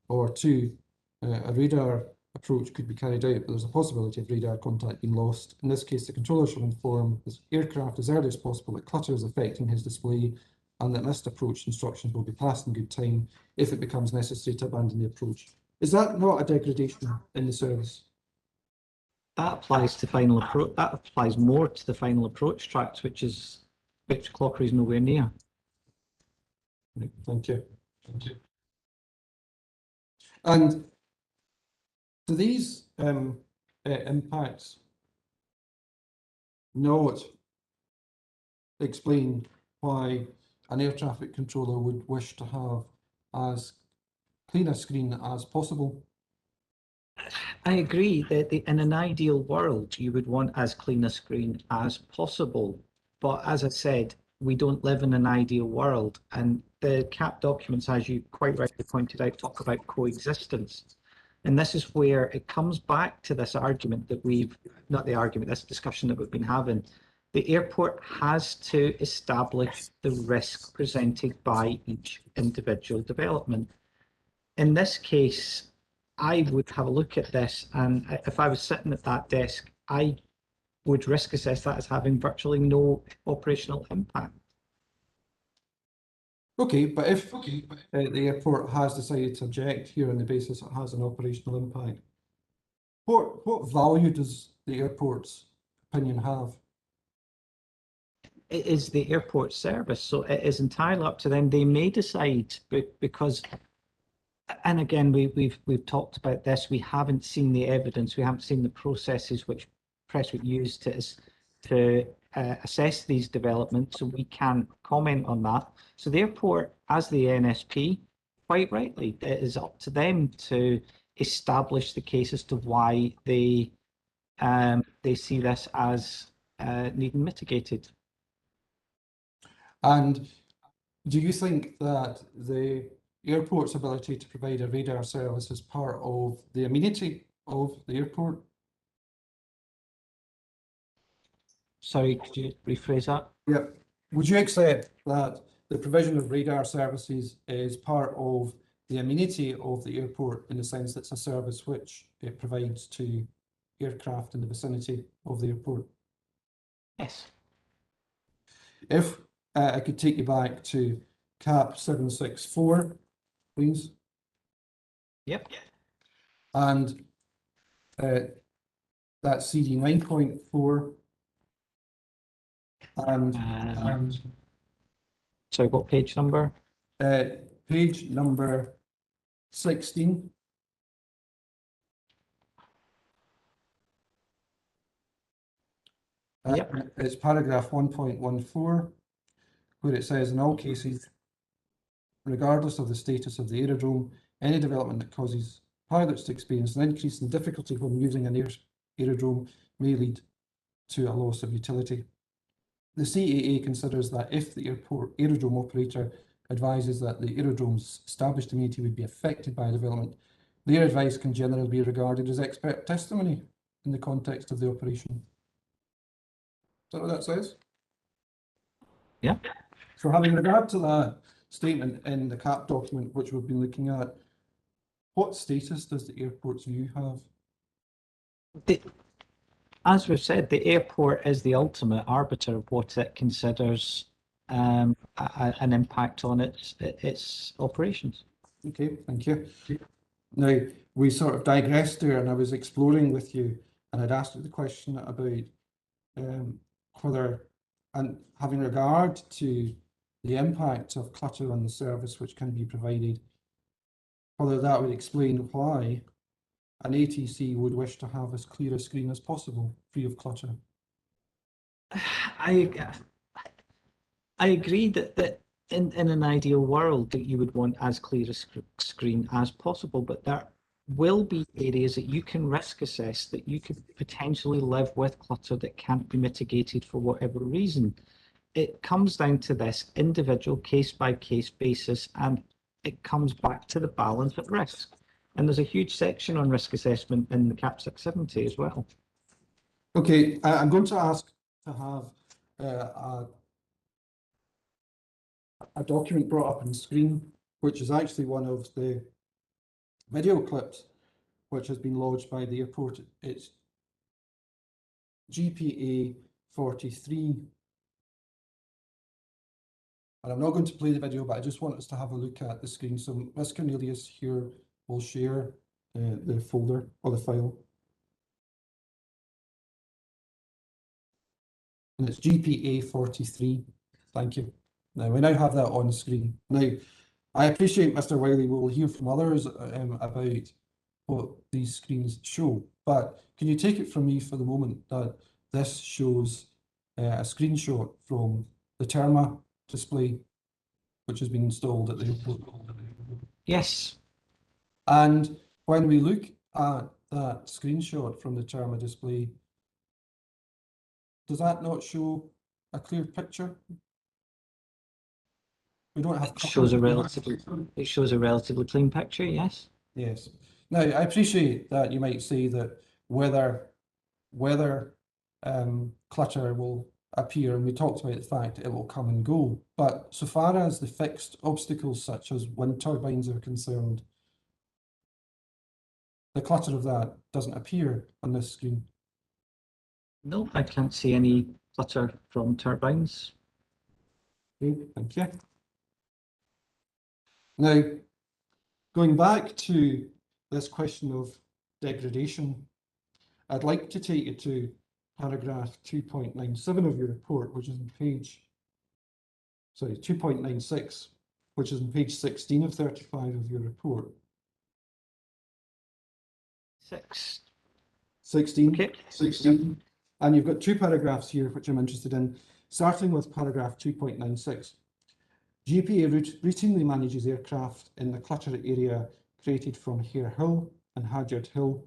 or two, a radar approach could be carried out, but there's a possibility of radar contact being lost. In this case, the controller should inform the aircraft as early as possible that clutter is affecting his display and that missed approach instructions will be passed in good time if it becomes necessary to abandon the approach. Is that not a degradation in the service? That applies to final approach. That applies more to the final approach tracks, which Clauchrie is nowhere near. Right, thank you. Thank you. And do these impacts not explain why an air traffic controller would wish to have as clean a screen as possible? I agree that in an ideal world, you would want as clean a screen as possible. But as I said, we don't live in an ideal world. And the CAP documents, as you quite rightly pointed out, talk about coexistence. And this is where it comes back to this argument that this discussion that we've been having. The airport has to establish the risk presented by each individual development. In this case, I would have a look at this, and if I was sitting at that desk, I would risk assess that as having virtually no operational impact. Okay, but if the airport has decided to object here on the basis it has an operational impact, what value does the airport's opinion have? It is the airport service, so it is entirely up to them. They may decide, because, and again, we've talked about this. We haven't seen the evidence. We haven't seen the processes which Prestwick used to assess these developments, so we can't comment on that. So the airport, as the NSP, quite rightly, it is up to them to establish the case as to why they see this as needing mitigated. And do you think that the airport's ability to provide a radar service is part of the amenity of the airport? Sorry, could you rephrase that? Yep. Would you accept that the provision of radar services is part of the amenity of the airport in the sense that it's a service which it provides to aircraft in the vicinity of the airport? Yes. If I could take you back to CAP 764, please. Yep. And that's CD 9.4. And sorry, what page number? Page number 16. Yep. It's paragraph 1.14, where it says, in all cases, regardless of the status of the aerodrome, any development that causes pilots to experience an increase in difficulty when using an aerodrome may lead to a loss of utility. The CAA considers that if the aerodrome operator advises that the aerodrome's established amenity would be affected by a development, their advice can generally be regarded as expert testimony in the context of the operation. Is that what that says? Yeah. So having regard to that statement in the CAP document, which we've been looking at, what status does the airport's view have? as we've said, the airport is the ultimate arbiter of what it considers an impact on its operations. Okay, thank you. Now, we sort of digressed there, and I was exploring with you, and I'd asked you the question about whether, and having regard to the impact of clutter on the service which can be provided, whether that would explain why an ATC would wish to have as clear a screen as possible, free of clutter. I agree that in an ideal world that you would want as clear a screen as possible, but there will be areas that you can risk assess that you could potentially live with clutter that can't be mitigated for whatever reason. It comes down to this individual case-by-case basis, and it comes back to the balance at risk. And there's a huge section on risk assessment in the CAP 670 as well. Okay, I'm going to ask to have a document brought up on the screen, which is actually one of the video clips which has been lodged by the airport. It's GPA 43. And I'm not going to play the video, but I just want us to have a look at the screen. So Ms. Cornelius here will share the folder or the file. And it's GPA 43. Thank you. Now, we now have that on the screen. Now, I appreciate Mr. Wiley will hear from others about what these screens show, but can you take it from me for the moment that this shows a screenshot from the Terma display, which has been installed at the airport? Yes. And when we look at that screenshot from the Terma display, does that not show a clear picture? We don't have. It shows a relatively clean picture, yes. Yes. Now, I appreciate that you might say that whether clutter will appear, and we talked about the fact it will come and go, but so far as the fixed obstacles such as wind turbines are concerned, the clutter of that doesn't appear on this screen. No, I can't see any clutter from turbines. Okay, thank you. Now, going back to this question of degradation, I'd like to take you to paragraph 2.97 of your report, which is on page, sorry, 2.96, which is on page 16 of 35 of your report. 16. Okay. 16. And you've got two paragraphs here, which I'm interested in, starting with paragraph 2.96. GPA routinely manages aircraft in the clutter area created from Hare Hill and Hagyard Hill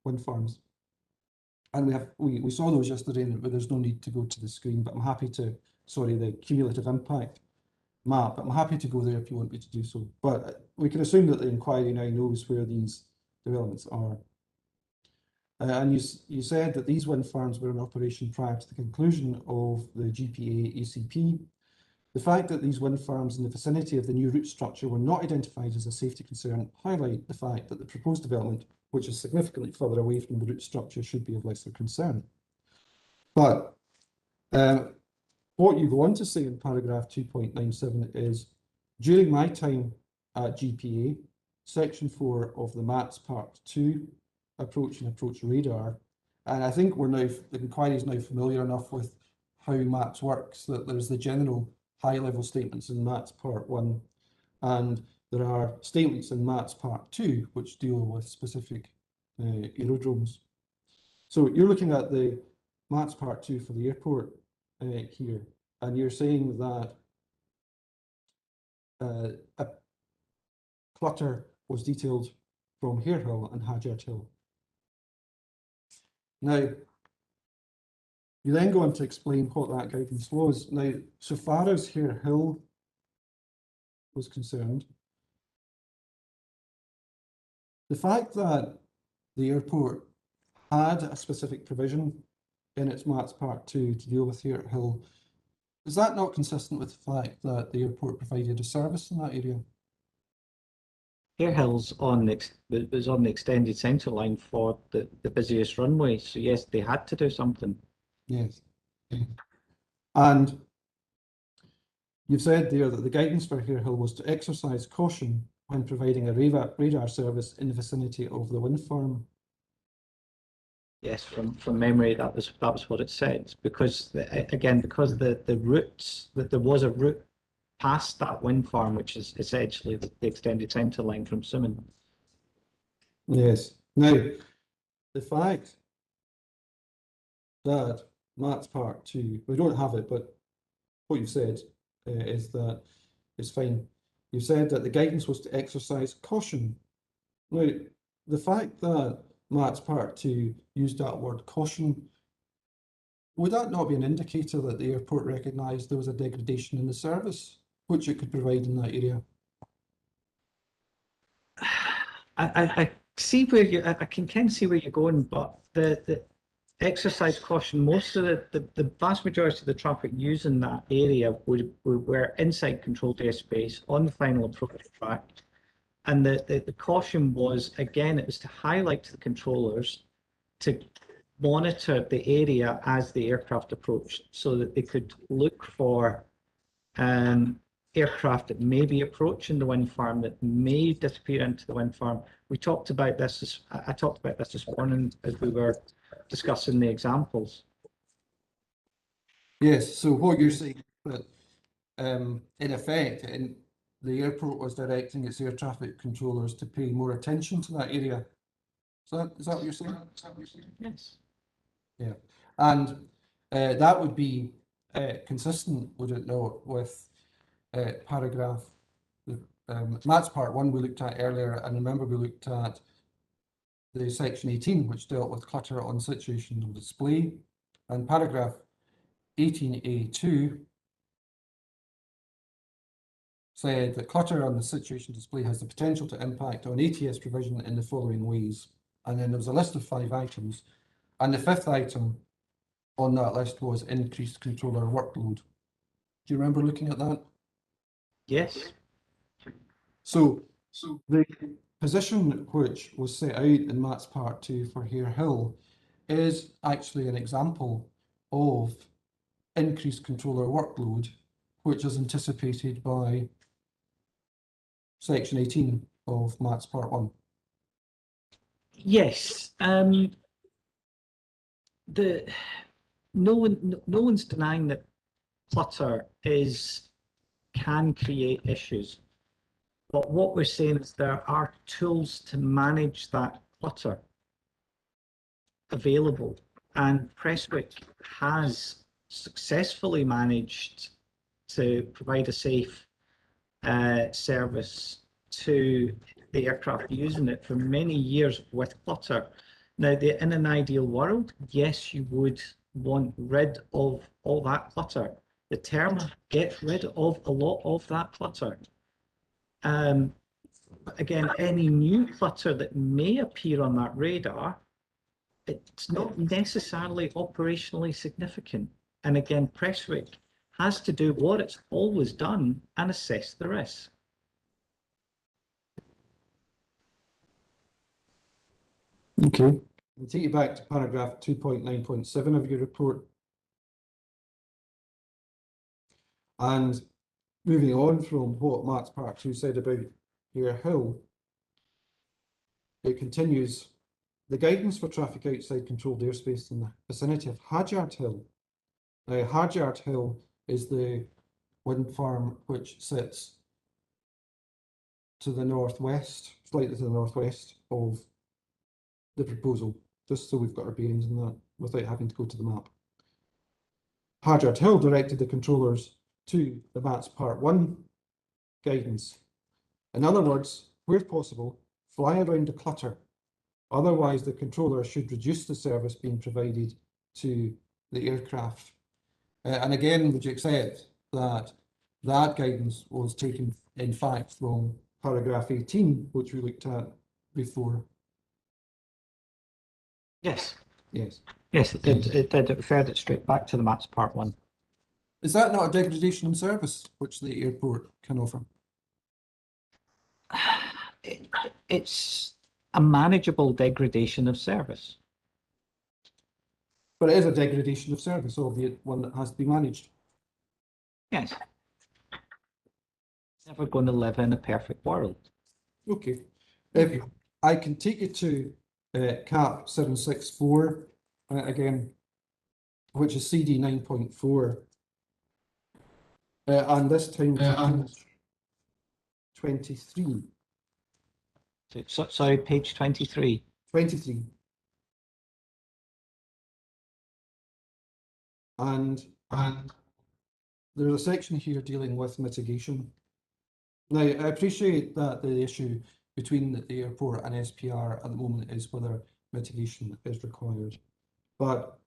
wind farms. And we saw those yesterday, but there's no need to go to the screen, but I'm happy to, sorry, the cumulative impact map, I'm happy to go there if you want me to do so. But we can assume that the inquiry now knows where these developments are. And you said that these wind farms were in operation prior to the conclusion of the GPA ACP. The fact that these wind farms in the vicinity of the new route structure were not identified as a safety concern highlight the fact that the proposed development, which is significantly further away from the route structure, should be of lesser concern. But what you go on to say in paragraph 2.97 is, during my time at GPA, section 4 of the MATS Part 2 approach and approach radar, and I think the inquiry is now familiar enough with how MATS works that there's the general high-level statements in MATS Part 1, and there are statements in MATS Part 2 which deal with specific aerodromes. So you're looking at the MATS Part 2 for the airport here, and you're saying that a clutter was detailed from Hare Hill and Hagyard Hill. Now, you then go on to explain what that guidance was. Now, so far as Hare Hill was concerned, the fact that the airport had a specific provision in its MATS Part 2 to deal with Hare Hill, is that not consistent with the fact that the airport provided a service in that area? Harehill's was on the extended centre line for the busiest runway. So yes, they had to do something. Yes. And you've said there that the guidance for Harehill was to exercise caution when providing a radar service in the vicinity of the wind farm. Yes, from memory, that was what it said. Because because the routes that there was a route past that wind farm, which is essentially the extended centre line from Summon. Yes. Now, the fact that Matt's Part 2, we don't have it, but what you've said is that it's fine. You said that the guidance was to exercise caution. Now, the fact that Matt's Part 2 used that word caution, would that not be an indicator that the airport recognised there was a degradation in the service which it could provide in that area? I see where I can kind of see where you're going, but the exercise caution, most of the vast majority of the traffic using that area were inside controlled airspace on the final approach track. And the caution was, again, it was to highlight to the controllers to monitor the area as the aircraft approached so that they could look for aircraft that may be approaching the wind farm, that may disappear into the wind farm. We talked about this, I talked about this this morning as we were discussing the examples. Yes, so what you're saying that in effect, the airport was directing its air traffic controllers to pay more attention to that area. Is that what you're saying? Yes. Yeah, and that would be consistent, would it not, with paragraph, Matt's Part 1 we looked at earlier, and remember we looked at the section 18, which dealt with clutter on situational display, and paragraph 18A2 said that clutter on the situation display has the potential to impact on ATS provision in the following ways. And then there was a list of 5 items, and the 5th item on that list was increased controller workload. Do you remember looking at that? Yes. So the position which was set out in Matt's Part 2 for Harehill is actually an example of increased controller workload, which is anticipated by section 18 of Matt's Part 1. Yes. No one's denying that clutter can create issues. But what we're saying is there are tools to manage that clutter available, and Prestwick has successfully managed to provide a safe service to the aircraft using it for many years with clutter. Now, in an ideal world, yes, you would want rid of all that clutter. The term gets rid of a lot of that clutter. Again, any new clutter that may appear on that radar, it's not necessarily operationally significant. And again, Prestwick has to do what it's always done and assess the risk. Okay. I'll take you back to paragraph 2.9.7 of your report. And moving on from what Matt's Part 2 said about Harehill, it continues, the guidance for traffic outside controlled airspace in the vicinity of Hadyard Hill. Now, Hadyard Hill is the wind farm which sits to the northwest, slightly to the northwest of the proposal, just so we've got our bearings in that without having to go to the map. Hadyard Hill directed the controllers to the Matt's Part 1 guidance. In other words, where possible, fly around the clutter. Otherwise, the controller should reduce the service being provided to the aircraft. And again, would you accept that that guidance was taken, in fact, from paragraph 18, which we looked at before? Yes. Yes. Yes, it did. It referred it straight back to the Matt's Part 1. Is that not a degradation in service which the airport can offer? it's a manageable degradation of service. But it is a degradation of service, albeit one that has to be managed. Yes. Never going to live in a perfect world. Okay. If I can take you to CAP 764 again, which is CD 9.4, and this time 23. So, sorry, page 23. 23. And there's a section here dealing with mitigation. Now, I appreciate that the issue between the airport and SPR at the moment is whether mitigation is required. But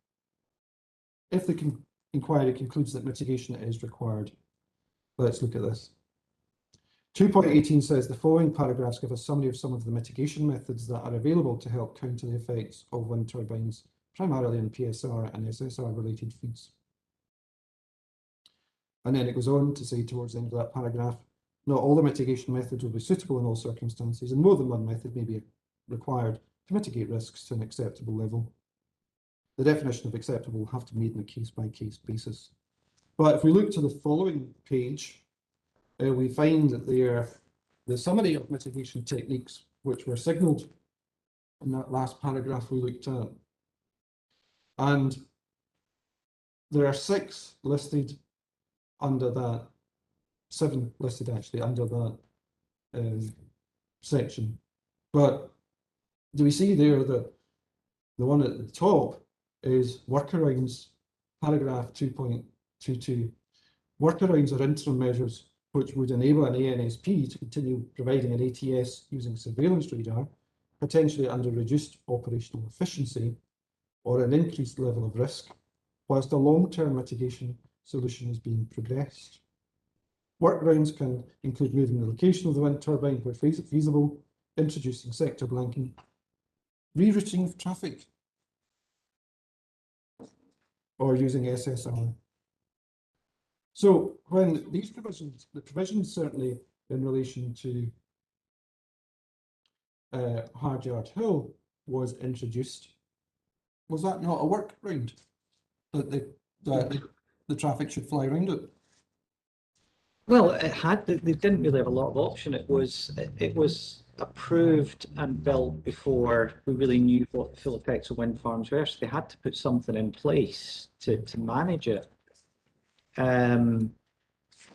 if the inquiry concludes that mitigation is required, let's look at this. 2.18 says the following paragraphs give a summary of some of the mitigation methods that are available to help counter the effects of wind turbines, primarily on PSR and SSR related feeds. And then it goes on to say towards the end of that paragraph, not all the mitigation methods will be suitable in all circumstances, and more than one method may be required to mitigate risks to an acceptable level. The definition of acceptable will have to be made on a case-by-case basis. But if we look to the following page, we find that the summary of mitigation techniques which were signalled in that last paragraph we looked at. And there are 6 listed under that, 7 listed actually under that section. But do we see there that the one at the top is workarounds, paragraph 2.22. Workarounds are interim measures which would enable an ANSP to continue providing an ATS using surveillance radar, potentially under reduced operational efficiency or an increased level of risk, whilst a long-term mitigation solution is being progressed. Workarounds can include moving the location of the wind turbine where feasible, introducing sector blanking, rerouting of traffic, or using SSR. So when these provisions, the provisions certainly in relation to Hardyard Hill was introduced, was that not a workaround that the traffic should fly around it? Well, it had. They didn't really have a lot of option. It was approved and built before we really knew what the full effects of wind farms were. So they had to put something in place to manage it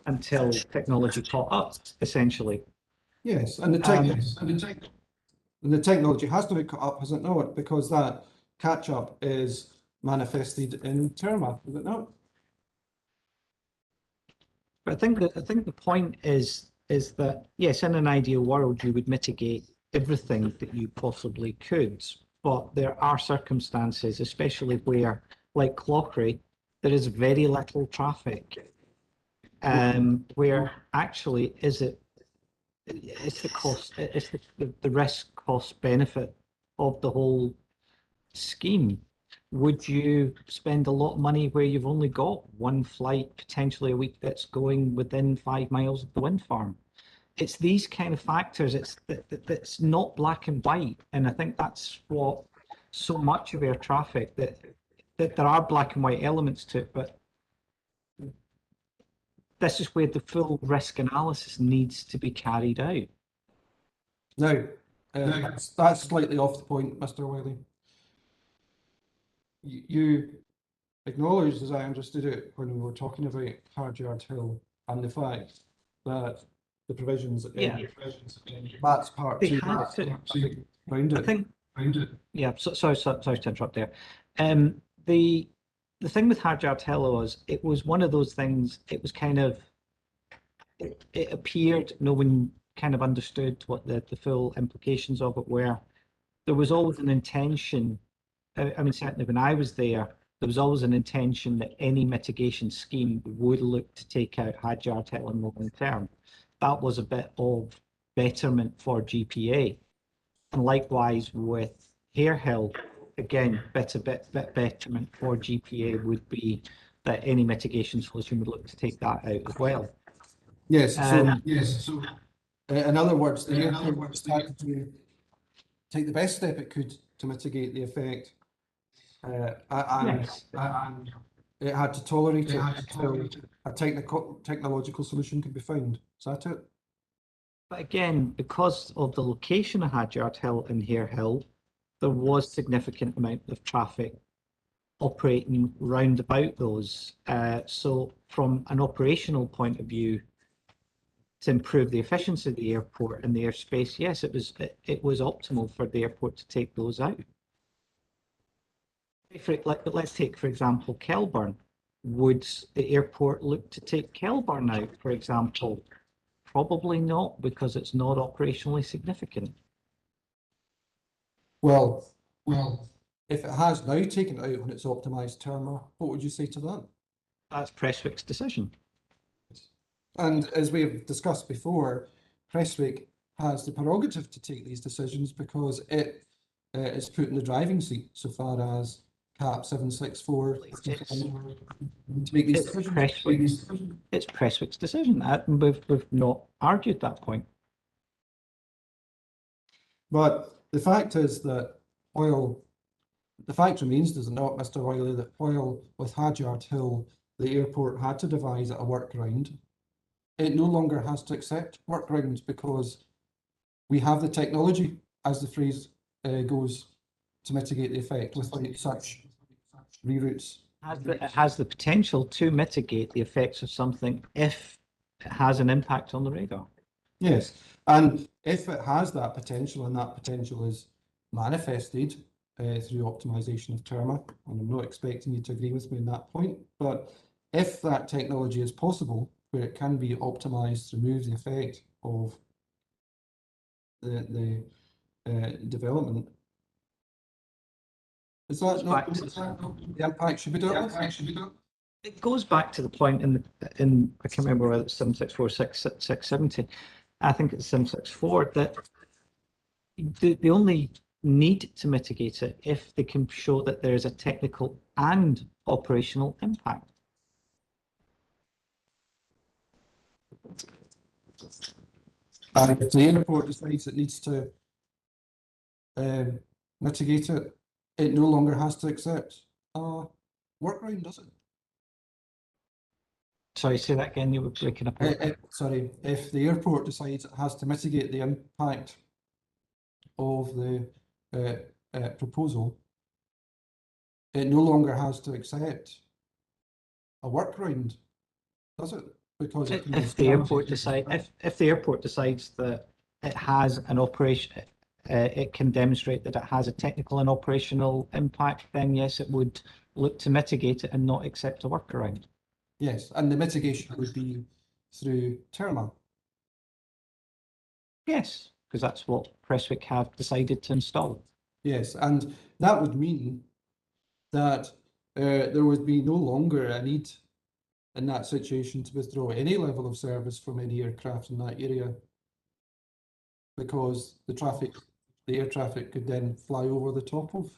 until technology caught up, essentially. Yes, and the technology has to be caught up, has it not? Because that catch up is manifested in Terma, is it not? But I think the point is that yes, in an ideal world you would mitigate everything that you possibly could, but there are circumstances, especially where, like Clauchrie, there is very little traffic, where actually it's the cost, it's the risk cost benefit of the whole scheme. Would you spend a lot of money where you've only got one flight potentially a week that's going within 5 miles of the wind farm? It's these kind of factors. It's not black and white, and I think that's what so much of air traffic that there are black and white elements to it, but this is where the full risk analysis needs to be carried out. Now, that's slightly off the point, Mr. Wiley. You acknowledged, as I understood it, when we were talking about Hardyard Hill and the fact that the provisions in that's part They 2 had to, round it. I think, yeah, sorry to interrupt there. The thing with Hardyard Hill was it was one of those things, it was kind of, it appeared no one kind of understood what the full implications of it were. There was always an intention, I mean, certainly when I was there was always an intention that any mitigation scheme would look to take out Hardyard Hill in the long term. That was a bit of betterment for GPA. And likewise with Hare Hill, again, bit betterment for GPA would be that any mitigation solution would look to take that out as well. Yes, In other words, the airport had to take the best step it could to mitigate the effect. And it had to tolerate it until a technological solution could be found. Is that it? But again, because of the location of Hadyard Hill and Hare Hill, there was significant amount of traffic operating round about those. So from an operational point of view, to improve the efficiency of the airport and the airspace, yes, it was optimal for the airport to take those out. Let's take, for example, Kelburn. Would the airport look to take Kelburn out, for example? Probably not, because it's not operationally significant. Well, if it has now taken it out on its optimised terma, what would you say to that? That's Prestwick's decision. And as we've discussed before, Prestwick has the prerogative to take these decisions because it is put in the driving seat so far as CAP 764 to make these decisions. It's Prestwick's decision. We've not argued that point. But the fact is that the fact remains, does it not, Mr. Wiley, that while with Hadyard Hill, the airport had to devise a workaround, it no longer has to accept workarounds because we have the technology, as the phrase goes, to mitigate the effect without such reroutes. It has the potential to mitigate the effects of something if it has an impact on the radar. Yes, and if it has that potential and that potential is manifested through optimization of terma, and I'm not expecting you to agree with me on that point, but if that technology is possible, where it can be optimized to remove the effect of the development, is that not the impact should be dealt with? It goes back to the point in I can't remember whether it's 764 670. I think it's 764 that the only need to mitigate it if they can show that there is a technical and operational impact. And if the airport decides it needs to mitigate it, it no longer has to accept a workaround, does it? Sorry, say that again, you were breaking up. Sorry, if the airport decides it has to mitigate the impact of the proposal, it no longer has to accept a workaround, does it? Because it can if the airport decides that it has an operation, it can demonstrate that it has a technical and operational impact, then yes, it would look to mitigate it and not accept a workaround. Yes, and the mitigation would be through terma. Yes, because that's what Prestwick have decided to install. Yes, and that would mean that there would be no longer a need in that situation to withdraw any level of service from any aircraft in that area, because the air traffic could then fly over the top of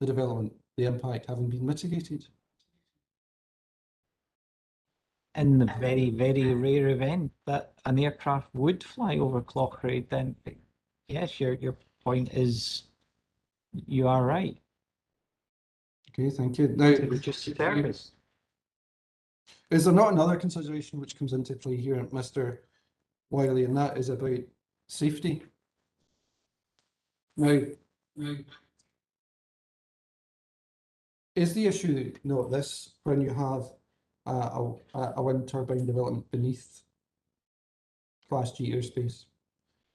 the development, the impact having been mitigated. In the very, very rare event that an aircraft would fly over Clauchrie, then yes, your point is, you are right. Okay, thank you. Now, To reduce service. is there not another consideration which comes into play here, Mr. Wiley, and that is about safety? Now, is the issue not this, when you have a wind turbine development beneath Class G airspace,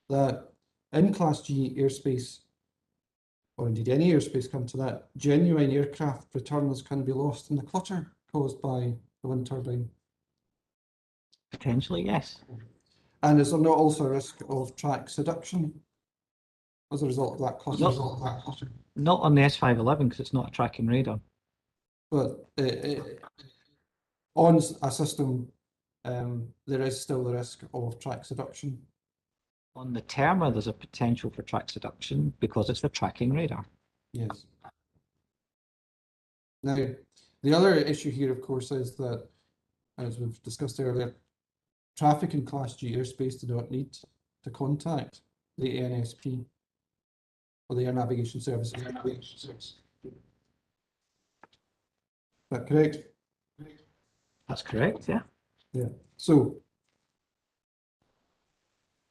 that in Class G airspace, or indeed any airspace come to that, genuine aircraft returns can be lost in the clutter caused by the wind turbine? Potentially, yes. And is there not also a risk of track seduction as a result of that clutter? Not on the S511 because it's not a tracking radar. But on a system, there is still the risk of track seduction. On the Terma, there's a potential for track seduction because it's the tracking radar. Yes. Now, the other issue here, of course, is that, as we've discussed earlier, traffic in Class G airspace do not need to contact the ANSP or the Air Navigation Services. Is that correct? That's correct, yeah. Yeah. So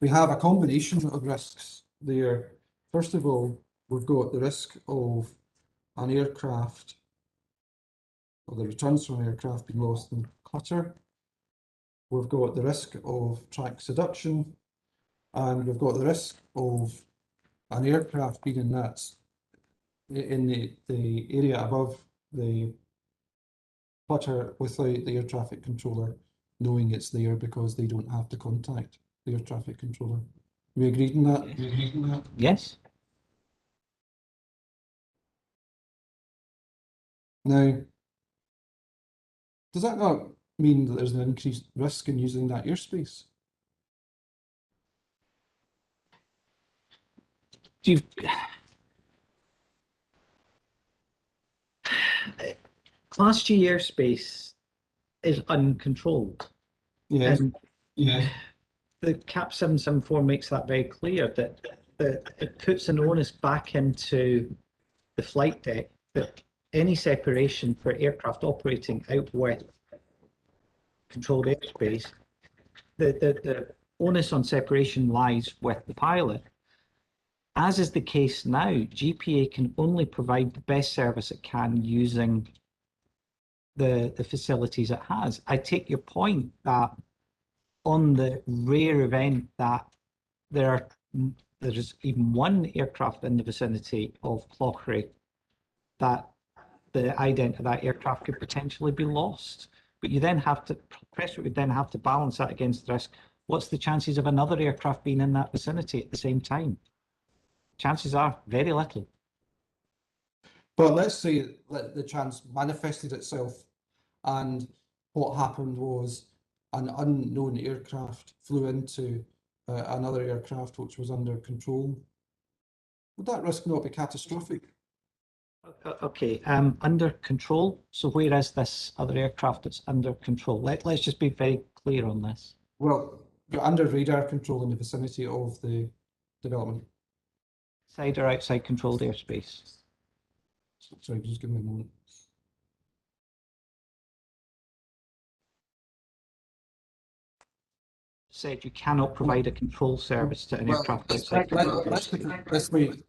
we have a combination of risks there. First of all, we've got the risk of an aircraft or the returns from an aircraft being lost in clutter. We've got the risk of track seduction, and we've got the risk of an aircraft being in that in the area above the clutter without the air traffic controller knowing it's there, because they don't have to contact the air traffic controller. We agreed on that? We agreed on that? Yes. Now, does that not mean that there's an increased risk in using that airspace? You've Class G airspace is uncontrolled. Yes. And Yes. the CAP 774 makes that very clear, that it puts an onus back into the flight deck that any separation for aircraft operating out with controlled airspace, the onus on separation lies with the pilot. As is the case now, GPA can only provide the best service it can using the facilities it has. I take your point that on the rare event that there's even one aircraft in the vicinity of Clauchrie, that the ident of that aircraft could potentially be lost. But you then have to, Prestwick would then have to balance that against the risk. What's the chances of another aircraft being in that vicinity at the same time? Chances are very little. But let's say that the chance manifested itself, and what happened was an unknown aircraft flew into another aircraft which was under control. Would that risk not be catastrophic? Okay, under control. So where is this other aircraft that's under control? Let's just be very clear on this. Well, you're under radar control in the vicinity of the development. Inside or outside controlled airspace? Sorry, just give me a moment. Said you cannot provide a control service to an aircraft outside controlled airspace. Let's wait.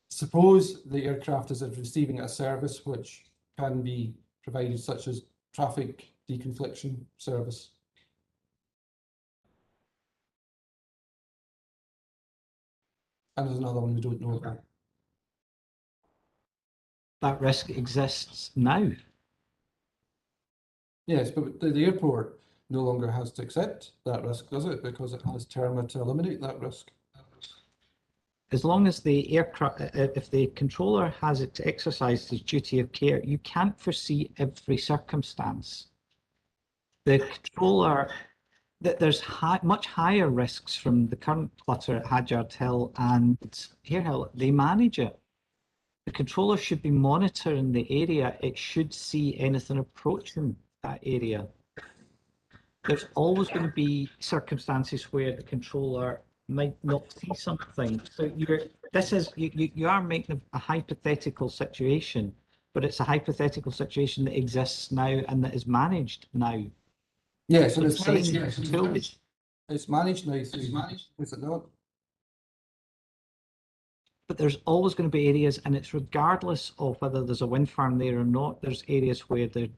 Suppose the aircraft is receiving a service which can be provided, such as traffic deconfliction service. And there's another one we don't know about. That risk exists now. Yes, but the airport no longer has to accept that risk, does it? Because it has TERMA to eliminate that risk. As long as the aircraft, if the controller has it to exercise his duty of care, you can't foresee every circumstance. The controller, there's much higher risks from the current clutter at Hadyard Hill and Hare Hill. They manage it. The controller should be monitoring the area. It should see anything approaching that area. There's always going to be circumstances where the controller might not see something. So you are making a hypothetical situation, but it's a hypothetical situation that exists now and that is managed now. Yes, So and it's managed. yes, It's managed now. Is it not? But there's always going to be areas, and it's regardless of whether there's a wind farm there or not. There's areas where the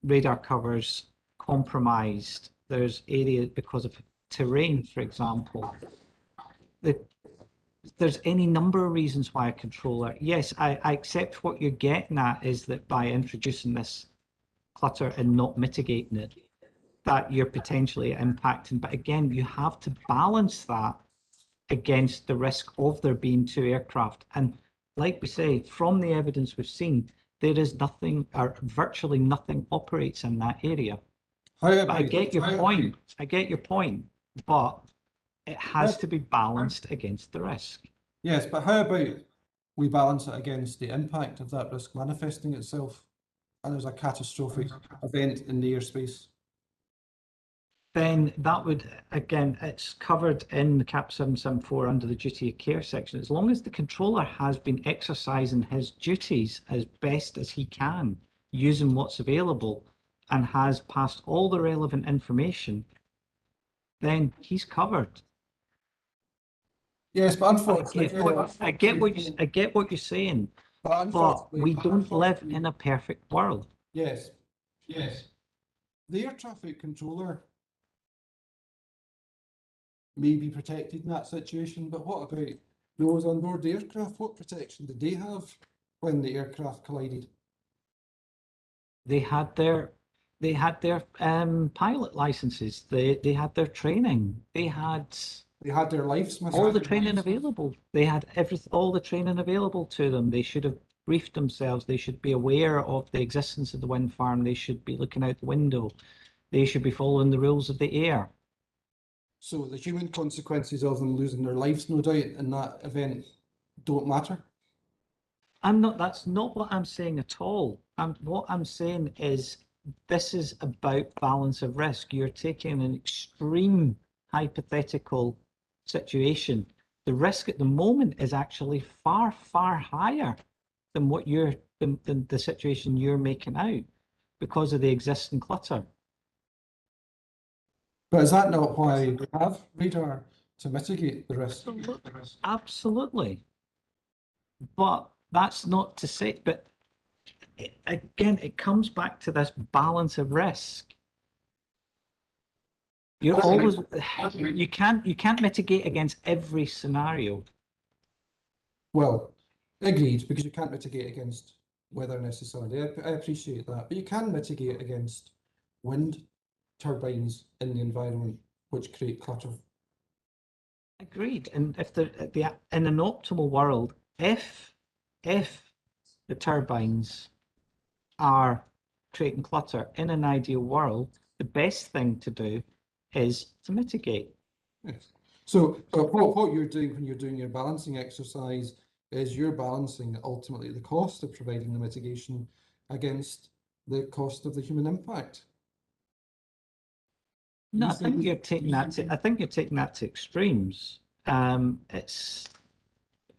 radar cover's compromised. There's areas because of terrain, for example. There's any number of reasons why a controller. Yes, I accept what you're getting at is that by introducing this clutter and not mitigating it, that you're potentially impacting. But again, you have to balance that against the risk of there being two aircraft. And like we say, from the evidence we've seen, there is nothing, or virtually nothing operates in that area. But I get your point. I get your point, but it has to be balanced against the risk. Yes, but how about we balance it against the impact of that risk manifesting itself, and there's a catastrophic event in the airspace? then that would, again, it's covered in the CAP 774 under the duty of care section. As long as the controller has been exercising his duties as best as he can, using what's available, and has passed all the relevant information, then he's covered. Yes, but unfortunately, I get what you're saying, but we don't live in a perfect world. Yes, yes. The air traffic controller may be protected in that situation, but what about those on board the aircraft? What protection did they have when the aircraft collided? They had their pilot licenses. They had their training. They had their lives. all the training available. They had all the training available to them. They should have briefed themselves. They should be aware of the existence of the wind farm. They should be looking out the window. They should be following the rules of the air. So the human consequences of them losing their lives, no doubt, in that event don't matter. That's not what I'm saying at all. What I'm saying is this is about balance of risk. You're taking an extreme hypothetical situation. The risk at the moment is actually far, far higher than what than the situation you're making out because of the existing clutter. But is that not why we have radar, to mitigate the risk? Absolutely. But that's not to say, but again, it comes back to this balance of risk. You're always, you can't mitigate against every scenario. Well, agreed, because you can't mitigate against weather necessarily. I appreciate that, but you can mitigate against wind turbines in the environment which create clutter. Agreed. And if in an optimal world, if the turbines are creating clutter in an ideal world, the best thing to do is to mitigate. Yes. So what you're doing when you're doing your balancing exercise is you're balancing ultimately the cost of providing the mitigation against the cost of the human impact. No, I think you're taking that to extremes. It's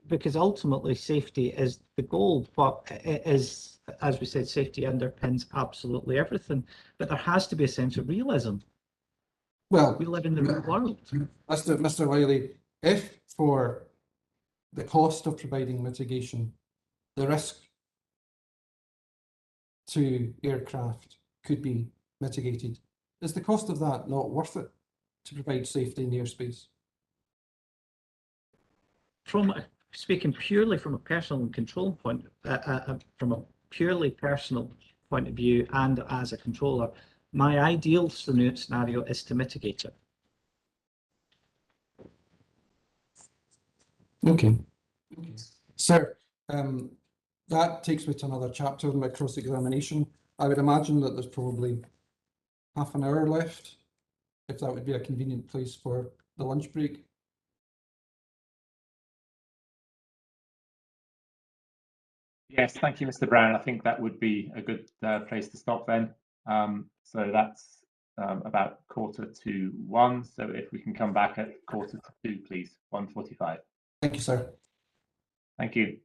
because ultimately safety is the goal, but it is, as we said, safety underpins absolutely everything. But there has to be a sense of realism. Well, we live in the real world. Mr. Wiley, if for the cost of providing mitigation, the risk to aircraft could be mitigated, is the cost of that not worth it to provide safety in the airspace? Speaking purely from a personal control point, from a purely personal point of view, and as a controller, my ideal scenario is to mitigate it. Okay. Sir, that takes me to another chapter in my cross-examination. I would imagine that there's probably half an hour left, if that would be a convenient place for the lunch break. Yes, thank you, Mr. Brown. I think that would be a good place to stop then. So that's about 1:45. So if we can come back at 1:45, please, 1:45. Thank you, sir. Thank you.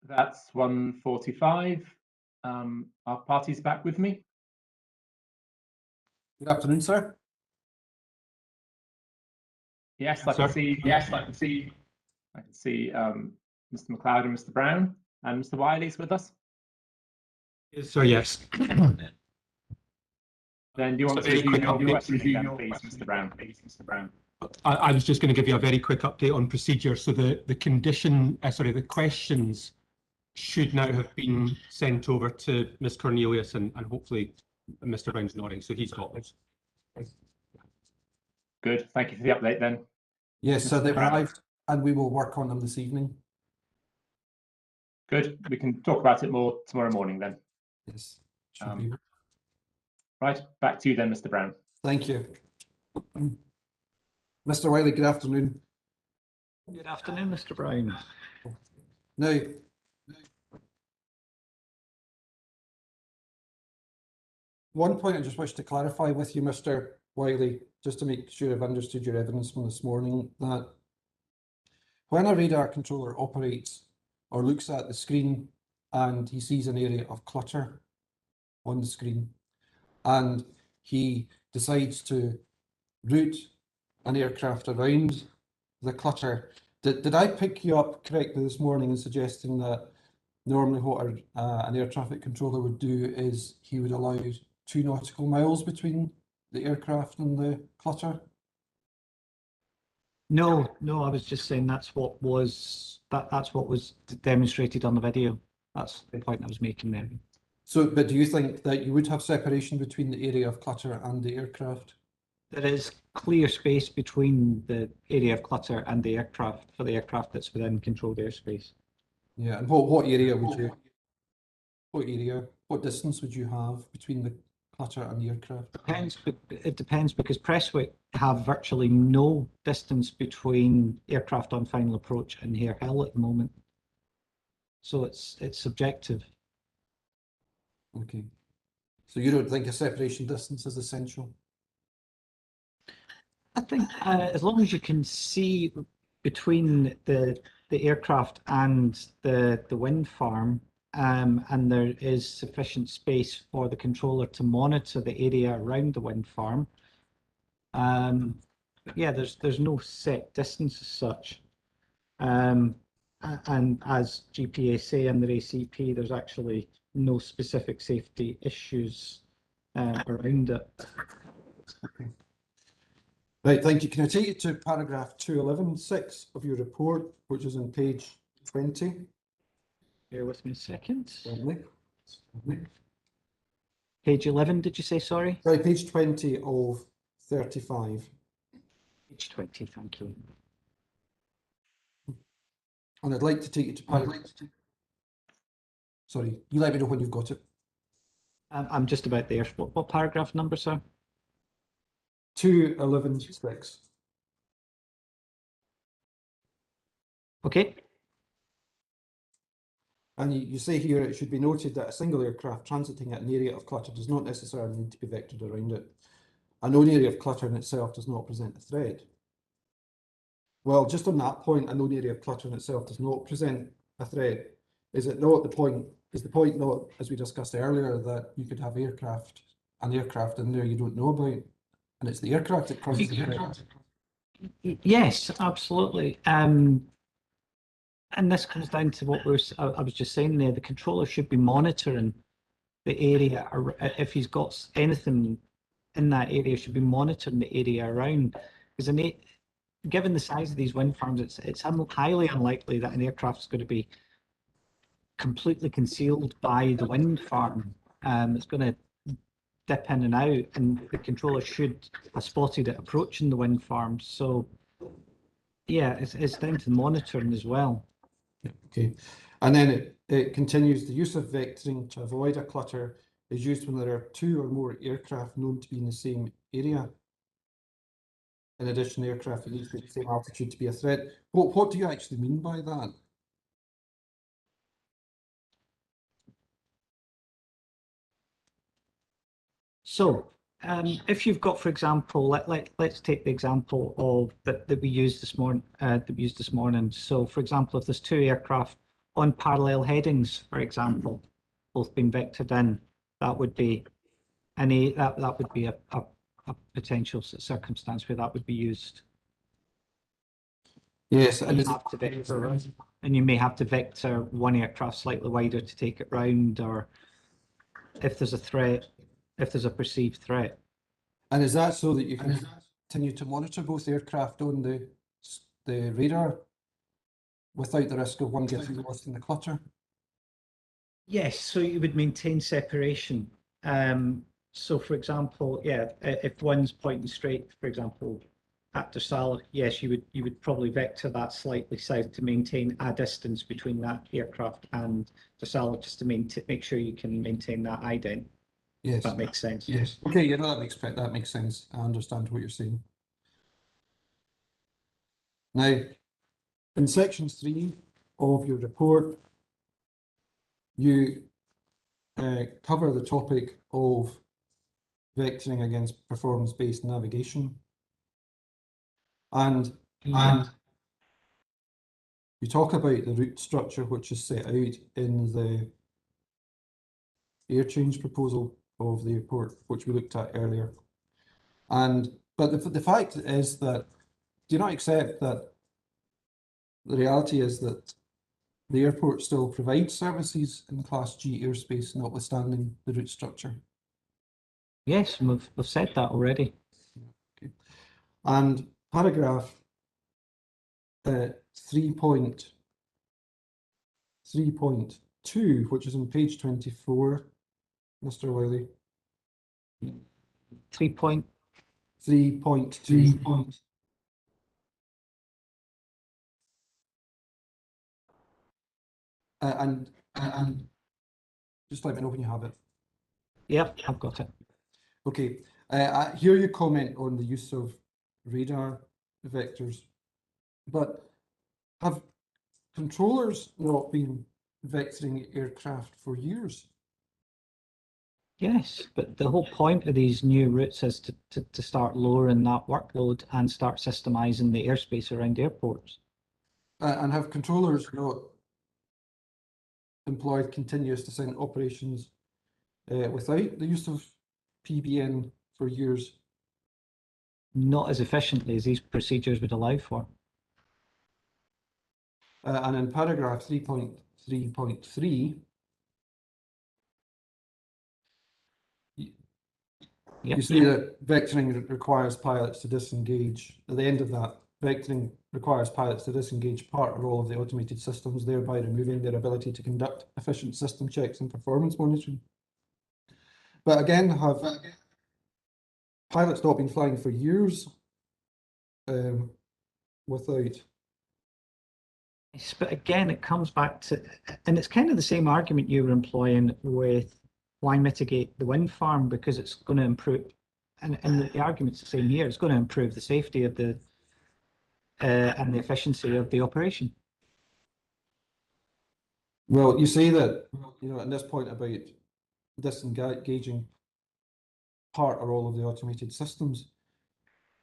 that's 1:45. Our party's back with me. Good afternoon, sir. Yes, I can see. Yes, I can see. I can see Mr. McLeod and Mr. Brown, and Mr. Wiley's with us. So yes. Then do you want to review your questioning, please, Mr. Brown? I was just going to give you a very quick update on procedure. So the questions should now have been sent over to Ms. Cornelius, and hopefully Mr. Brown's nodding, so he's got this. Good. Thank you for the update then. Yes, so Mr. they've Brown. arrived and we will work on them this evening. Good. We can talk about it more tomorrow morning then. Yes. Should be. Right, back to you then, Mr. Brown. Thank you. Mr. Wiley, good afternoon. Good afternoon, Mr. Brown. Now, one point I just wish to clarify with you, Mr. Wiley, just to make sure I've understood your evidence from this morning, that when a radar controller operates or looks at the screen and he sees an area of clutter on the screen and he decides to route an aircraft around the clutter, did I pick you up correctly this morning in suggesting that normally what an air traffic controller would do is he would allow 2 nautical miles between the aircraft and the clutter? No, I was just saying that's what was demonstrated on the video. That's the point I was making there. So, but do you think that you would have separation between the area of clutter and the aircraft? There is clear space between the area of clutter and the aircraft for the aircraft that's within controlled airspace. Yeah, and what area would you? What distance would you have between the clutter and the aircraft? It depends because Prestwick have virtually no distance between aircraft on final approach and Hare Hill at the moment. So it's subjective. Okay. So you don't think a separation distance is essential? I think as long as you can see between the aircraft and the wind farm, and there is sufficient space for the controller to monitor the area around the wind farm. Yeah, there's no set distance as such. And as GPA say in their ACP, there's actually no specific safety issues around it. Okay. Right, thank you. Can I take you to paragraph 211.6 of your report, which is on page 20? Bear with me a second. Certainly. Page 11, did you say, sorry? Right, page 20 of 35. Page 20, thank you. And I'd like to take you to paragraph... Sorry, you let me know when you've got it. I'm just about there. What paragraph number, sir? 211.6. Okay. And you say here, it should be noted that a single aircraft transiting at an area of clutter does not necessarily need to be vectored around it. A known area of clutter in itself does not present a threat. Well, just on that point, a known area of clutter in itself does not present a threat. Is it not the point? Is the point not, as we discussed earlier, that you could have an aircraft in there you don't know about, and it's the aircraft that causes the threat? Yes, absolutely. And this comes down to what I was just saying there. The controller should be monitoring the area. If he's got anything in that area, should be monitoring the area around. Because given the size of these wind farms, it's highly unlikely that an aircraft is going to be completely concealed by the wind farm. It's going to dip in and out, and the controller should have spotted it approaching the wind farm. So, yeah, it's down to monitoring as well. Okay, and then it continues, the use of vectoring to avoid a clutter is used when there are 2 or more aircraft known to be in the same area. In addition, aircraft at least the same altitude to be a threat. What do you actually mean by that? So, if you've got, for example, let's take the example of that we used this morning. So, for example, if there's 2 aircraft on parallel headings, for example, both being vectored in, that would be that would be a potential circumstance where that would be used. Yes, And you may have to vector one aircraft slightly wider to take it round, or if there's a threat, if there's a perceived threat. And is that so that you can continue to monitor both aircraft on the radar without the risk of one getting lost in the clutter? Yes, so you would maintain separation. So for example, yeah, if one's pointing straight, for example, at Dressala, yes, you would probably vector that slightly south to maintain a distance between that aircraft and Dressala, just to make sure you can maintain that ident. Yes. If that makes sense. Yes. Okay, yeah, no, that makes sense. I understand what you're saying. Now, in section 3 of your report, you cover the topic of vectoring against performance-based navigation. And you talk about the route structure which is set out in the air change proposal of the report, which we looked at earlier. But the fact is that, do you not accept that the reality is that the airport still provides services in Class G airspace, notwithstanding the route structure? Yes, we've said that already. Okay. And paragraph 3.2, which is on page 24, Mr. Wiley. 3.2. And just let me know when you have it. Yep, I've got it. Okay, I hear you comment on the use of radar vectors, but have controllers not been vectoring aircraft for years? Yes, but the whole point of these new routes is to start lowering that workload and start systemizing the airspace around airports. And have controllers not employed continuous descent operations without the use of PBN for years? Not as efficiently as these procedures would allow for. And in paragraph 3.3.3, you say that vectoring requires pilots to disengage. At the end of that, vectoring requires pilots to disengage part or all of the automated systems, thereby removing their ability to conduct efficient system checks and performance monitoring. But again, have pilots not been flying for years without? Yes, but again, it comes back to, and it's kind of the same argument you were employing with why mitigate the wind farm, because it's going to improve, and the argument's the same here, it's going to improve the safety of the and the efficiency of the operation. Well, you say that, you know, at this point about disengaging part or all of the automated systems.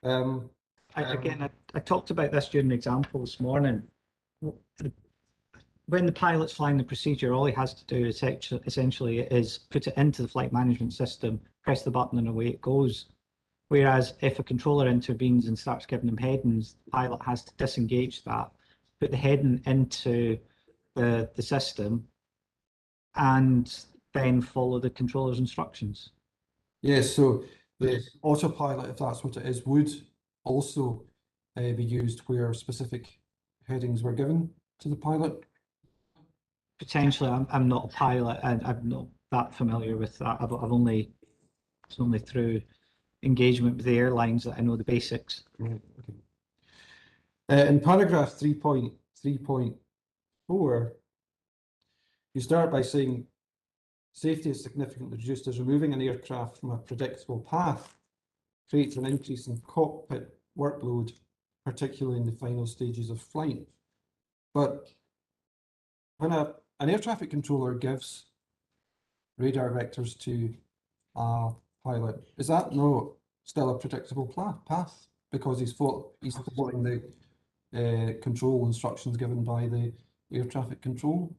Again, I talked about this during the example this morning. When the pilot's flying the procedure, all he has to do is essentially is put it into the flight management system, press the button, and away it goes. Whereas if a controller intervenes and starts giving them headings, the pilot has to disengage that, put the heading into the system, and then follow the controller's instructions. Yes, so the autopilot, if that's what it is, would also be used where specific headings were given to the pilot. Potentially, I'm not a pilot, and I'm not that familiar with that. It's only through engagement with the airlines that I know the basics. Right. Okay. In paragraph 3.3.4, you start by saying safety is significantly reduced as removing an aircraft from a predictable path creates an increase in cockpit workload, particularly in the final stages of flight. But when an air traffic controller gives radar vectors to a pilot, is that not still a predictable path because he's following the control instructions given by the air traffic control?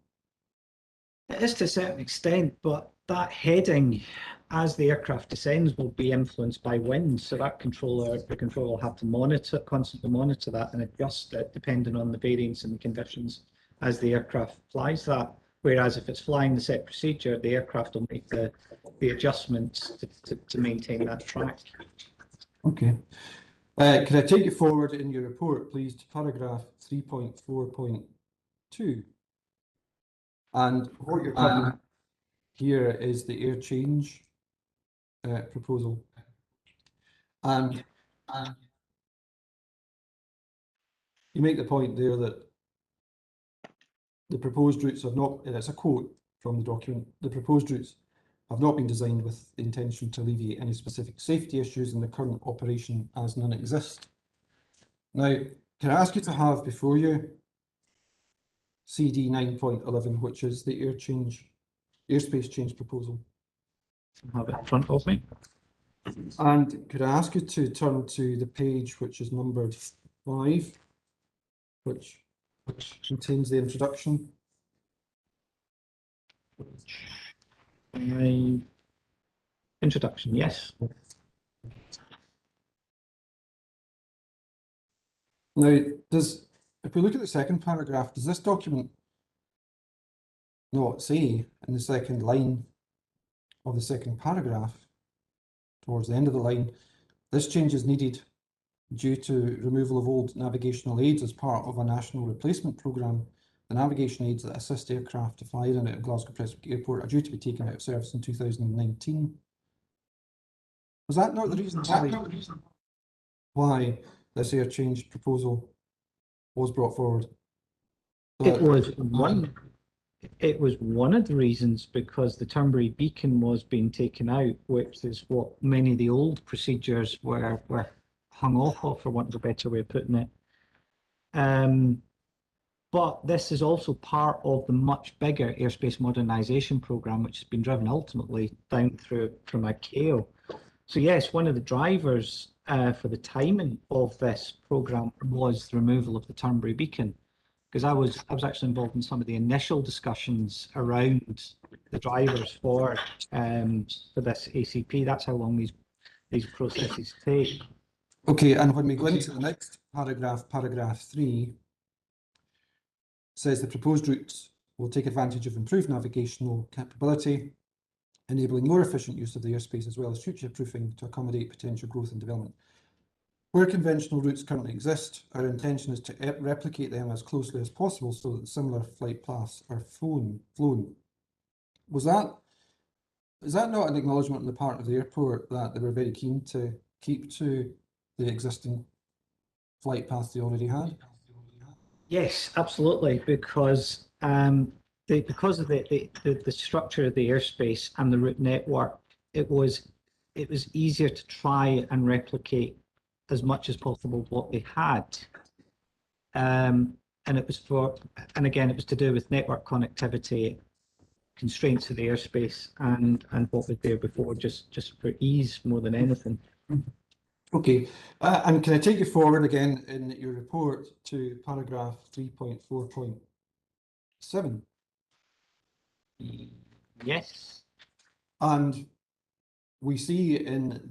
It is to a certain extent, but that heading as the aircraft descends will be influenced by wind. So that the controller will have to constantly monitor that and adjust it depending on the variance and the conditions as the aircraft flies that. Whereas if it's flying the set procedure, the aircraft will make the adjustments to maintain that track. Okay. Could I take you forward in your report, please, to paragraph 3.4.2? And what you're covering here is the air change proposal. And you make the point there that the proposed routes have not, and it's a quote from the document, the proposed routes have not been designed with the intention to alleviate any specific safety issues in the current operation as none exist. Now, can I ask you to have before you CD 9.11, which is the airspace change proposal? I have it in front of me. And could I ask you to turn to the page which is numbered 5, which contains the introduction? Introduction, yes. Now, if we look at the second paragraph, does this document not say in the second line of the second paragraph, towards the end of the line, this change is needed due to removal of old navigational aids as part of a national replacement programme? The navigation aids that assist aircraft to fly in and out of Glasgow Prestwick Airport are due to be taken out of service in 2019. Was that not the reason why this air change proposal was brought forward? It was one of the reasons, because the Turnberry beacon was being taken out, which is what many of the old procedures were hung off of, for want of a better way of putting it. But this is also part of the much bigger airspace modernisation programme, which has been driven ultimately down through from ICAO. So yes, one of the drivers for the timing of this programme was the removal of the Turnberry beacon, because I was actually involved in some of the initial discussions around the drivers for this ACP. That's how long these processes take. Okay, and when we go into the next paragraph, paragraph 3, says the proposed routes will take advantage of improved navigational capability, enabling more efficient use of the airspace as well as future-proofing to accommodate potential growth and development. Where conventional routes currently exist, our intention is to replicate them as closely as possible so that similar flight paths are flown. Is that not an acknowledgement on the part of the airport that they were very keen to keep to the existing flight paths they already had? Yes, absolutely, because because of the structure of the airspace and the route network, it was easier to try and replicate as much as possible what they had. And it was again, it was to do with network connectivity, constraints of the airspace, and what was there before, just for ease more than anything. Okay, and can I take you forward again in your report to paragraph 3.4.7? Yes. And we see in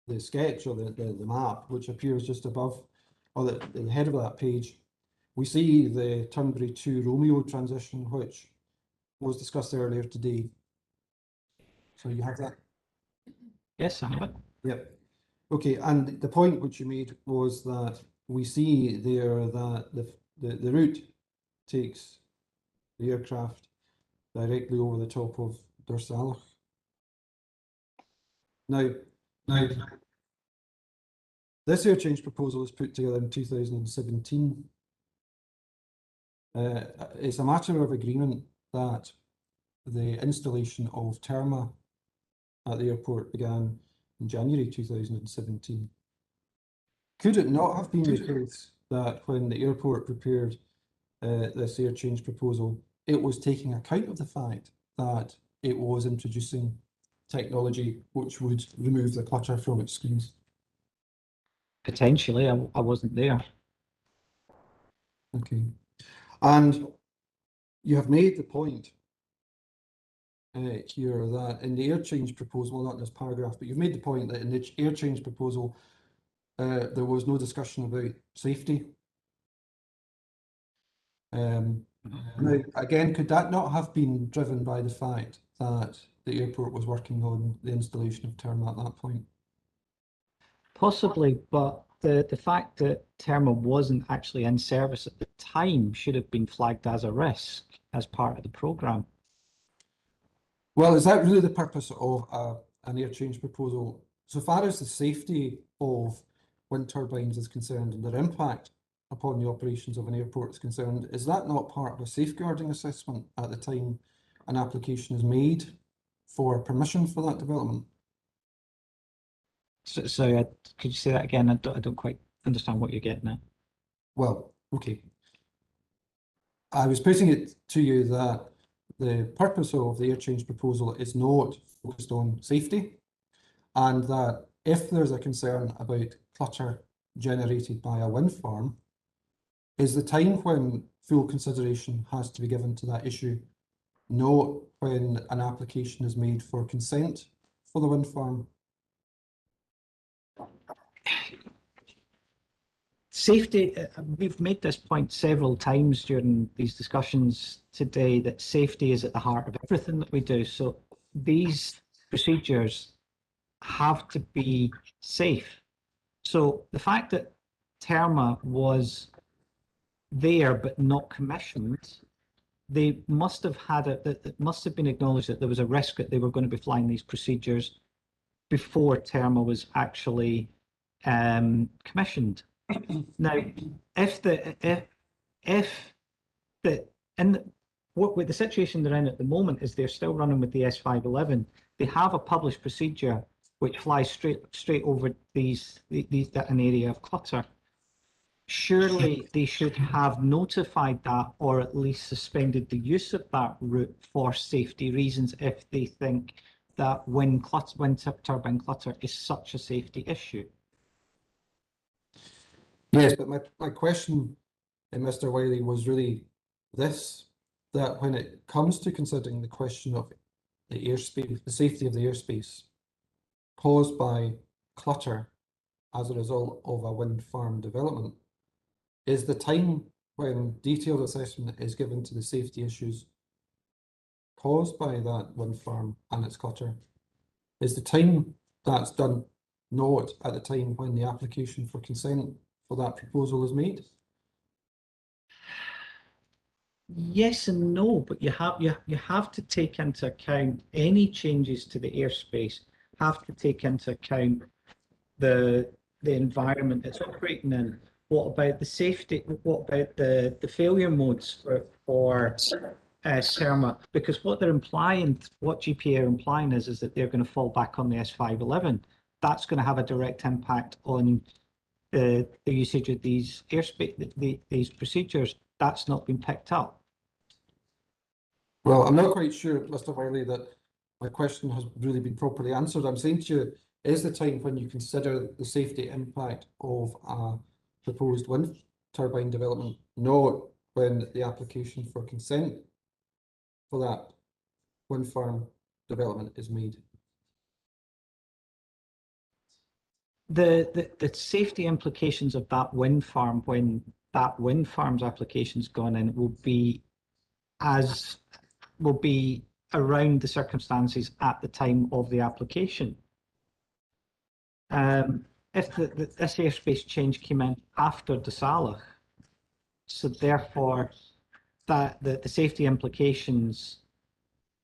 the sketch, or the map, which appears just above, or the head of that page, we see the Turnberry to Romeo transition, which was discussed earlier today. So you have that? Yes, I have it. Yep. Okay, and the point which you made was that we see there that the route takes the aircraft directly over the top of Dursalach. Now, this air change proposal was put together in 2017. It's a matter of agreement that the installation of Terma at the airport began in January 2017. Could it not have been the case that when the airport prepared this air change proposal, it was taking account of the fact that it was introducing technology which would remove the clutter from its screens? Potentially, I wasn't there. Okay. And you have made the point here that in the air change proposal, not in this paragraph, but you've made the point that in the air change proposal, there was no discussion about safety. Now, again, could that not have been driven by the fact that the airport was working on the installation of Terma at that point? Possibly, but the fact that Terma wasn't actually in service at the time should have been flagged as a risk as part of the programme. Well, is that really the purpose of an air change proposal? So far as the safety of wind turbines is concerned and their impact upon the operations of an airport is concerned, is that not part of a safeguarding assessment at the time an application is made for permission for that development? So, could you say that again? I don't quite understand what you're getting at. Well, okay. I was putting it to you that the purpose of the air change proposal is not focused on safety, and that if there's a concern about clutter generated by a wind farm, is the time when full consideration has to be given to that issue, not when an application is made for consent for the wind farm? Safety, we've made this point several times during these discussions today, that safety is at the heart of everything that we do. So these procedures have to be safe. So the fact that Terma was there but not commissioned, they must have had it must have been acknowledged that there was a risk that they were going to be flying these procedures before Terma was actually commissioned. Now, if the what with the situation they're in at the moment is they're still running with the S511, they have a published procedure which flies straight over an area of clutter. Surely they should have notified that, or at least suspended the use of that route for safety reasons if they think that wind turbine clutter is such a safety issue. Yes, but my question, Mr. Wiley, was really this, that when it comes to considering the question of the airspace, the safety of the airspace caused by clutter as a result of a wind farm development, is the time when detailed assessment is given to the safety issues caused by that wind farm and its clutter, is the time that's done not at the time when the application for consent for that proposal is made? Yes and no, but you have to take into account any changes to the airspace, have to take into account the environment it's operating in. What about the safety? What about the failure modes for Terma? Because what they're implying, what GPA are implying is that they're going to fall back on the S511. That's going to have a direct impact on the usage of these airspace, these procedures. That's not been picked up. Well, I'm not quite sure, Mr. Wiley, that my question has really been properly answered. I'm saying to you, is the time when you consider the safety impact of a proposed wind turbine development, not when the application for consent for that wind farm development is made? The safety implications of that wind farm, when that wind farm's application's gone in, will be around the circumstances at the time of the application. If this airspace change came in after the Salach, so therefore that the safety implications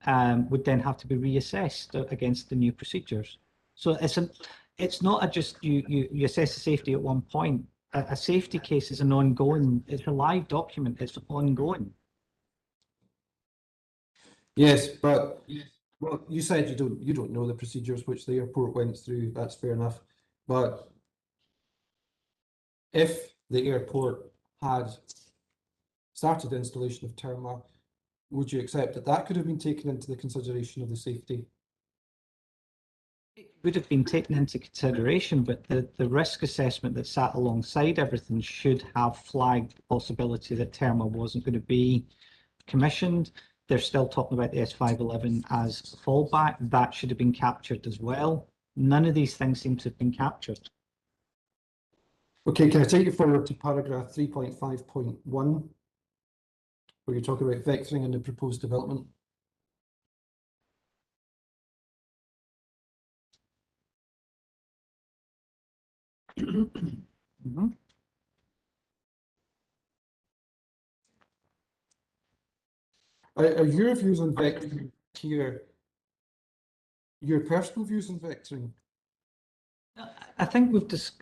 would then have to be reassessed against the new procedures. So it's not just you assess the safety at one point. A safety case is an ongoing, it's a live document, it's ongoing. Yes, but well, you said you don't know the procedures which the airport went through. That's fair enough. But if the airport had started the installation of Terma, would you accept that that could have been taken into the consideration of the safety? It would have been taken into consideration, but the risk assessment that sat alongside everything should have flagged the possibility that Terma wasn't going to be commissioned. They're still talking about the S511 as fallback. That should have been captured as well. None of these things seem to have been captured. Okay, can I take you forward to paragraph 3.5.1, where you're talking about vectoring and the proposed development? Mhm. Are your views on vectoring here your personal views on vectoring? I think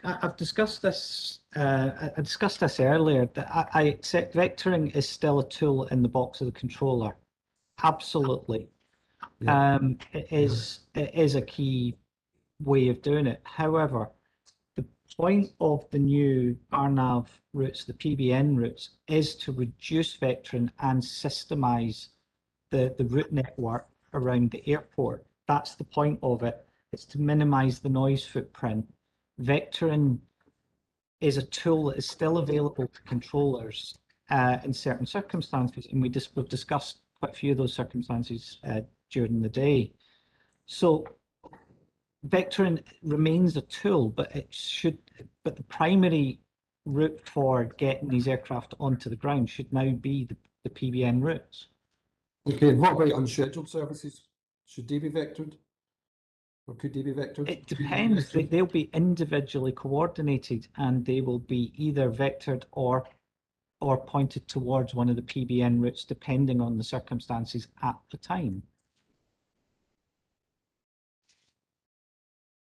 I've discussed this. I discussed this earlier. That I accept vectoring is still a tool in the box of the controller. Absolutely, Yeah. it is a key way of doing it. However, the point of the new RNAV routes, the PBN routes, is to reduce vectoring and systemize the route network around the airport. That's the point of it. It's to minimize the noise footprint. Vectoring is a tool that is still available to controllers in certain circumstances, and we've discussed quite a few of those circumstances during the day. So vectoring remains a tool, but the primary route for getting these aircraft onto the ground should now be the PBN routes. Okay, and what about unscheduled services? Should they be vectored? Or could they be vectored? It depends. They'll be individually coordinated, and they will be either vectored or pointed towards one of the PBN routes, depending on the circumstances at the time.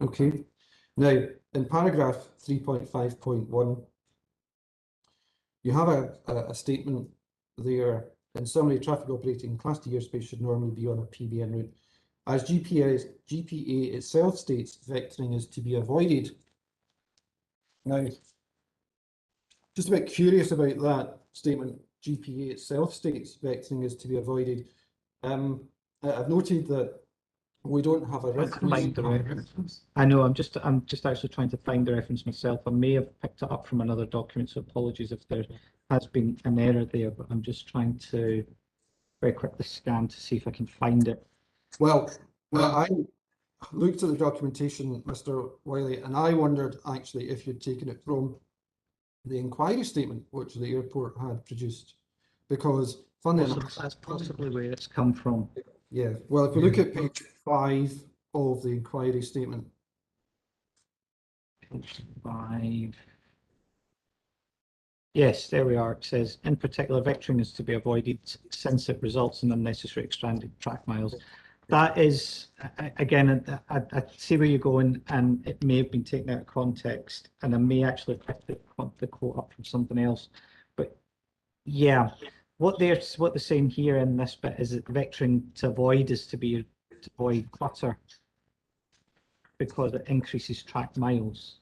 Okay. Now, in paragraph 3.5.1, you have a statement there. In summary, traffic operating Class D airspace should normally be on a PBN route. As GPA itself states, vectoring is to be avoided. Now, just a bit curious about that statement. GPA itself states vectoring is to be avoided. I've noted that we don't have a reference. I know. I'm just actually trying to find the reference myself. I may have picked it up from another document, so apologies if there has been an error there. But I'm just trying to very quickly scan to see if I can find it. Well, I looked at the documentation, Mr. Wiley, and I wondered actually if you'd taken it from the inquiry statement which the airport had produced, because funnily enough, That's possibly where it's come from. yeah. Well, if you look at page 5 of the inquiry statement, Page 5. Yes, there we are. It says, in particular, vectoring is to be avoided since it results in unnecessary extended track miles. That is, again, I see where you're going, and it may have been taken out of context, and I may actually pick the quote up from something else. But yeah, what they're saying here in this bit is that vectoring to avoid is to avoid clutter because it increases track miles.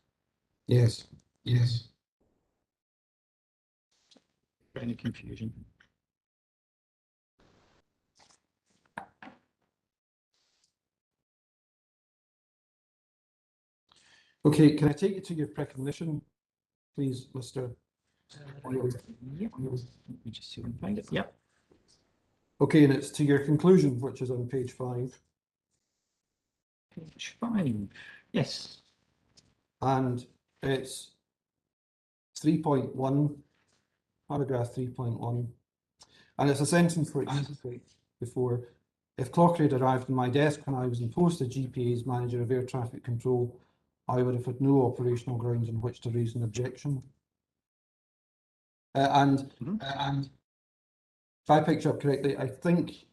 yes. Any confusion? Okay, can I take you to your precognition, please, Mr. Wiley? Yep. Let me just see if I can find it. Yep. Okay, and it's to your conclusion, which is on page 5. Page 5. Yes. And it's 3.1, paragraph 3.1. And it's a sentence which you said before. If Clauchrie had arrived on my desk when I was in post as GPA's manager of air traffic control, I would have had no operational grounds on which to raise an objection. And if I picked you up correctly, I think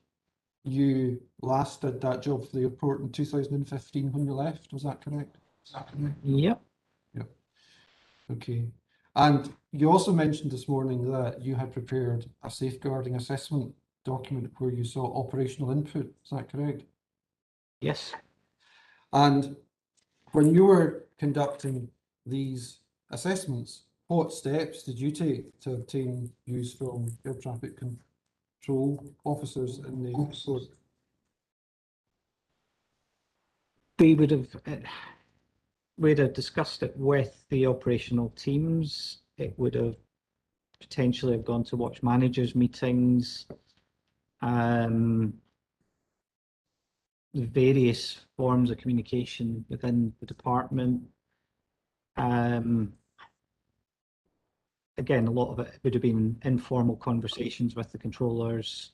you last did that job for the airport in 2015 when you left. Was that correct? Yep. Yep. Okay. And you also mentioned this morning that you had prepared a safeguarding assessment document where you saw operational input. Is that correct? Yes. And when you were conducting these assessments, what steps did you take to obtain views from air traffic control officers in the airport? we'd have discussed it with the operational teams. It would have potentially have gone to watch managers meetings, various forms of communication within the department. Again, a lot of it would have been informal conversations with the controllers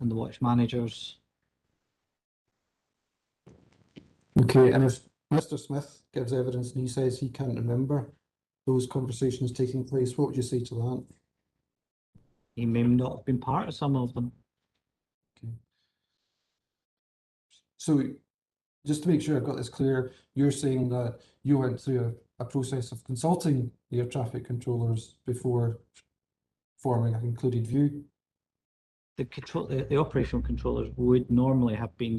and the watch managers. Okay, and if Mr. Smith gives evidence and he says he can't remember those conversations taking place, what would you say to that? He may not have been part of some of them. Okay. So just to make sure I've got this clear, you're saying that you went through a process of consulting the air traffic controllers before forming a concluded view? The operational controllers would normally have been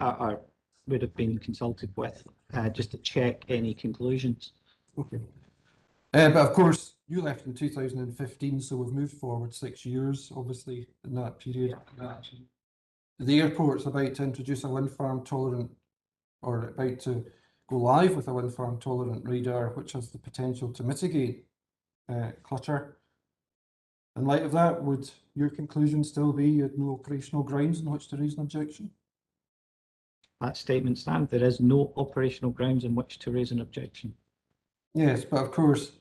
or would have been consulted with just to check any conclusions. Okay. But of course, you left in 2015, so we've moved forward 6 years, obviously, in that period. Yeah. The airport's about to introduce a wind farm tolerant, or about to go live with a wind farm tolerant radar, which has the potential to mitigate clutter. In light of that, would your conclusion still be you had no operational grounds on which to raise an objection? That statement stands. There is no operational grounds in which to raise an objection. Yes, but of course,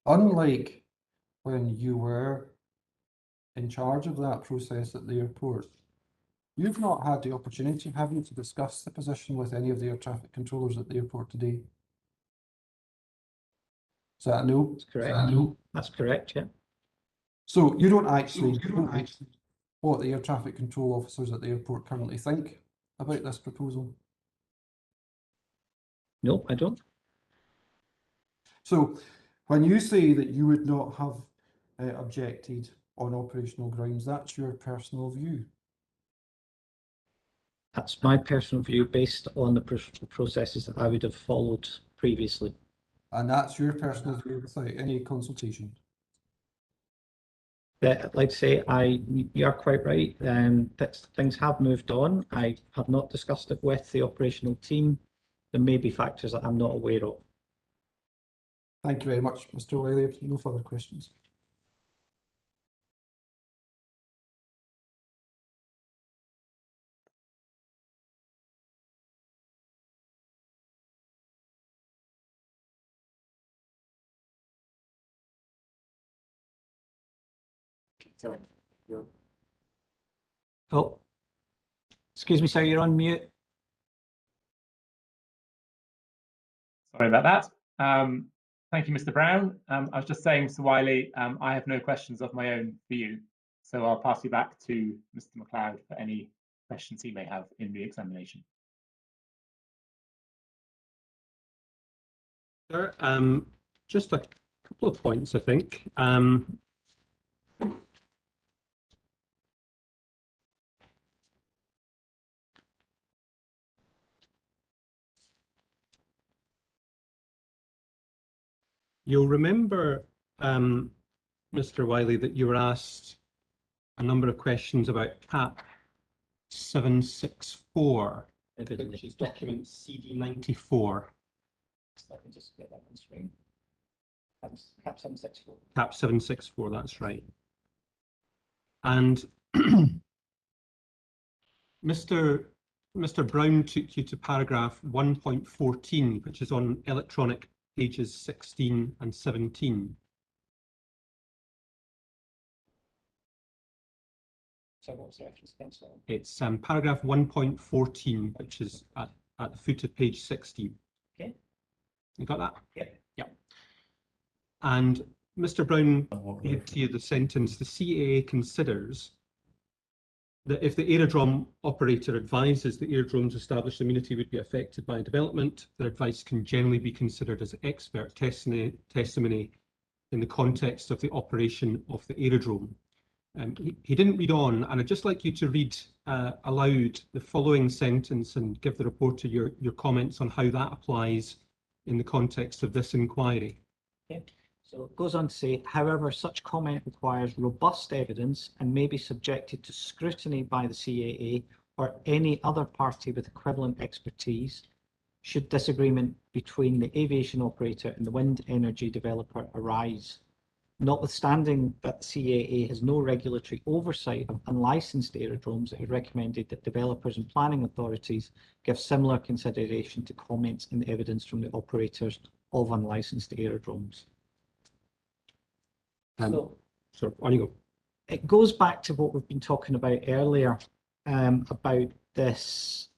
unlike when you were in charge of that process at the airport, you've not had the opportunity, have you, to discuss the position with any of the air traffic controllers at the airport today? Is that a no? That's correct. No. That's correct, yeah. So you don't actually know what the air traffic control officers at the airport currently think about this proposal? No, I don't. So when you say that you would not have objected on operational grounds, that's your personal view? That's my personal view based on the processes that I would have followed previously. And that's your personal view without any consultation? Like I say, you are quite right. Things have moved on. I have not discussed it with the operational team. There may be factors that I'm not aware of. Thank you very much, Mr. O'Reilly. No further questions. Oh, excuse me, sir, you're on mute. Sorry about that. Thank you, Mr. Brown. I was just saying, Mr. Wiley, I have no questions of my own for you, so I'll pass you back to Mr. McLeod for any questions he may have in the examination. Sure. Just a couple of points, I think. You'll remember, Mr. Wiley, that you were asked a number of questions about CAP 764, which is document CD 94. Let me just get that on screen. Cap 764. CAP 764, that's right. And Mr. Brown took you to paragraph 1.14, which is on electronic pages 16 and 17. So what's the reference against that? It's paragraph 1.14, which is at the foot of page 16. Okay. You got that? Yeah. Yeah. And Mr. Brown gave to you the sentence, the CAA considers that if the aerodrome operator advises the aerodrome's established immunity would be affected by development, their advice can generally be considered as expert testimony in the context of the operation of the aerodrome. He didn't read on, and I'd just like you to read aloud the following sentence and give the reporter your comments on how that applies in the context of this inquiry. Okay. So it goes on to say, however, such comment requires robust evidence and may be subjected to scrutiny by the CAA or any other party with equivalent expertise. should disagreement between the aviation operator and the wind energy developer arise. Notwithstanding that the CAA has no regulatory oversight of unlicensed aerodromes, it is recommended that developers and planning authorities give similar consideration to comments and evidence from the operators of unlicensed aerodromes. So on you go. It goes back to what we've been talking about earlier, about this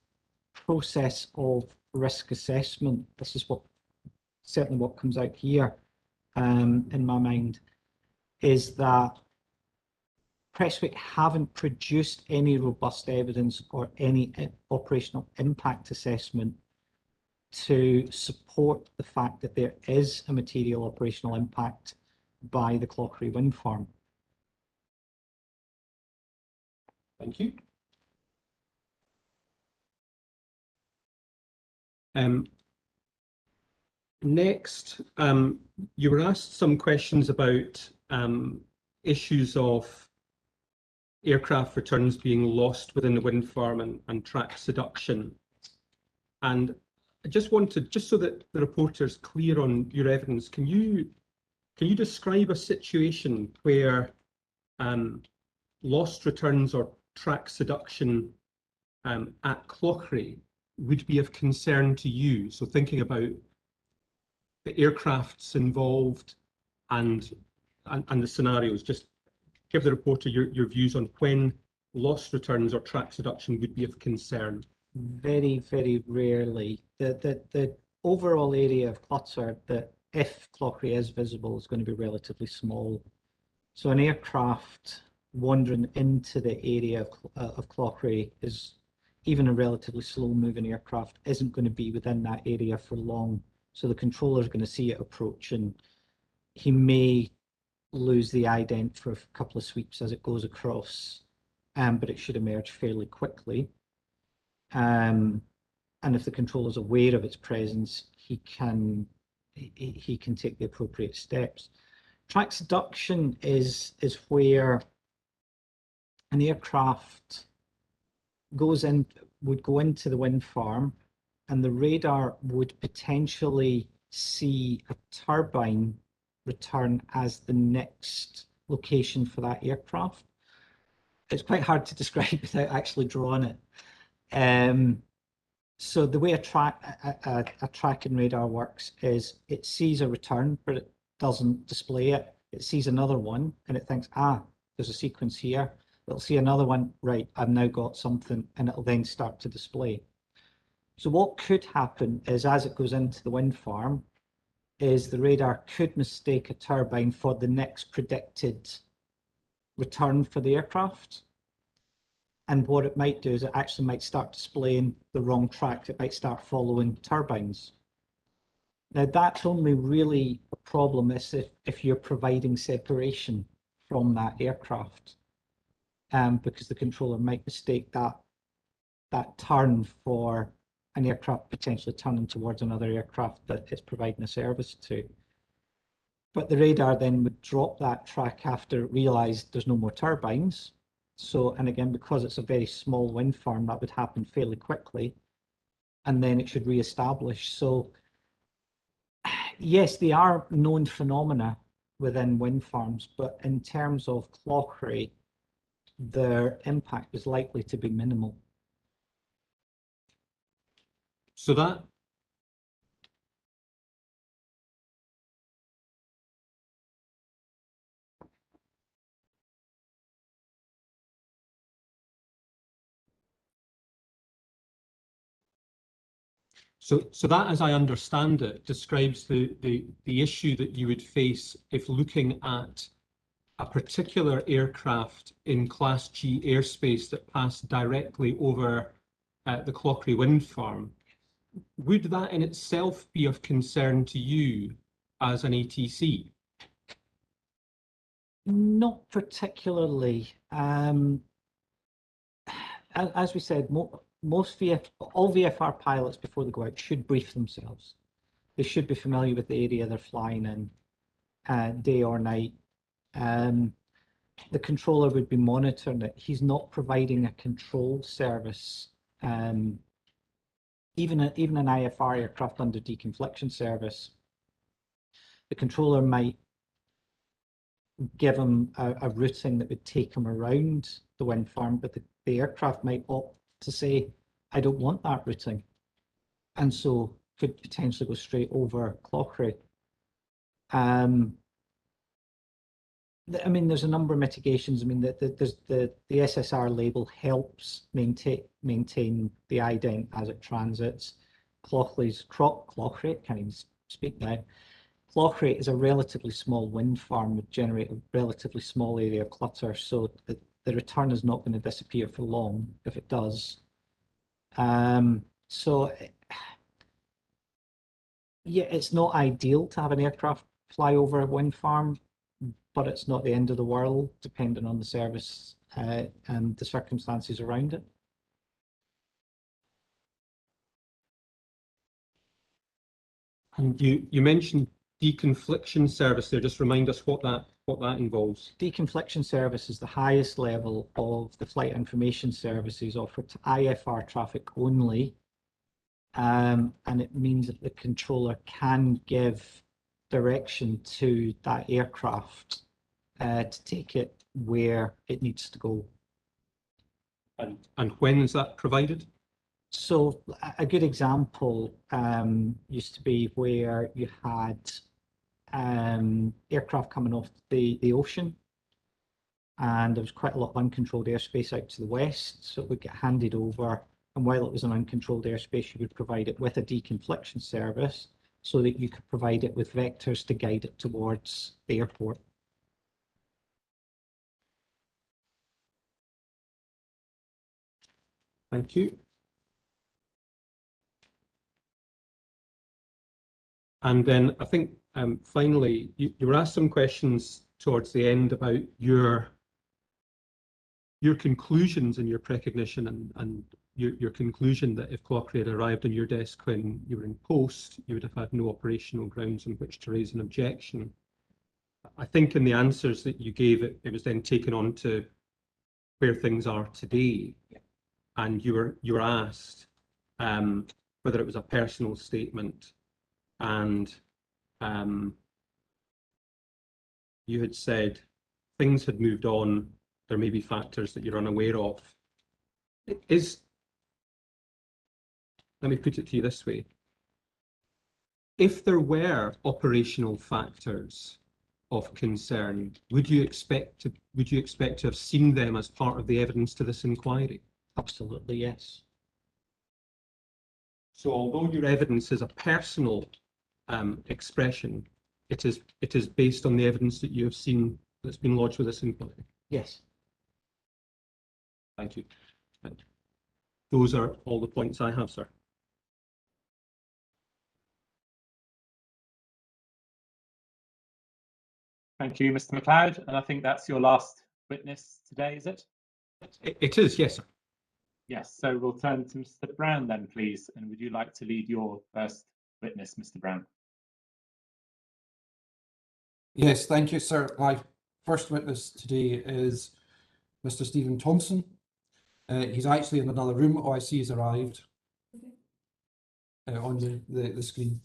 process of risk assessment. This is certainly what comes out here, in my mind, is that Prestwick haven't produced any robust evidence or any operational impact assessment to support the fact that there is a material operational impact by the Clauchrie wind farm. Thank you. Next, you were asked some questions about issues of aircraft returns being lost within the wind farm and track seduction. And I just wanted, just so that the reporter's clear on your evidence, can you describe a situation where lost returns or track seduction at Clauchrie would be of concern to you? So thinking about the aircrafts involved and the scenarios, just give the reporter your views on when lost returns or track seduction would be of concern. Very, very rarely. The overall area of clutter that, if Clauchrie is visible, is going to be relatively small. So an aircraft wandering into the area of Clauchrie, is even a relatively slow moving aircraft, isn't going to be within that area for long. So the controller is going to see it approach, and he may lose the ident for a couple of sweeps as it goes across, but it should emerge fairly quickly. And if the controller is aware of its presence, he can take the appropriate steps. Track seduction is where an aircraft would go into the wind farm, and the radar would potentially see a turbine return as the next location for that aircraft. It's quite hard to describe without actually drawing it. So the way a tracking radar works is it sees a return, but it doesn't display it. It sees another one and it thinks, there's a sequence here. It'll see another one, right, I've now got something, and it'll then start to display. So what could happen is, as it goes into the wind farm, is the radar could mistake a turbine for the next predicted return for the aircraft. And what it might do is it actually might start displaying the wrong track. It might start following turbines. Now, that's only really a problem if you're providing separation from that aircraft, because the controller might mistake that turn for an aircraft potentially turning towards another aircraft that it's providing a service to. But the radar then would drop that track after it realised there's no more turbines. So, and again, because it's a very small wind farm, that would happen fairly quickly, and then it should re-establish. So yes, they are known phenomena within wind farms, but in terms of Clauchrie, their impact is likely to be minimal. So that So that, as I understand it, describes the issue that you would face if looking at a particular aircraft in Class G airspace that passed directly over the Clauchrie wind farm. Would that in itself be of concern to you as an ATC? Not particularly. As we said, all VFR pilots before they go out should brief themselves. They should be familiar with the area they're flying in, day or night. The controller would be monitoring it. He's not providing a control service even an IFR aircraft under deconfliction service, the controller might give them a routing that would take them around the wind farm, but the aircraft might opt to say, I don't want that routing, and so could potentially go straight over Clauchrie. I mean, there's a number of mitigations. I mean, there's the SSR label helps maintain the ident as it transits. Clauchrie, can't even speak now. Clauchrie is a relatively small wind farm would generate a relatively small area of clutter, so the return is not going to disappear for long if it does. So yeah, it's not ideal to have an aircraft fly over a wind farm, but it's not the end of the world, depending on the service and the circumstances around it. And you mentioned deconfliction service there. Just remind us what that involves. Deconfliction service is the highest level of the flight information services offered to IFR traffic only, and it means that the controller can give direction to that aircraft to take it where it needs to go. And when is that provided? So a good example used to be where you had aircraft coming off the ocean, and there was quite a lot of uncontrolled airspace out to the west, so it would get handed over, and while it was an uncontrolled airspace, you would provide it with a deconfliction service so that you could provide it with vectors to guide it towards the airport. Thank you. And then I think finally, you were asked some questions towards the end about your conclusions in your precognition and your conclusion that if Clauchrie had arrived on your desk when you were in post, you would have had no operational grounds on which to raise an objection. I think in the answers that you gave, it was then taken on to where things are today. Yeah. And you were asked whether it was a personal statement, and you had said things had moved on. There may be factors that you're unaware of. Let me put it to you this way. If there were operational factors of concern, would you expect to have seen them as part of the evidence to this inquiry? Absolutely, yes. So although your evidence is a personal expression, it is based on the evidence that you have seen that's been lodged with this inquiry? Yes. Thank you. Those are all the points I have, sir. Thank you, Mr. MacLeod. And I think that's your last witness today, is it? It is, yes, sir. Yes, so we'll turn to Mr. Brown then, please. And would you like to lead your first witness, Mr. Brown? Yes, thank you, sir. My first witness today is Mr. Stephen Thompson. He's actually in another room. Oh, I see he's arrived on the screen.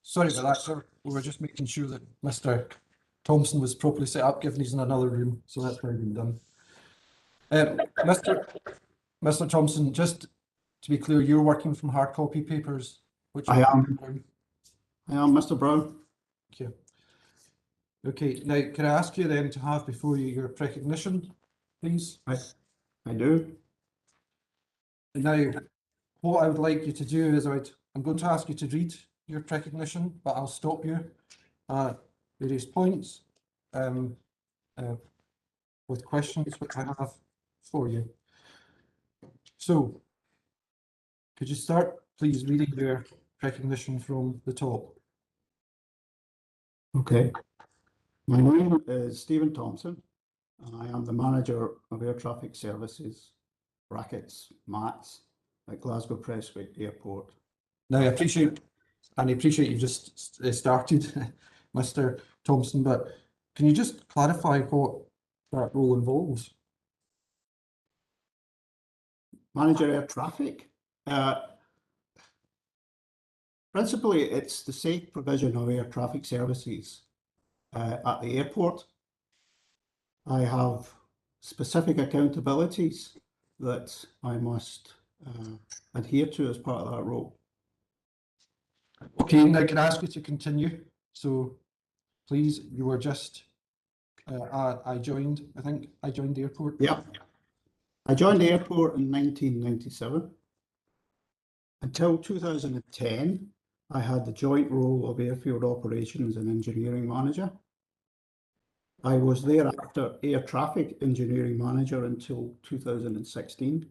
Sorry about that, sir. We were just making sure that Mr. Thompson was properly set up, given he's in another room, so that's already been done. Mr. Thompson, just to be clear, you're working from hard copy papers, which I am, Mr. Brown. Thank you. Okay, now can I ask you then to have before you your precognition, please? I do. Now, what I would like you to do is I'm going to ask you to read your recognition, but I'll stop you at various points with questions which I have for you. So, could you start, please, reading your recognition from the top? Okay. My name is Stephen Thompson, and I am the Manager of Air Traffic Services, brackets, MATS, at Glasgow Prestwick Airport. Now, I appreciate you've just started, Mr. Thompson, but can you just clarify what that role involves? Manager Air Traffic. Principally, it's the safe provision of air traffic services at the airport. I have specific accountabilities that I must adhere to as part of that role. Okay, now can I ask you to continue? So, please, you were just, I think I joined the airport. Yeah. I joined the airport in 1997. Until 2010, I had the joint role of Airfield Operations and Engineering Manager. I was thereafter Air Traffic Engineering Manager until 2016,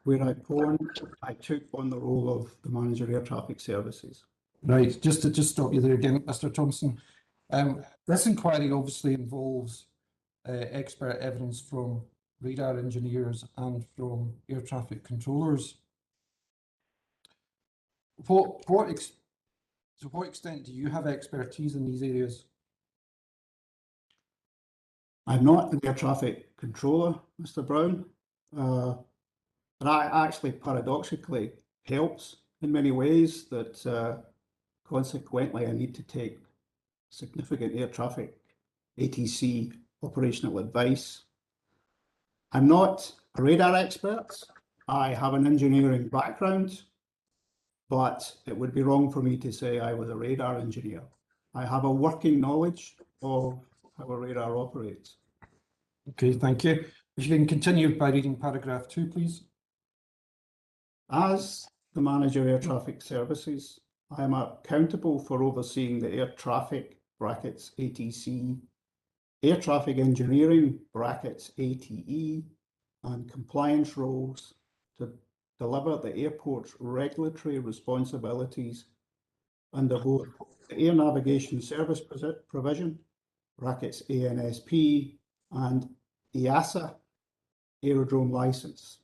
where I took on the role of the Manager Air Traffic Services. Right, just to stop you there again, Mr. Thompson. This inquiry obviously involves expert evidence from radar engineers and from air traffic controllers. To what extent do you have expertise in these areas? I'm not an air traffic controller, Mr. Brown. That actually paradoxically helps in many ways that consequently I need to take significant air traffic ATC operational advice. I'm not a radar expert. I have an engineering background, but it would be wrong for me to say I was a radar engineer. I have a working knowledge of how a radar operates. Okay, thank you. If you can continue by reading paragraph 2, please. As the Manager Air Traffic Services, I am accountable for overseeing the air traffic brackets ATC, air traffic engineering brackets ATE, and compliance roles to deliver the airport's regulatory responsibilities under both the Air Navigation Service Provision brackets ANSP and EASA aerodrome license.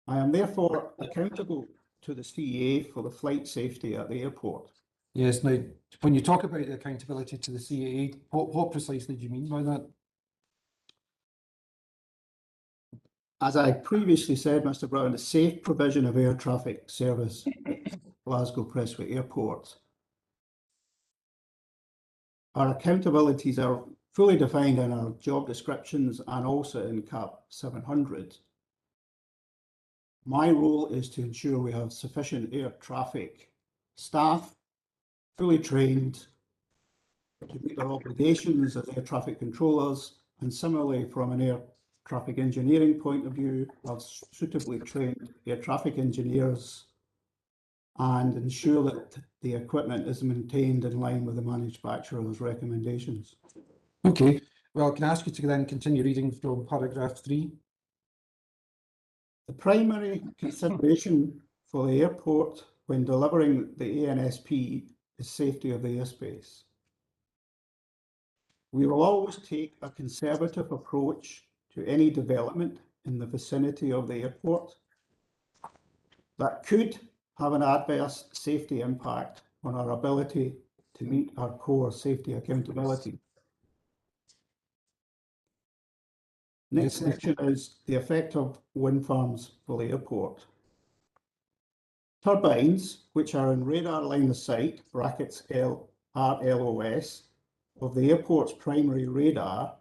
I am therefore accountable to the CAA for the flight safety at the airport. Yes, now, when you talk about the accountability to the CAA, what precisely do you mean by that? As I previously said, Mr. Brown, the safe provision of air traffic service at Glasgow Prestwick Airport. Our accountabilities are fully defined in our job descriptions and also in CAP 700. My role is to ensure we have sufficient air traffic staff, fully trained to meet their obligations as air traffic controllers, and similarly from an air traffic engineering point of view, have suitably trained air traffic engineers and ensure that the equipment is maintained in line with the manufacturer's recommendations. Okay, well, can I ask you to then continue reading from paragraph 3? The primary consideration for the airport when delivering the ANSP is safety of the airspace. We will always take a conservative approach to any development in the vicinity of the airport that could have an adverse safety impact on our ability to meet our core safety accountability. Next section is the effect of wind farms for the airport. Turbines, which are in radar line of sight, brackets RLOS, of the airport's primary radar,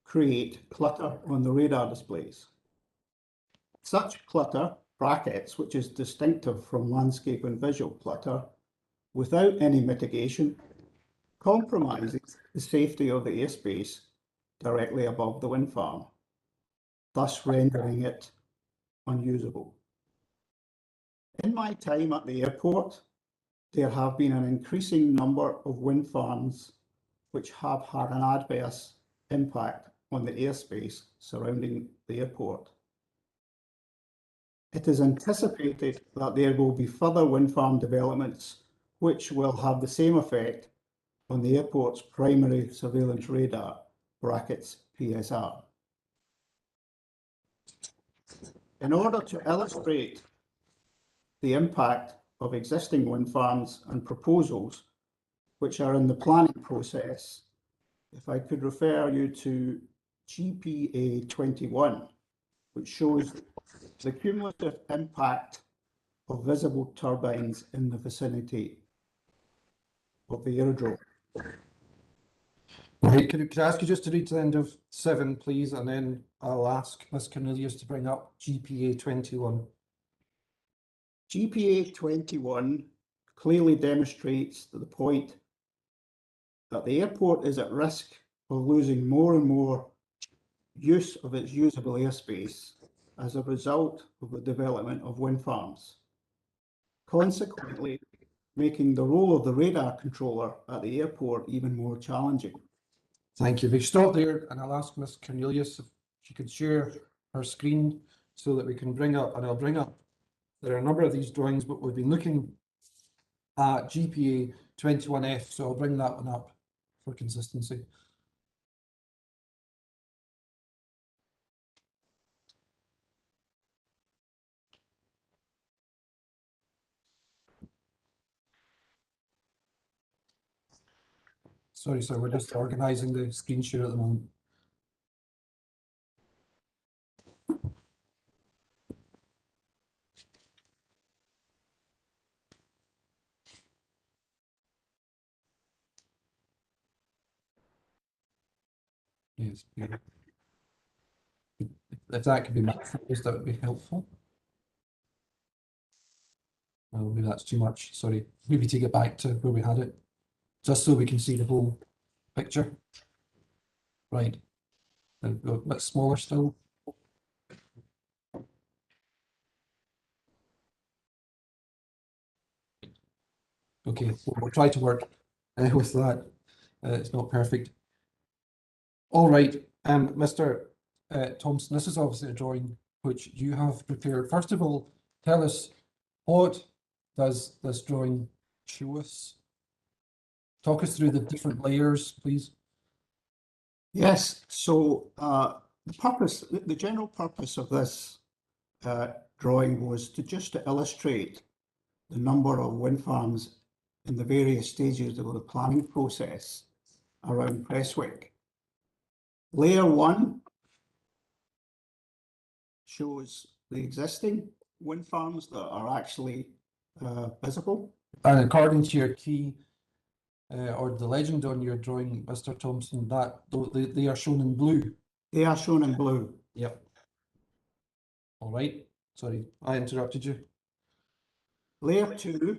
create clutter on the radar displays. Such clutter, brackets, which is distinctive from landscape and visual clutter, without any mitigation, compromises the safety of the airspace directly above the wind farm, thus rendering it unusable. In my time at the airport, there have been an increasing number of wind farms which have had an adverse impact on the airspace surrounding the airport. It is anticipated that there will be further wind farm developments which will have the same effect on the airport's primary surveillance radar, brackets PSR. In order to illustrate the impact of existing wind farms and proposals which are in the planning process, if I could refer you to GPA 21, which shows the cumulative impact of visible turbines in the vicinity of the aerodrome. Right, could I ask you just to read to the end of 7, please, and then I'll ask Ms Cornelius to bring up GPA 21. GPA 21 clearly demonstrates the point that the airport is at risk of losing more and more use of its usable airspace as a result of the development of wind farms, consequently making the role of the radar controller at the airport even more challenging. Thank you. If you stop there, and I'll ask Ms Cornelius if she could share her screen so that we can bring up, and I'll bring up, there are a number of these drawings, but we've been looking at GPA 21F, so I'll bring that one up for consistency. Sorry, sir, we're just organising the screen share at the moment. Yes, yeah. If that could be maximized, that would be helpful. Oh, maybe that's too much. Sorry. Maybe take it back to where we had it, just so we can see the whole picture. Right. And go a bit smaller still. Okay, we'll try to work with that. It's not perfect. All right, Mr. Thompson, this is obviously a drawing which you have prepared. First of all, tell us, what does this drawing show us? Talk us through the different layers, please. Yes, so the general purpose of this drawing was to illustrate the number of wind farms in the various stages of the planning process around Prestwick. Layer 1 shows the existing wind farms that are actually visible. And according to your key or the legend on your drawing, Mr. Thompson, that they are shown in blue. They are shown in blue. Yep. All right. Sorry, I interrupted you. Layer 2,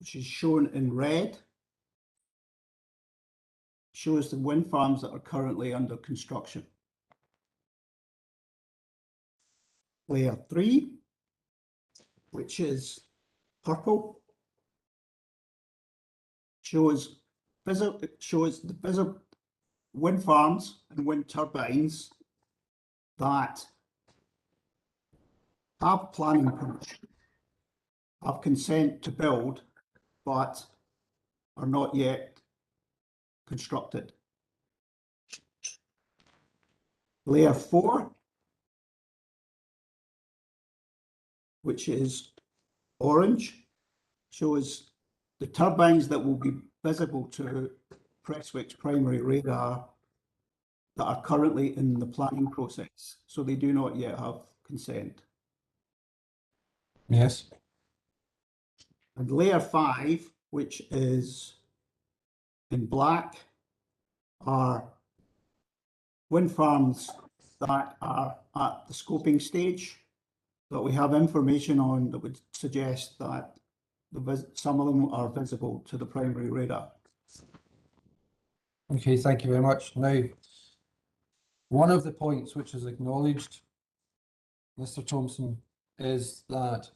which is shown in red, shows the wind farms that are currently under construction. Layer 3, which is purple, shows the visible wind farms and wind turbines that have planning permission, have consent to build, but are not yet constructed. Layer 4, which is orange, shows the turbines that will be visible to Prestwick's primary radar that are currently in the planning process, so they do not yet have consent. Yes. And layer 5, which is in black, are wind farms that are at the scoping stage that we have information on that would suggest that some of them are visible to the primary radar. Okay, thank you very much. Now, one of the points which is acknowledged Mr. Thompson, is that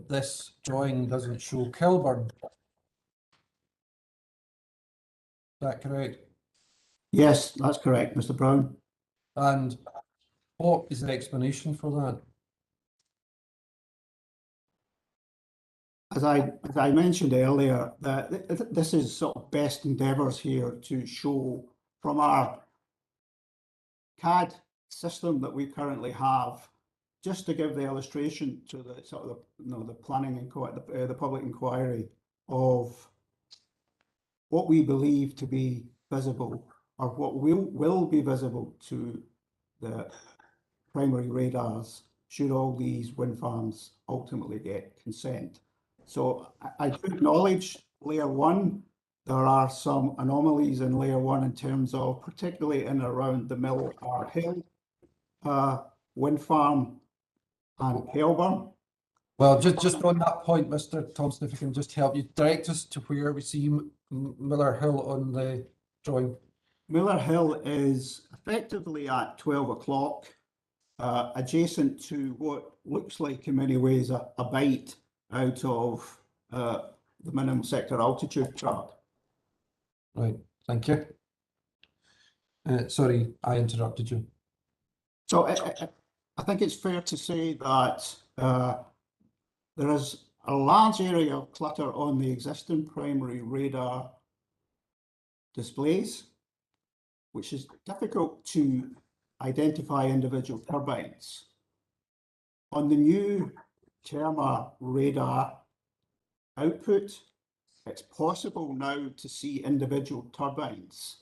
this drawing doesn't show Kilburn. Is that correct? Yes, that's correct, Mr. Brown. And what is the explanation for that? As I mentioned earlier, that this is sort of best endeavours here to show from our CAD system that we currently have, just to give the illustration to the sort of the planning inquiry, the public inquiry of what we believe to be visible, or what will be visible to the primary radars should all these wind farms ultimately get consent. So I do acknowledge layer one. There are some anomalies in layer one in terms of, particularly in and around the Mill R Hill wind farm and Kelburn. Well, just on that point, Mr. Thompson, if you can just help you direct us to where we see Miller Hill on the drawing. Miller Hill is effectively at 12 o'clock, adjacent to what looks like in many ways a bite out of the minimum sector altitude chart. Right, thank you. Sorry, I interrupted you. So I think it's fair to say that there is a large area of clutter on the existing primary radar displays, which is difficult to identify individual turbines. On the new Terma radar output, it's possible now to see individual turbines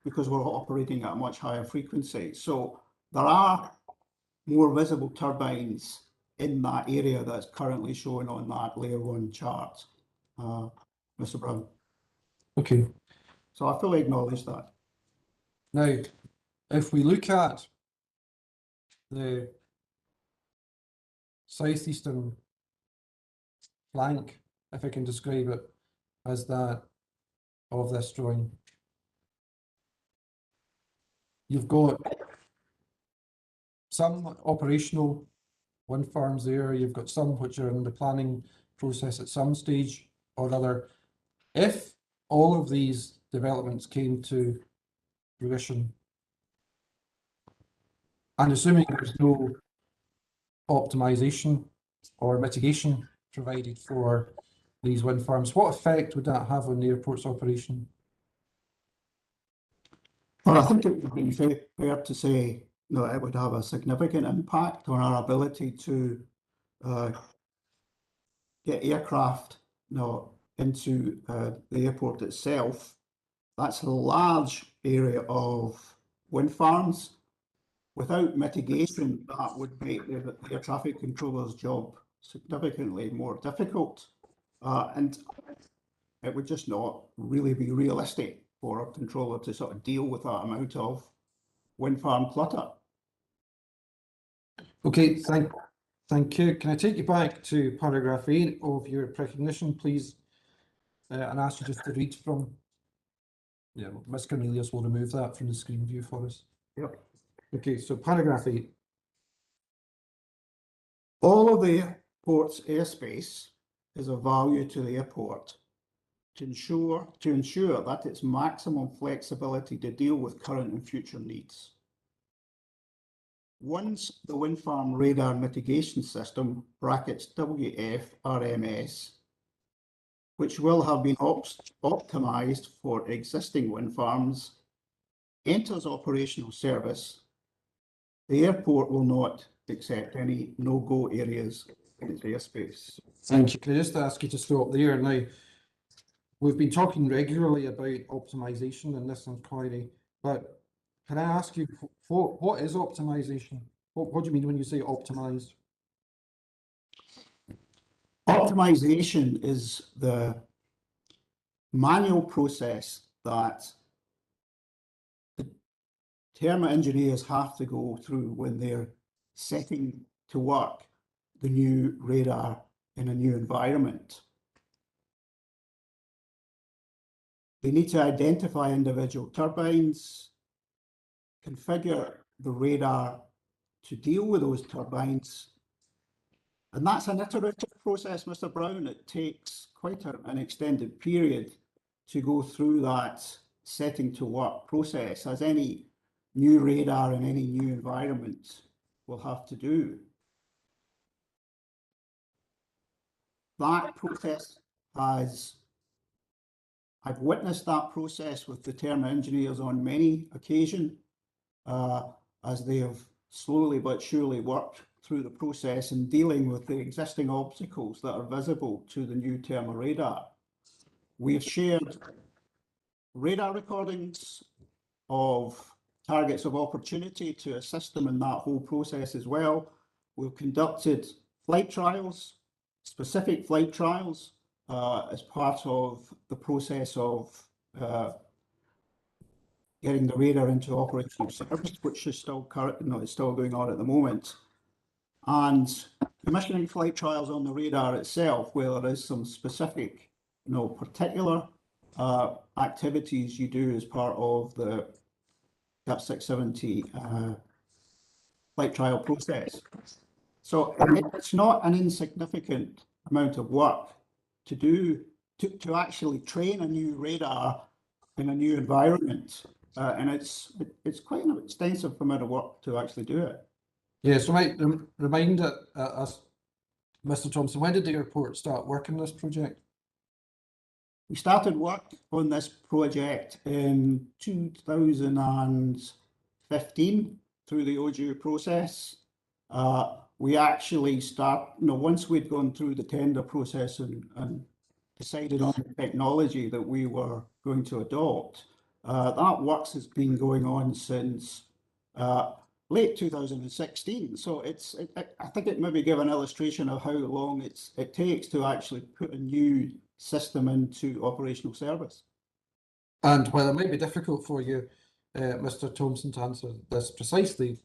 because we're operating at a much higher frequency. So there are more visible turbines in that area that's currently shown on that layer one chart, Mr. Brown. Okay. So I fully acknowledge that. Now, if we look at the southeastern flank, if I can describe it as that of this drawing, you've got some operational wind farms there, you've got some which are in the planning process at some stage or other. If all of these developments came to fruition, and assuming there's no optimization or mitigation provided for these wind farms, what effect would that have on the airport's operation? Well, I think it would be fair to say that it would have a significant impact on our ability to get aircraft into the airport itself. That's a large area of wind farms. Without mitigation, that would make the air traffic controller's job significantly more difficult. And it would just not really be realistic for a controller to sort of deal with that amount of wind farm clutter. Okay, thank you. Can I take you back to paragraph 8 of your recognition, please, and ask you just to read from. Yeah, Ms. Cornelius will remove that from the screen view for us. Yep. Okay, so paragraph 8. All of the airport's airspace is of value to the airport to ensure that its maximum flexibility to deal with current and future needs. Once the wind farm radar mitigation system brackets WFRMS, which will have been optimized for existing wind farms, enters operational service, the airport will not accept any no-go areas in its airspace. Thank you. Can I just ask you to stop there? Now, we've been talking regularly about optimization in this inquiry, but can I ask you, what is optimization? What do you mean when you say optimized? Optimization is the manual process that the Terma engineers have to go through when they're setting to work the new radar in a new environment. They need to identify individual turbines, configure the radar to deal with those turbines. And that's an iterative process, Mr. Brown. It takes quite an extended period to go through that setting to work process, as any new radar in any new environment will have to do. That process I've witnessed that process with the Terma engineers on many occasions, as they have slowly but surely worked through the process and dealing with the existing obstacles that are visible to the new Terma radar. We've shared radar recordings of targets of opportunity to assist them in that whole process as well. We've conducted flight trials, specific flight trials, as part of the process of getting the radar into operational service, which is still it's still going on at the moment. And commissioning flight trials on the radar itself, where there is some specific, particular activities you do as part of the CAP 670 flight trial process. So it's not an insignificant amount of work to do to actually train a new radar in a new environment, and it's quite an extensive amount of work to actually do it. Yeah, so might remind us, Mr. Thompson, when did the airport start working on this project? We started work on this project in 2015 through the OJU process. We actually once we'd gone through the tender process and decided on the technology that we were going to adopt, that work has been going on since late 2016. So I think it maybe give an illustration of how long it takes to actually put a new system into operational service. And while it might be difficult for you, Mr. Thompson, to answer this precisely,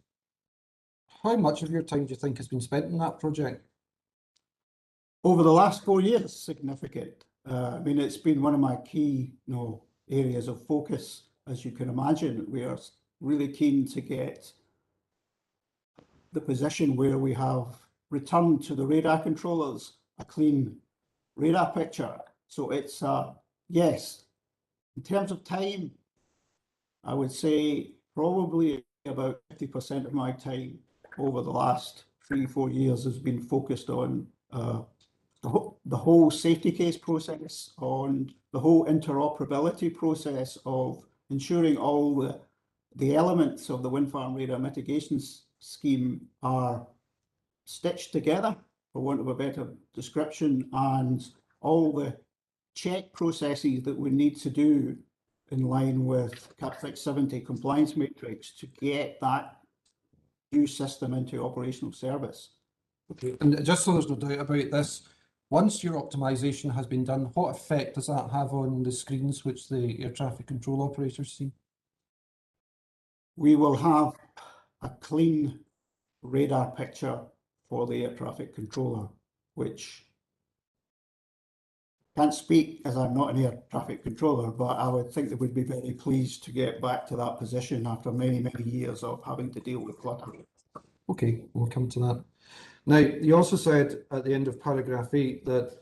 how much of your time do you think has been spent in that project? Over the last 4 years, significant. I mean, it's been one of my key areas of focus, as you can imagine. We are really keen to get the position where we have returned to the radar controllers a clean radar picture. So it's, yes, in terms of time, I would say probably about 50% of my time over the last 3-4 years has been focused on the whole safety case process, on the whole interoperability process of ensuring all the elements of the wind farm radar mitigation scheme are stitched together, for want of a better description, and all the check processes that we need to do in line with CAP 670 compliance matrix to get that new system into operational service. Okay. And just so there's no doubt about this, once your optimization has been done, what effect does that have on the screens which the air traffic control operators see? We will have a clean radar picture for the air traffic controller, which can't speak as I'm not an air traffic controller, but I would think they would be very pleased to get back to that position after many, many years of having to deal with clutter. Okay, we'll come to that. Now, you also said at the end of paragraph 8 that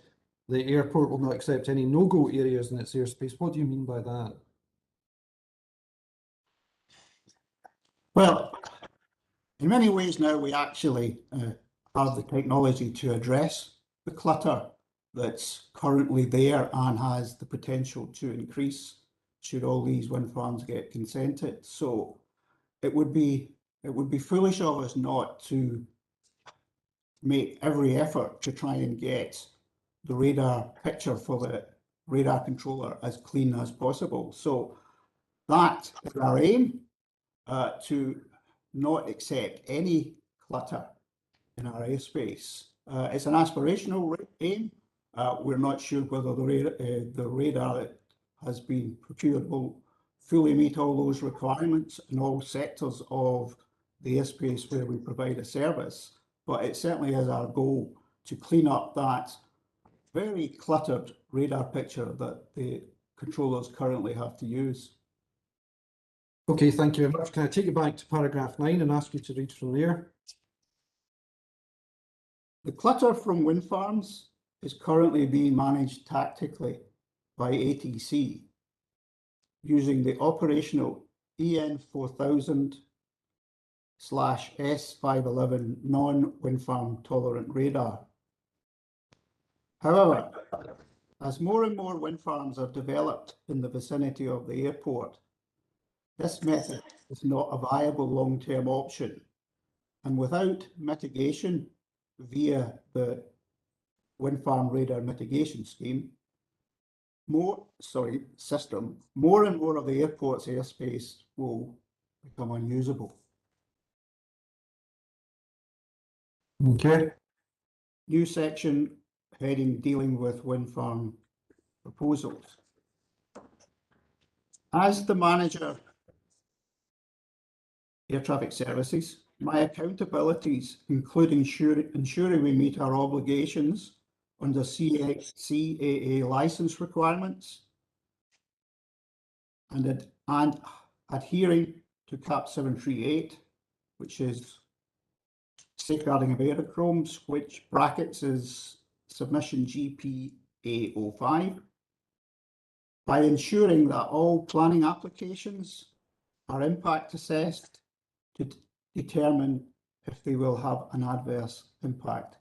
the airport will not accept any no-go areas in its airspace. What do you mean by that? Well, in many ways now we actually have the technology to address the clutter that's currently there and has the potential to increase should all these wind farms get consented. So it would be foolish of us not to make every effort to try and get the radar picture for the radar controller as clean as possible. So that is our aim, to not accept any clutter in our airspace. It's an aspirational aim. We're not sure whether the radar that has been procured will fully meet all those requirements in all sectors of the airspace where we provide a service, but it certainly is our goal to clean up that very cluttered radar picture that the controllers currently have to use. Okay, thank you very much. Can I take you back to paragraph 9 and ask you to read from there? The clutter from wind farms is currently being managed tactically by ATC using the operational EN4000/S511 non-wind farm tolerant radar. However, as more and more wind farms are developed in the vicinity of the airport, this method is not a viable long-term option, and without mitigation via the wind farm radar mitigation scheme, more and more of the airport's airspace will become unusable. Okay. New section heading dealing with wind farm proposals. As the manager air traffic services, my accountabilities include ensuring we meet our obligations under CAA license requirements and adhering to CAP 738, which is safeguarding of aerodromes, which brackets is submission GPA05, by ensuring that all planning applications are impact assessed to determine if they will have an adverse impact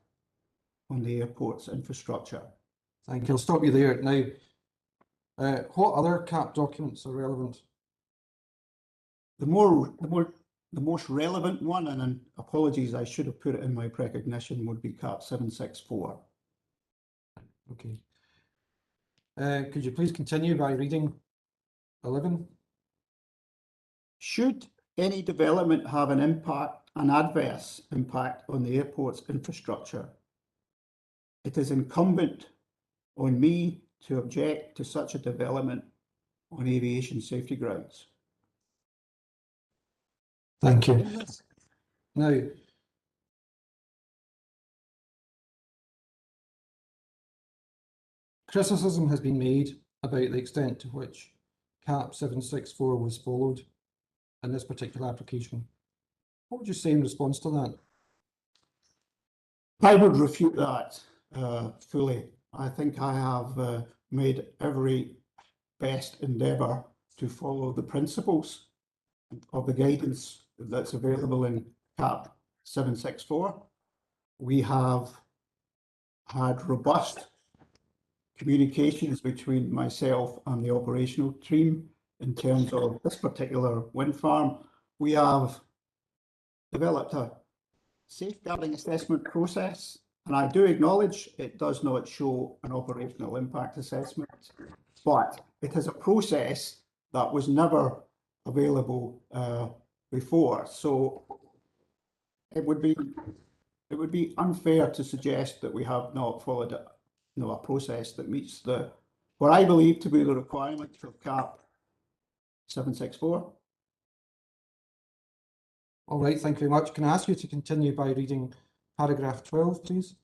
on the airport's infrastructure. Thank you. I'll stop you there. Now, what other CAP documents are relevant? The most relevant one, and apologies, I should have put it in my precognition, would be CAP 764. Okay. Could you please continue by reading 11? Should any development have an adverse impact on the airport's infrastructure, it is incumbent on me to object to such a development on aviation safety grounds. Thank you. Now, criticism has been made about the extent to which CAP 764 was followed in this particular application. What would you say in response to that? I would refute that fully. I think I have made every best endeavour to follow the principles of the guidance that's available in CAP 764. We have had robust communications between myself and the operational team in terms of this particular wind farm. We have developed a safeguarding assessment process, and I do acknowledge it does not show an operational impact assessment, but it is a process that was never available before. So it would be unfair to suggest that we have not followed a process that meets what I believe to be the requirements of CAP 764. All right, thank you very much. Can I ask you to continue by reading paragraph 12, please?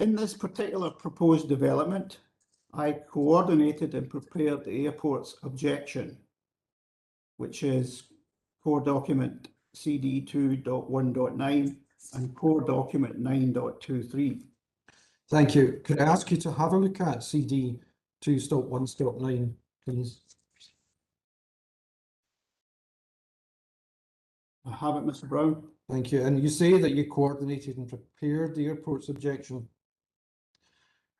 In this particular proposed development, I coordinated and prepared the airport's objection, which is core document CD2.1.9 and core document 9.23. Thank you. Could I ask you to have a look at CD 2.1.9, please? I have it, Mr. Brown. Thank you. And you say that you coordinated and prepared the airport's objection.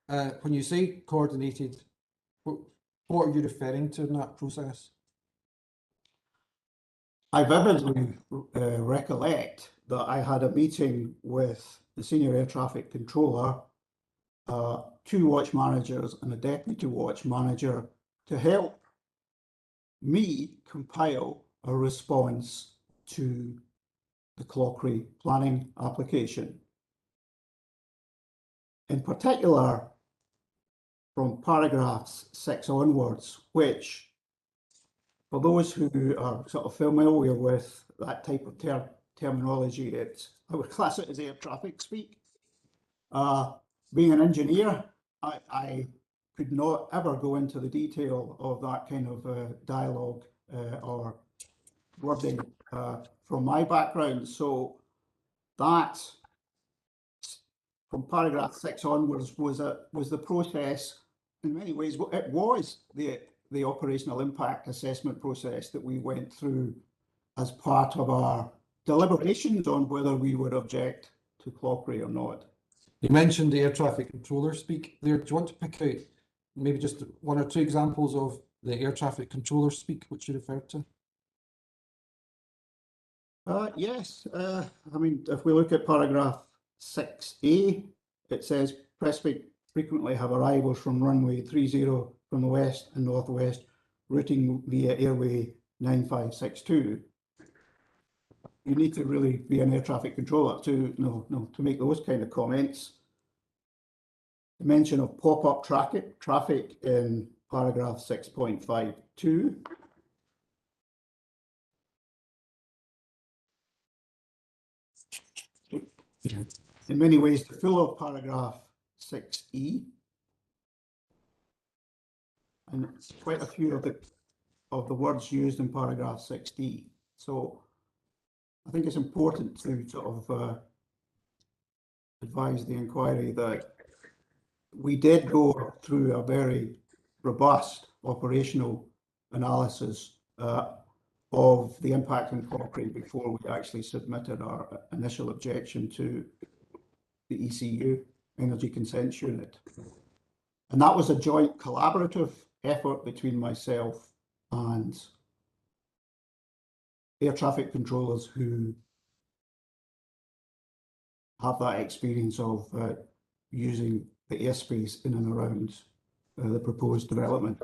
When you say coordinated, what are you referring to in that process? I vividly recollect that I had a meeting with the senior air traffic controller, 2 watch managers and a deputy watch manager to help me compile a response to the Clauchrie planning application. In particular, from paragraphs 6 onwards, which, for those who are sort of familiar with that type of terminology, I would class it as air traffic speak. Being an engineer, I could not ever go into the detail of that kind of dialogue or wording from my background. So that, from paragraph 6 onwards, was the process. In many ways, it was the operational impact assessment process that we went through as part of our deliberations on whether we would object to Clauchrie or not. You mentioned the air traffic controller speak there. Do you want to pick out maybe just one or two examples of the air traffic controller speak which you referred to? Yes, I mean, if we look at paragraph 6A, it says press frequently have arrivals from runway 30 from the west and northwest, routing via airway 9562. You need to really be an air traffic controller to make those kind of comments. The mention of pop-up traffic in paragraph 6.52. In many ways, the full of paragraph 6E, and it's quite a few of the words used in paragraph 6D. So I think it's important to sort of advise the inquiry that we did go through a very robust operational analysis of the impact on Clauchrie before we actually submitted our initial objection to the ECU, Energy Consents Unit. And that was a joint collaborative effort between myself and air traffic controllers who have that experience of using the airspace in and around the proposed development.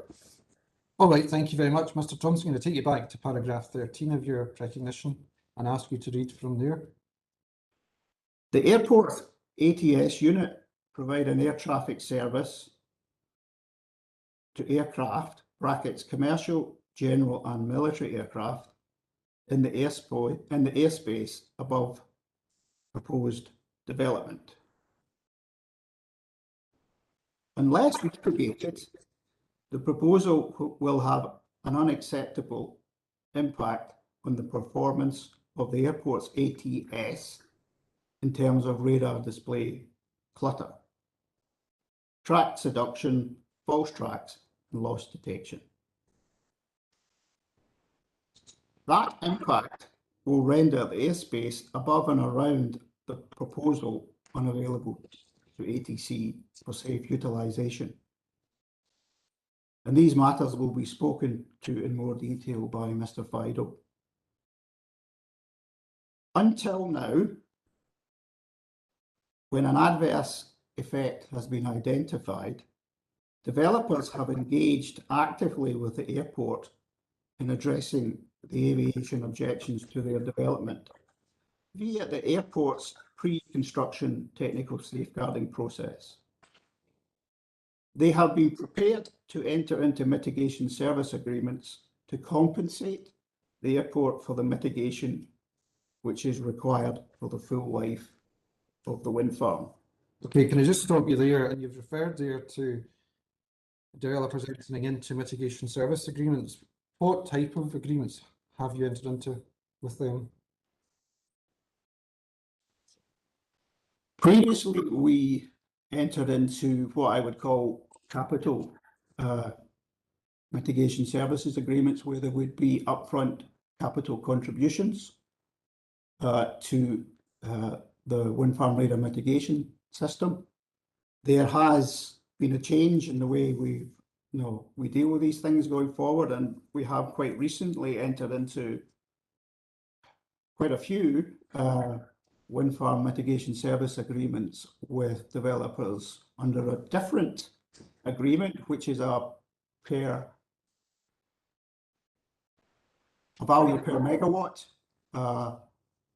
All right, thank you very much, Mr. Thompson. I'm going to take you back to paragraph 13 of your recognition and ask you to read from there. The airport ATS unit provide an air traffic service to aircraft, brackets commercial, general and military aircraft, in the airspace above proposed development. Unless mitigated, the proposal will have an unacceptable impact on the performance of the airport's ATS in terms of radar display clutter, track seduction, false tracks, and loss detection. That impact will render the airspace above and around the proposal unavailable to ATC for safe utilisation. And these matters will be spoken to in more detail by Mr. Fido. Until now, when an adverse effect has been identified, developers have engaged actively with the airport in addressing the aviation objections to their development via the airport's pre-construction technical safeguarding process. They have been prepared to enter into mitigation service agreements to compensate the airport for the mitigation which is required for the full life of the wind farm. Okay, can I just stop you there? And you've referred there to developers entering into mitigation service agreements. What type of agreements have you entered into with them? Previously, we entered into what I would call capital mitigation services agreements, where there would be upfront capital contributions to the wind farm radar mitigation system. There has been a change in the way we deal with these things going forward, and we have quite recently entered into quite a few wind farm mitigation service agreements with developers under a different agreement, which is a value per megawatt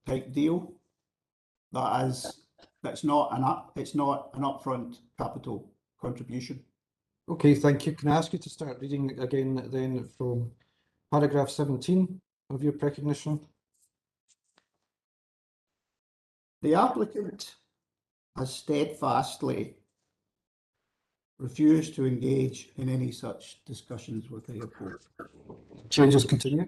type deal. It's not an upfront capital contribution. Okay, thank you. Can I ask you to start reading again then from paragraph 17 of your recognition? The applicant has steadfastly refused to engage in any such discussions with the airport. Shall I just continue?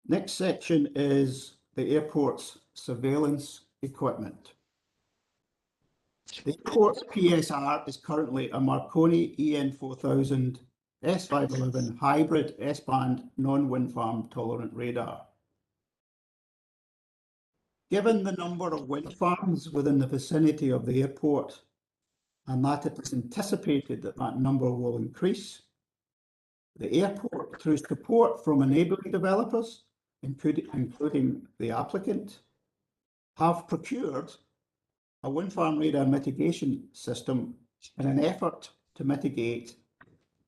Next section is the airport's surveillance equipment. The airport's PSR is currently a Marconi EN4000 S511 hybrid S-band non-wind farm tolerant radar. Given the number of wind farms within the vicinity of the airport, and that it is anticipated that that number will increase, the airport, through support from enabling developers, including the applicant, have procured a wind farm radar mitigation system in an effort to mitigate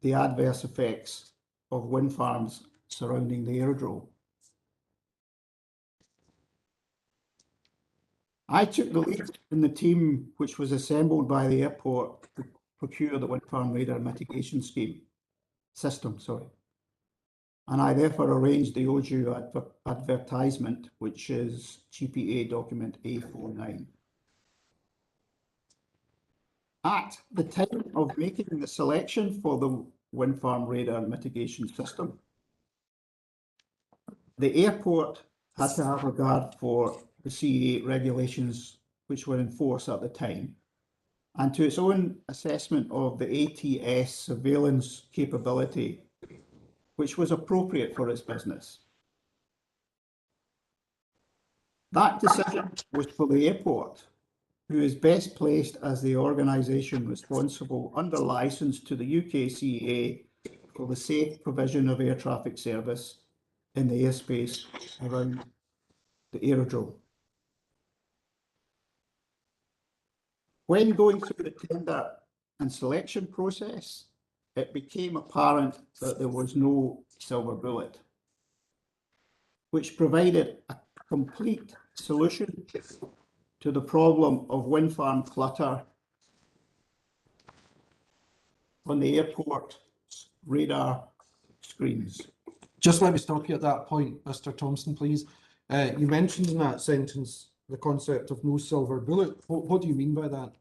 the adverse effects of wind farms surrounding the aerodrome. I took the lead in the team which was assembled by the airport to procure the wind farm radar mitigation system. And I therefore arranged the OJU advertisement, which is GPA document A49. At the time of making the selection for the wind farm radar mitigation system, the airport had to have regard for the CA regulations which were in force at the time, and to its own assessment of the ATS surveillance capability, which was appropriate for its business. That decision was for the airport, who is best placed as the organisation responsible under licence to the UK CA for the safe provision of air traffic service in the airspace around the aerodrome. When going through the tender and selection process, it became apparent that there was no silver bullet, which provided a complete solution to the problem of wind farm clutter on the airport radar screens. Just let me stop you at that point, Mr. Thompson, please. You mentioned in that sentence the concept of no silver bullet. What do you mean by that?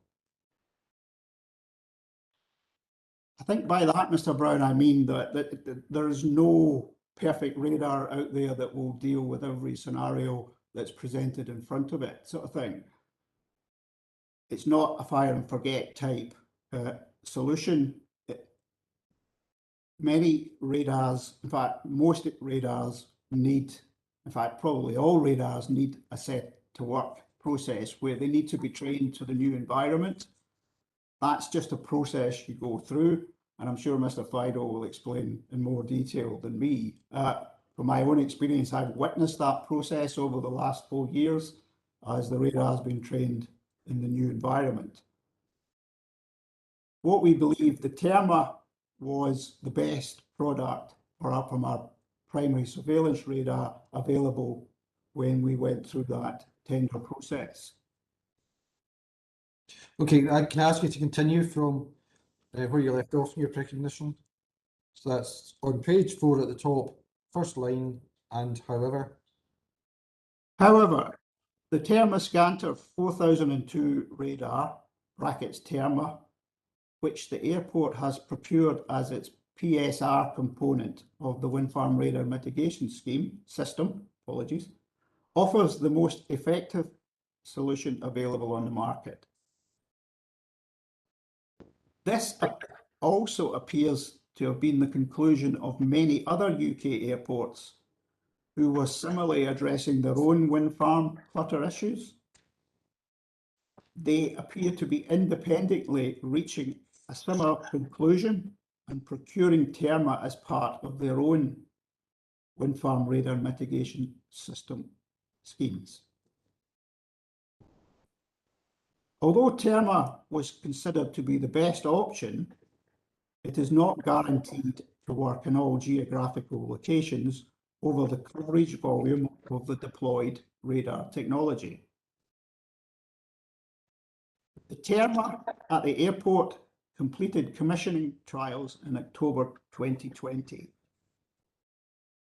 I think by that, Mr. Brown, I mean that there is no perfect radar out there that will deal with every scenario that's presented in front of it, sort of thing. It's not a fire and forget type solution. Many radars, in fact, most radars need, in fact, probably all radars need a set to work process where they need to be trained to the new environment. That's just a process you go through, and I'm sure Mr. Fido will explain in more detail than me. From my own experience, I've witnessed that process over the last 4 years as the radar has been trained in the new environment. What we believe, the Terma was the best product from our primary surveillance radar available when we went through that tender process. Okay, can I ask you to continue from where you left off in your recognition? So that's on page 4 at the top, first line, and however. However, the Terma Scanter 4002 radar, brackets Terma, which the airport has procured as its PSR component of the wind farm radar mitigation system, offers the most effective solution available on the market. This also appears to have been the conclusion of many other UK airports who were similarly addressing their own wind farm clutter issues. They appear to be independently reaching a similar conclusion and procuring Terma as part of their own wind farm radar mitigation system schemes. Although Terma was considered to be the best option, it is not guaranteed to work in all geographical locations over the coverage volume of the deployed radar technology. The Terma at the airport completed commissioning trials in October 2020.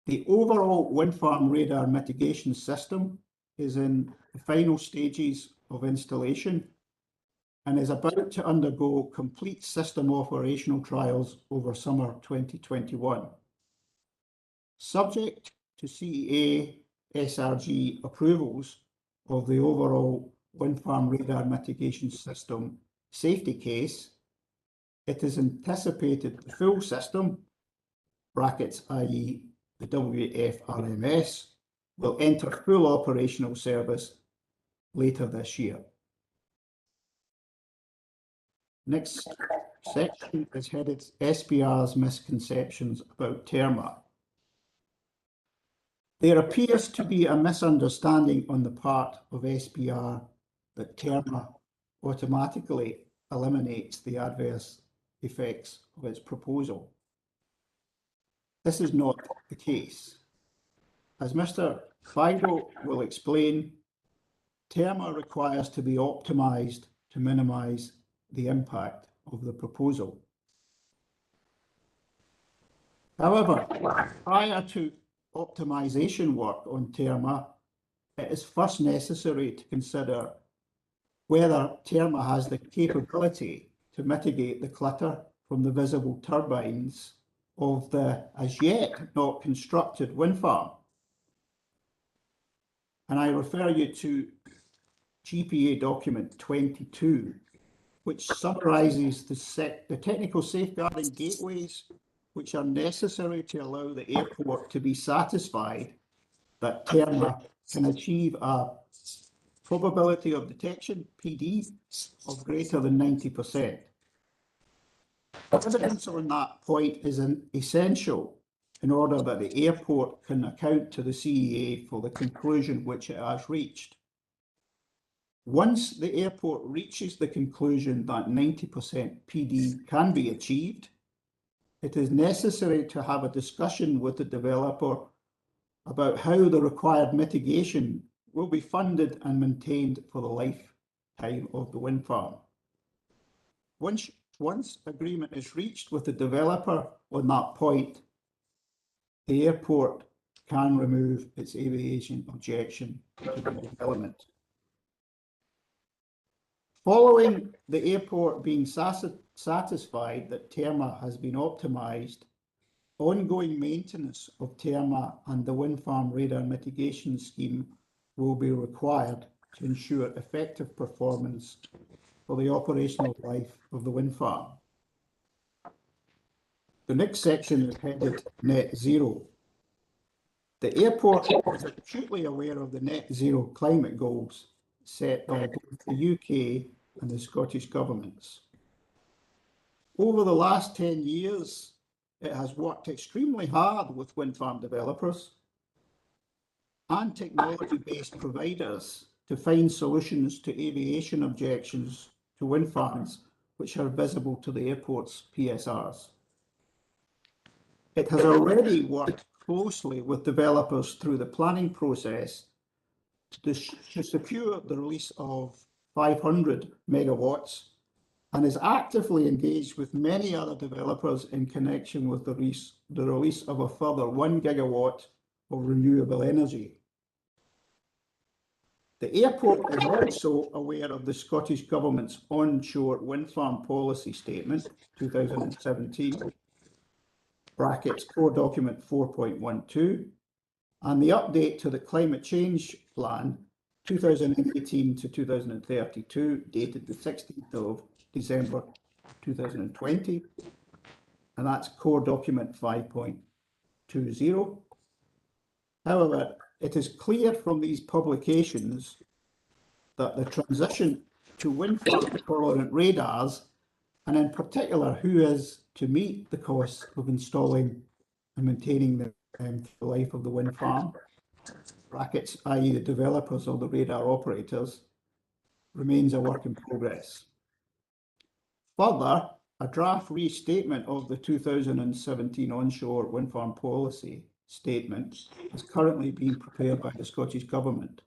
The overall wind farm radar mitigation system is in the final stages of installation and is about to undergo complete system operational trials over summer 2021. Subject to CEA SRG approvals of the overall wind farm radar mitigation system safety case, it is anticipated the full system, brackets i.e. the WFRMS, will enter full operational service later this year. Next section is headed SPR's misconceptions about TERMA. There appears to be a misunderstanding on the part of SPR that TERMA automatically eliminates the adverse effects of its proposal. This is not the case. As Mr. Fido will explain, TERMA requires to be optimised to minimise the impact of the proposal. However, prior to optimisation work on TERMA, it is first necessary to consider whether TERMA has the capability to mitigate the clutter from the visible turbines of the as yet not constructed wind farm. And I refer you to GPA document 22, which summarises the technical safeguarding gateways which are necessary to allow the airport to be satisfied that TERMA can achieve a probability of detection, PD, of greater than 90%. Evidence on that point is essential in order that the airport can account to the CEA for the conclusion which it has reached. Once the airport reaches the conclusion that 90% PD can be achieved, it is necessary to have a discussion with the developer about how the required mitigation will be funded and maintained for the lifetime of the wind farm. Once agreement is reached with the developer on that point, the airport can remove its aviation objection to the development. Following the airport being satisfied that TERMA has been optimised, ongoing maintenance of TERMA and the wind farm radar mitigation scheme will be required to ensure effective performance for the operational life of the wind farm. The next section is headed Net Zero. The airport is acutely aware of the net zero climate goals set by both the UK and the Scottish governments. Over the last 10 years, it has worked extremely hard with wind farm developers and technology-based providers to find solutions to aviation objections to wind farms which are visible to the airport's PSRs. It has already worked closely with developers through the planning process to secure the release of 500 megawatts and is actively engaged with many other developers in connection with the release of a further 1 gigawatt of renewable energy. The airport is also aware of the Scottish Government's onshore wind farm policy statement, 2017, brackets core document 4.12, and the update to the climate change plan 2018 to 2032, dated the 16th of December 2020, and that's core document 5.20. However, it is clear from these publications that the transition to wind farm tolerant radars, and in particular who is to meet the costs of installing and maintaining the life of the wind farm, brackets, i.e. the developers or the radar operators, remains a work in progress. Further, a draft restatement of the 2017 onshore wind farm policy statement is currently being prepared by the Scottish Government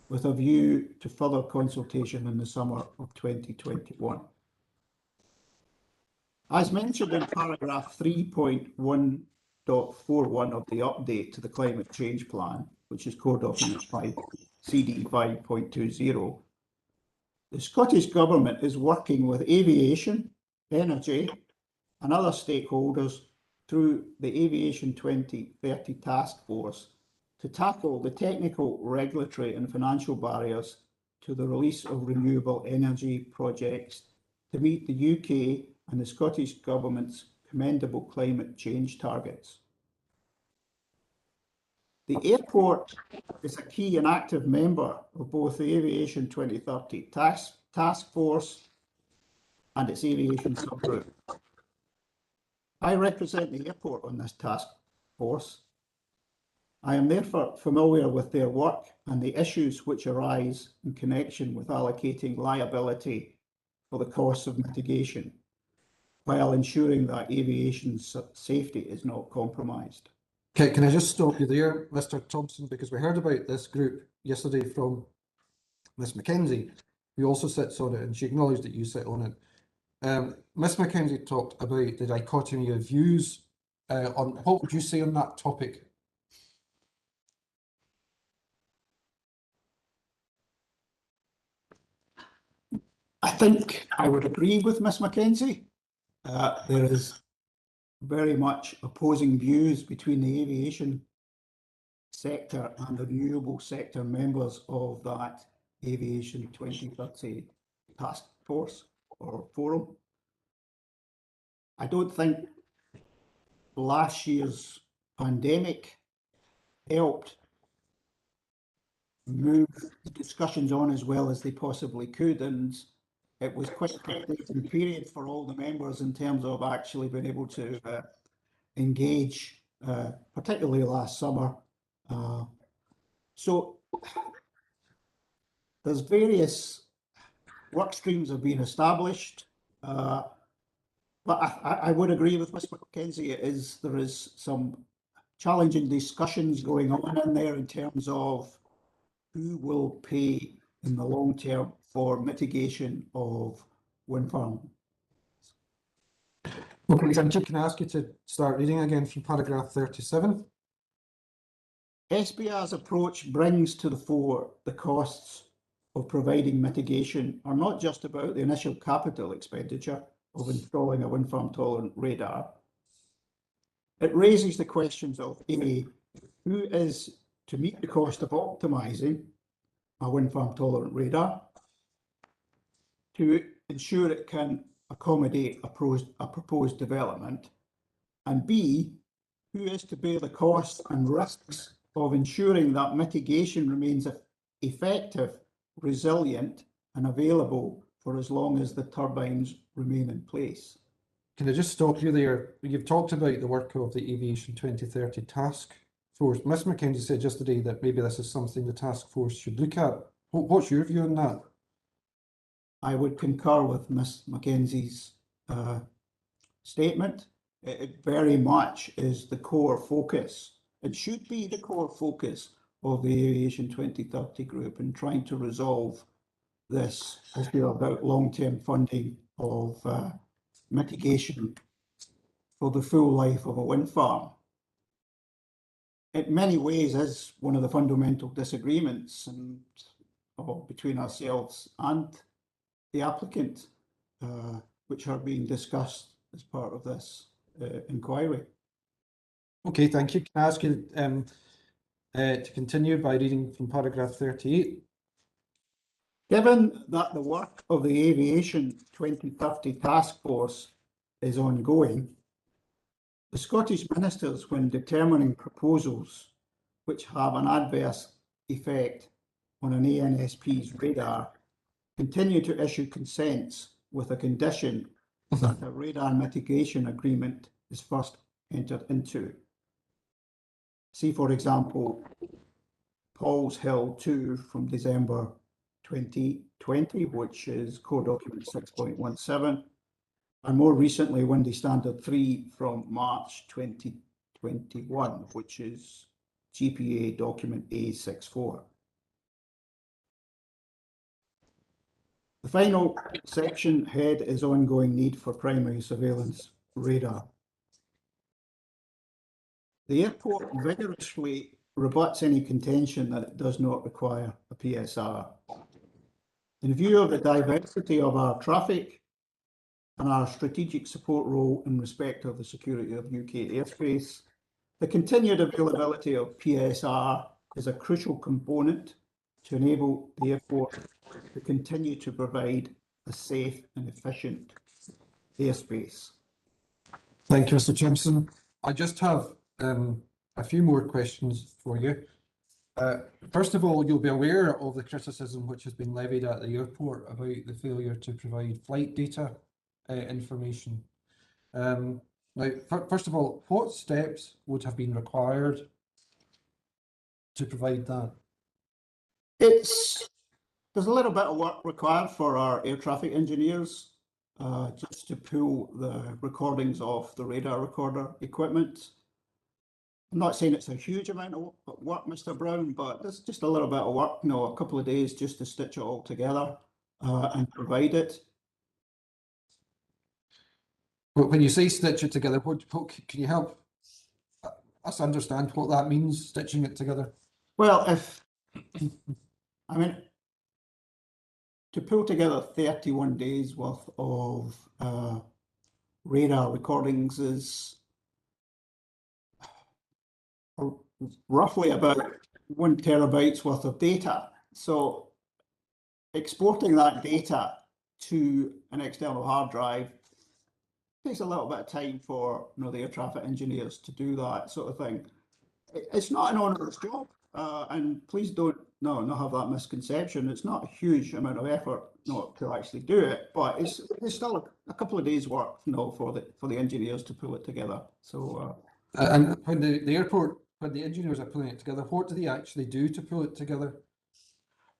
with a view to further consultation in the summer of 2021. As mentioned in paragraph 3.1.41 of the update to the climate change plan, which is core document 5 CD 5.20, the Scottish Government is working with aviation, energy and other stakeholders through the Aviation 2030 Task Force to tackle the technical, regulatory and financial barriers to the release of renewable energy projects to meet the UK and the Scottish Government's commendable climate change targets. The airport is a key and active member of both the Aviation 2030 Task Force and its aviation subgroup. I represent the airport on this task force. I am therefore familiar with their work and the issues which arise in connection with allocating liability for the costs of mitigation, while ensuring that aviation safety is not compromised. Okay, can I just stop you there, Mr. Thompson, because we heard about this group yesterday from Miss Mackenzie, who also sits on it, and she acknowledged that you sit on it. Miss Mackenzie talked about the dichotomy of views on, what would you say on that topic? I think I would agree with Miss Mackenzie. There is very much opposing views between the aviation sector and the renewable sector members of that Aviation 2030 Task Force or Forum. I don't think last year's pandemic helped move the discussions on as well as they possibly could, and it was quite a frustrating period for all the members in terms of actually being able to engage, particularly last summer. So there's various work streams have been established, but I would agree with Ms Mackenzie, there is some challenging discussions going on in there in terms of who will pay in the long term for mitigation of wind farm. Okay, Sanjay, can I ask you to start reading again from paragraph 37? SBR's approach brings to the fore the costs of providing mitigation are not just about the initial capital expenditure of installing a wind farm tolerant radar. It raises the questions of A, who is to meet the cost of optimising a wind farm tolerant radar, to ensure it can accommodate a proposed development, and B, who is to bear the costs and risks of ensuring that mitigation remains effective, resilient and available for as long as the turbines remain in place. Can I just stop you there? You've talked about the work of the Aviation 2030 Task Force. Miss Mackenzie said yesterday that maybe this is something the task force should look at. What's your view on that? I would concur with Miss Mackenzie's statement. It very much is the core focus. It should be the core focus of the Aviation 2030 group in trying to resolve this issue about long-term funding of mitigation for the full life of a wind farm. In many ways is one of the fundamental disagreements between ourselves and the applicant, which are being discussed as part of this inquiry. Okay, thank you. Can I ask you to continue by reading from paragraph 38? Given that the work of the Aviation 2030 Task Force is ongoing, the Scottish Ministers, when determining proposals which have an adverse effect on an ANSP's radar, continue to issue consents with a condition that a radar mitigation agreement is first entered into. See, for example, Paul's Hill 2 from December 2020, which is core document 6.17, and more recently Windy Standard 3 from March 2021, which is GPA document A64. The final section head is ongoing need for primary surveillance radar. The airport vigorously rebuts any contention that it does not require a PSR. In view of the diversity of our traffic and our strategic support role in respect of the security of UK airspace, the continued availability of PSR is a crucial component to enable the airport to continue to provide a safe and efficient airspace. Thank you, Mr. Jimson. I just have a few more questions for you. First of all, you'll be aware of the criticism which has been levied at the airport about the failure to provide flight data information. Now, first of all, what steps would have been required to provide that? There's a little bit of work required for our air traffic engineers just to pull the recordings off the radar recorder equipment. I'm not saying it's a huge amount of work, Mr. Brown, but there's just a little bit of work, you know, a couple of days just to stitch it all together and provide it. But when you say stitch it together, what can you help us understand what that means, stitching it together? Well, I mean, to pull together 31 days worth of radar recordings is roughly about 1 terabytes worth of data. So exporting that data to an external hard drive takes a little bit of time for, you know, the air traffic engineers to do that sort of thing. It's not an onerous job, and please don't not have that misconception. It's not a huge amount of effort not to actually do it, but it's still a couple of days' work, you know, for the engineers to pull it together. So and when the airport, when the engineers are pulling it together, what do they actually do to pull it together?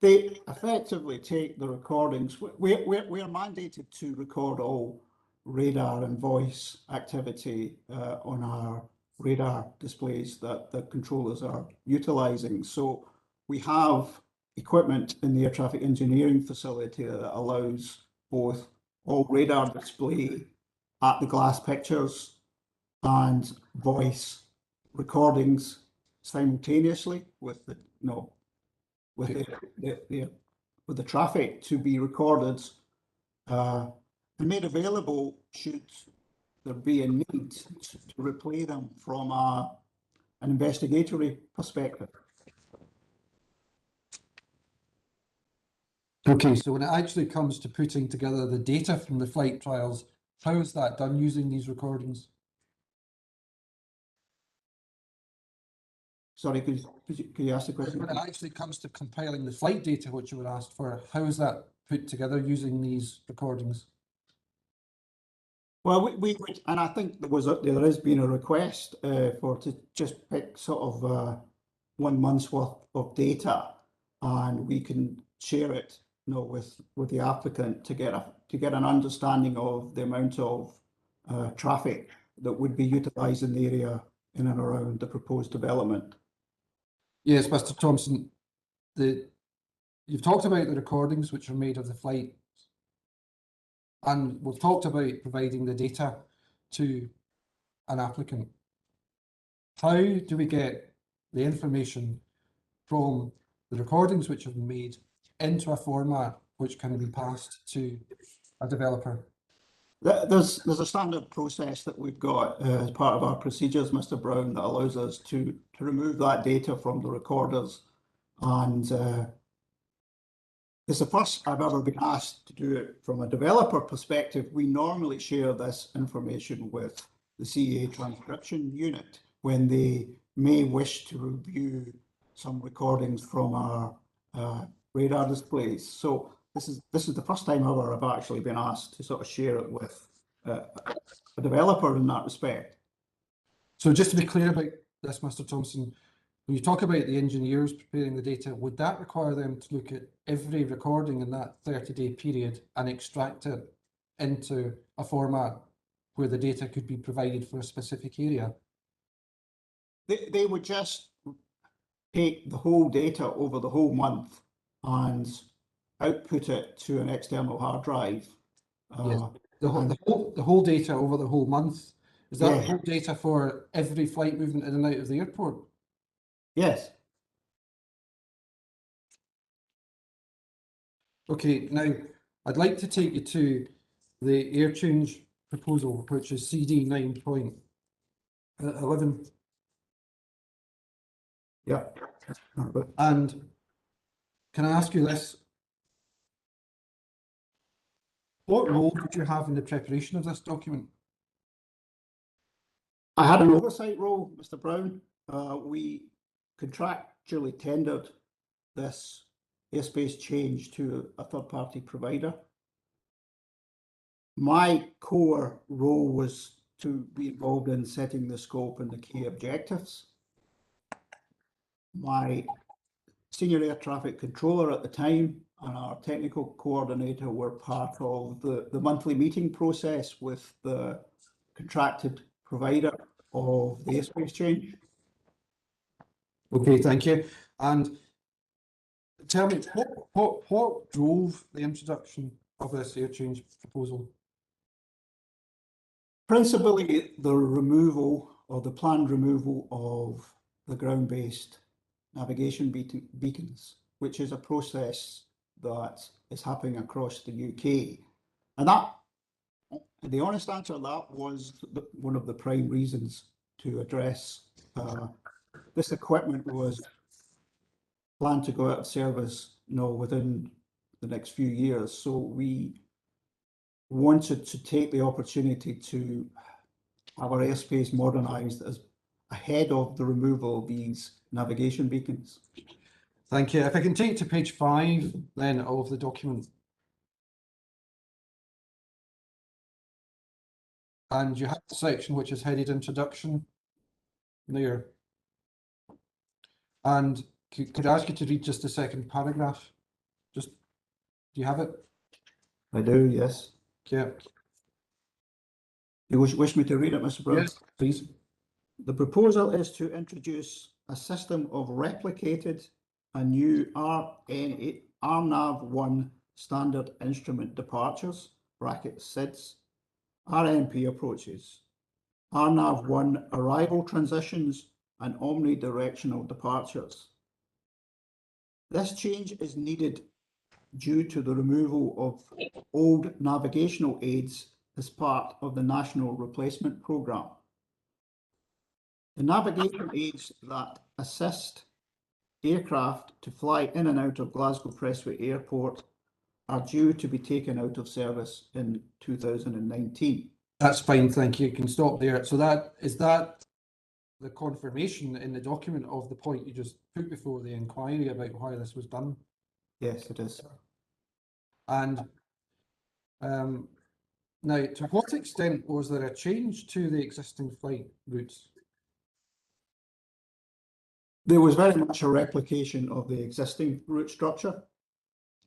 they effectively take the recordings. We are mandated to record all radar and voice activity on our radar displays that the controllers are utilising. So we have equipment in the air traffic engineering facility that allows both all radar display at the glass pictures and voice recordings simultaneously with the with the traffic to be recorded and made available should there be a need to replay them from an investigatory perspective. Okay, so when it actually comes to putting together the data from the flight trials, how is that done using these recordings? Sorry, could you ask the question? When it actually comes to compiling the flight data, which you were asked for, how is that put together using these recordings? Well, and I think there has been a request to just pick sort of 1 month's worth of data, and we can share it, with the applicant to get an understanding of the amount of traffic that would be utilised in the area in and around the proposed development. Yes, Mr. Thompson, you've talked about the recordings which are made of the flight, and we've talked about providing the data to an applicant. How do we get the information from the recordings which have been made into a format which can be passed to a developer? There's a standard process that we've got as part of our procedures, Mr. Brown, that allows us to remove that data from the recorders, and it's the first I've ever been asked to do it from a developer perspective. We normally share this information with the CAA transcription unit when they may wish to review some recordings from our radar displays. So this is the first time ever I've actually been asked to sort of share it with a developer in that respect. So just to be clear about this, Mr. Thompson, when you talk about the engineers preparing the data, would that require them to look at every recording in that 30-day period and extract it into a format where the data could be provided for a specific area? They would just take the whole data over the whole month and output it to an external hard drive. Yes. The whole data over the whole month, is that the whole data for every flight movement in and out of the airport? Yes. Okay, now I'd like to take you to the air change proposal, which is CD 9.11. Yeah. And can I ask you this? What role did you have in the preparation of this document? I had an oversight role, Mr. Brown. We contractually tendered this airspace change to a third-party provider. My core role was to be involved in setting the scope and the key objectives. My senior air traffic controller at the time and our technical coordinator were part of the monthly meeting process with the contracted provider of the airspace change. Okay, thank you. And tell me, what drove the introduction of this air change proposal? Principally, the removal or the planned removal of the ground-based navigation beacons, which is a process that is happening across the UK. And that, the honest answer, that was one of the prime reasons to address this equipment was planned to go out of service, within the next few years. So we wanted to take the opportunity to have our airspace modernised as ahead of the removal of these navigation beacons. Thank you. If I can take you to page 5 then of the document. And you have the section which is headed Introduction there. And could I ask you to read just the second paragraph? Just, do you have it? I do, yes. Yeah. You wish me to read it, Mr. Brown? Yes, please. The proposal is to introduce a system of replicated and new RNAV1 standard instrument departures, (SIDS), RNP approaches, RNAV1 arrival transitions, and omnidirectional departures. This change is needed due to the removal of old navigational aids as part of the National Replacement Programme. The navigation aids that assist aircraft to fly in and out of Glasgow Prestwick Airport are due to be taken out of service in 2019. That's fine, thank you. You can stop there. So is that the confirmation in the document of the point you just put before the inquiry about why this was done? Yes, it is. And now, to what extent was there a change to the existing flight routes? There was very much a replication of the existing route structure.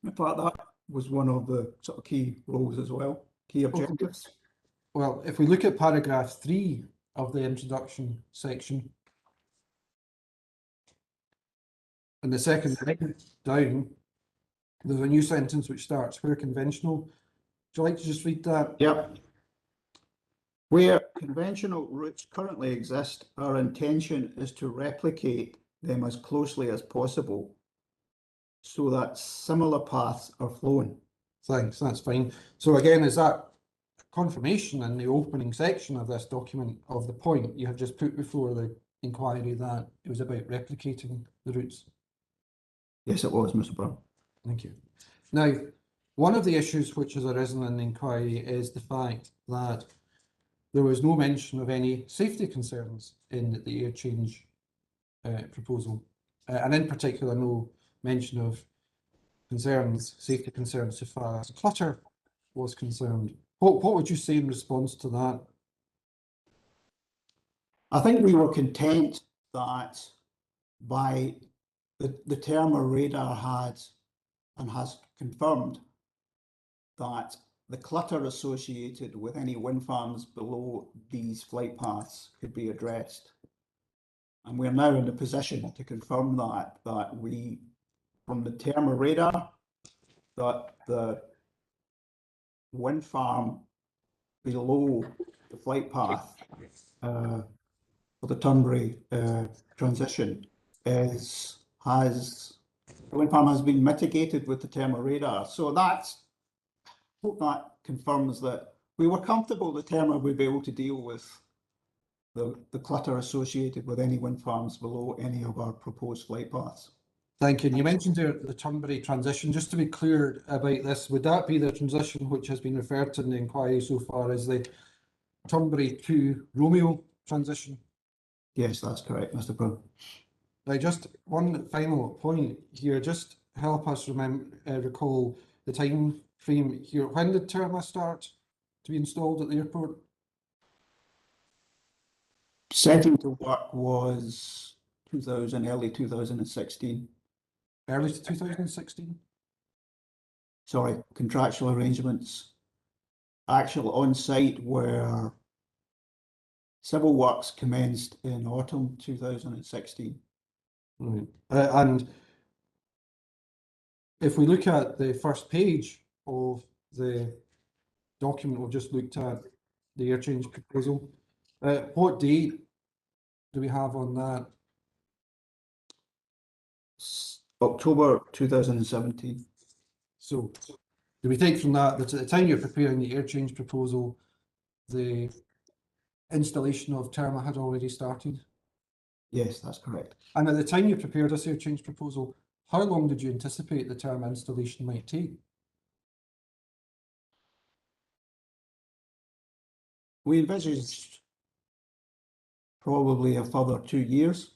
In fact, that was one of the sort of key roles as well, key objectives. Well, if we look at paragraph 3 of the introduction section, and the second line down, there's a new sentence which starts, where conventional. Would you like to just read that? Yep. Where conventional routes currently exist, our intention is to replicate them as closely as possible so that similar paths are flown. Thanks, that's fine. So again, is that confirmation in the opening section of this document of the point you have just put before the inquiry that it was about replicating the routes? Yes, it was, Mr. Brown. Thank you. Now, one of the issues which has arisen in the inquiry is the fact that there was no mention of any safety concerns in the air change proposal, and in particular no mention of safety concerns so far as clutter was concerned. What would you say in response to that? I think we were content that by the Therma radar had and has confirmed that the clutter associated with any wind farms below these flight paths could be addressed. And we're now in the position to confirm that we, from the Therma radar, that the wind farm below the flight path for the Turnberry transition has the wind farm has been mitigated with the Terma radar. So hope that confirms that we were comfortable that Terma would be able to deal with the clutter associated with any wind farms below any of our proposed flight paths. Thank you. And you mentioned the Turnberry transition. Just to be clear about this, would that be the transition which has been referred to in the inquiry so far as the Turnberry to Romeo transition? Yes, that's correct, Mr. Brown. Now, just one final point here. Just help us recall the time frame here. When did Terma start to be installed at the airport? Setting to work was early 2016. Early 2016? Sorry, contractual arrangements. Actual on-site where civil works commenced in autumn 2016. Right. And if we look at the first page of the document we've just looked at, the air change proposal, what date do we have on that? October 2017. So do we take from that that at the time you're preparing the air change proposal, the installation of Terma had already started? Yes, that's correct. And at the time you prepared this air change proposal, how long did you anticipate the Terma installation might take? We envisaged probably a further 2 years.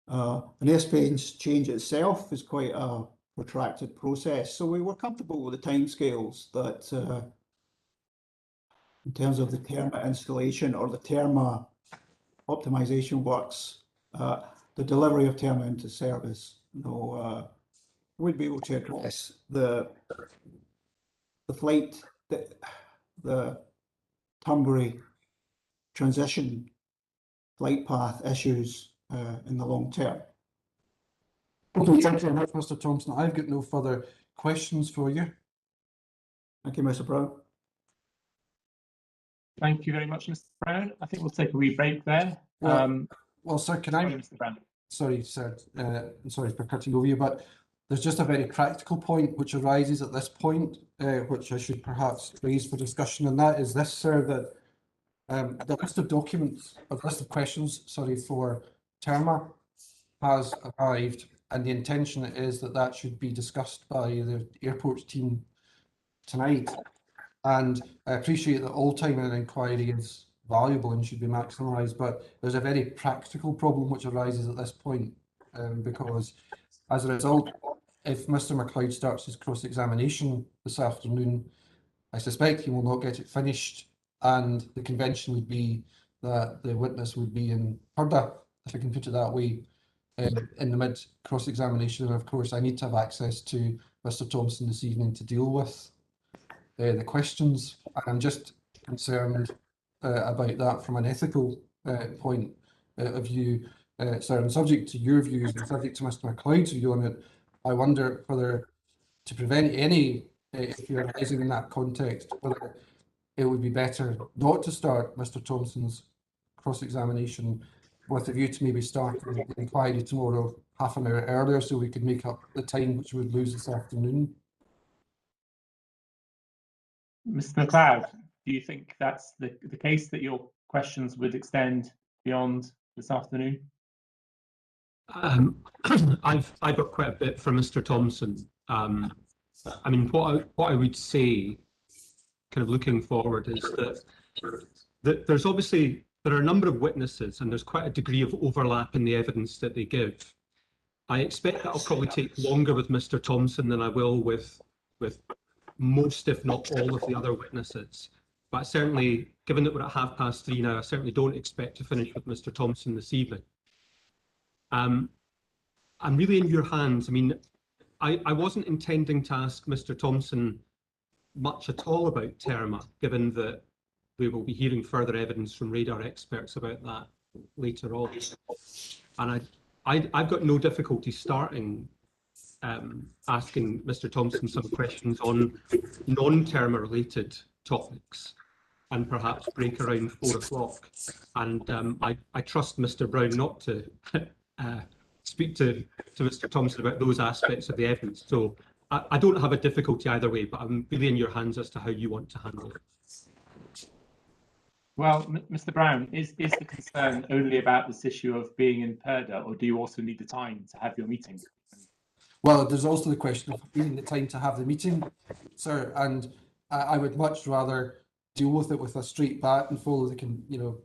An airspace change itself is quite a protracted process, so we were comfortable with the timescales that in terms of the Terma installation or the Terma optimization works, the delivery of Terma into service, we'd be able to address the flight, the Turnberry transition flight path issues in the long term. Okay, thank you very much, Mr. Thompson. I've got no further questions for you. Thank you, Mr. Brown. Thank you very much, Mr. Brown. I think we'll take a wee break there. Well, sir, can I? Mr. Brown. Sorry, sir. Sorry for cutting over you, but there's just a very practical point which arises at this point, which I should perhaps raise for discussion, and that is this, sir, that the list of documents, or the list of questions, sorry, for Terma has arrived, and the intention is that that should be discussed by the airports team tonight. And I appreciate that all time in an inquiry is valuable and should be maximised, but there's a very practical problem which arises at this point, because as a result, if Mr. MacLeod starts his cross-examination this afternoon, I suspect he will not get it finished, and the convention would be that the witness would be in purdah, if I can put it that way, in the mid cross-examination. And of course, I need to have access to Mr. Thompson this evening to deal with the questions. And I'm just concerned about that from an ethical point of view, sir. And subject to your views and subject to Mr. MacLeod's view on it, I wonder whether, to prevent any issue arising in that context, whether it would be better not to start Mr. Thompson's cross-examination with a view to maybe starting the inquiry tomorrow half an hour earlier, so we could make up the time which we would lose this afternoon. Mr. MacLeod, do you think that's the case, that your questions would extend beyond this afternoon? I've got quite a bit from Mr. Thompson. I mean, what I would say, kind of looking forward, is that there's obviously, there are a number of witnesses and there's quite a degree of overlap in the evidence that they give. I expect that I'll probably take longer with Mr. Thompson than I will with most, if not all, of the other witnesses. But certainly, given that we're at 3:30 now, I certainly don't expect to finish with Mr. Thompson this evening. I'm really in your hands. I mean, I wasn't intending to ask Mr. Thompson much at all about Terma, given that we will be hearing further evidence from radar experts about that later on. And I've got no difficulty starting asking Mr. Thompson some questions on non-Terma related topics, and perhaps break around 4 o'clock. And I trust Mr. Brown not to speak to Mr. Thompson about those aspects of the evidence. So I don't have a difficulty either way, but I'm really in your hands as to how you want to handle it. Well, Mr. Brown, is the concern only about this issue of being in PERDA, or do you also need the time to have your meeting? Well, there's also the question of needing the time to have the meeting, sir, and I would much rather deal with it with a straight bat and follow the, you know,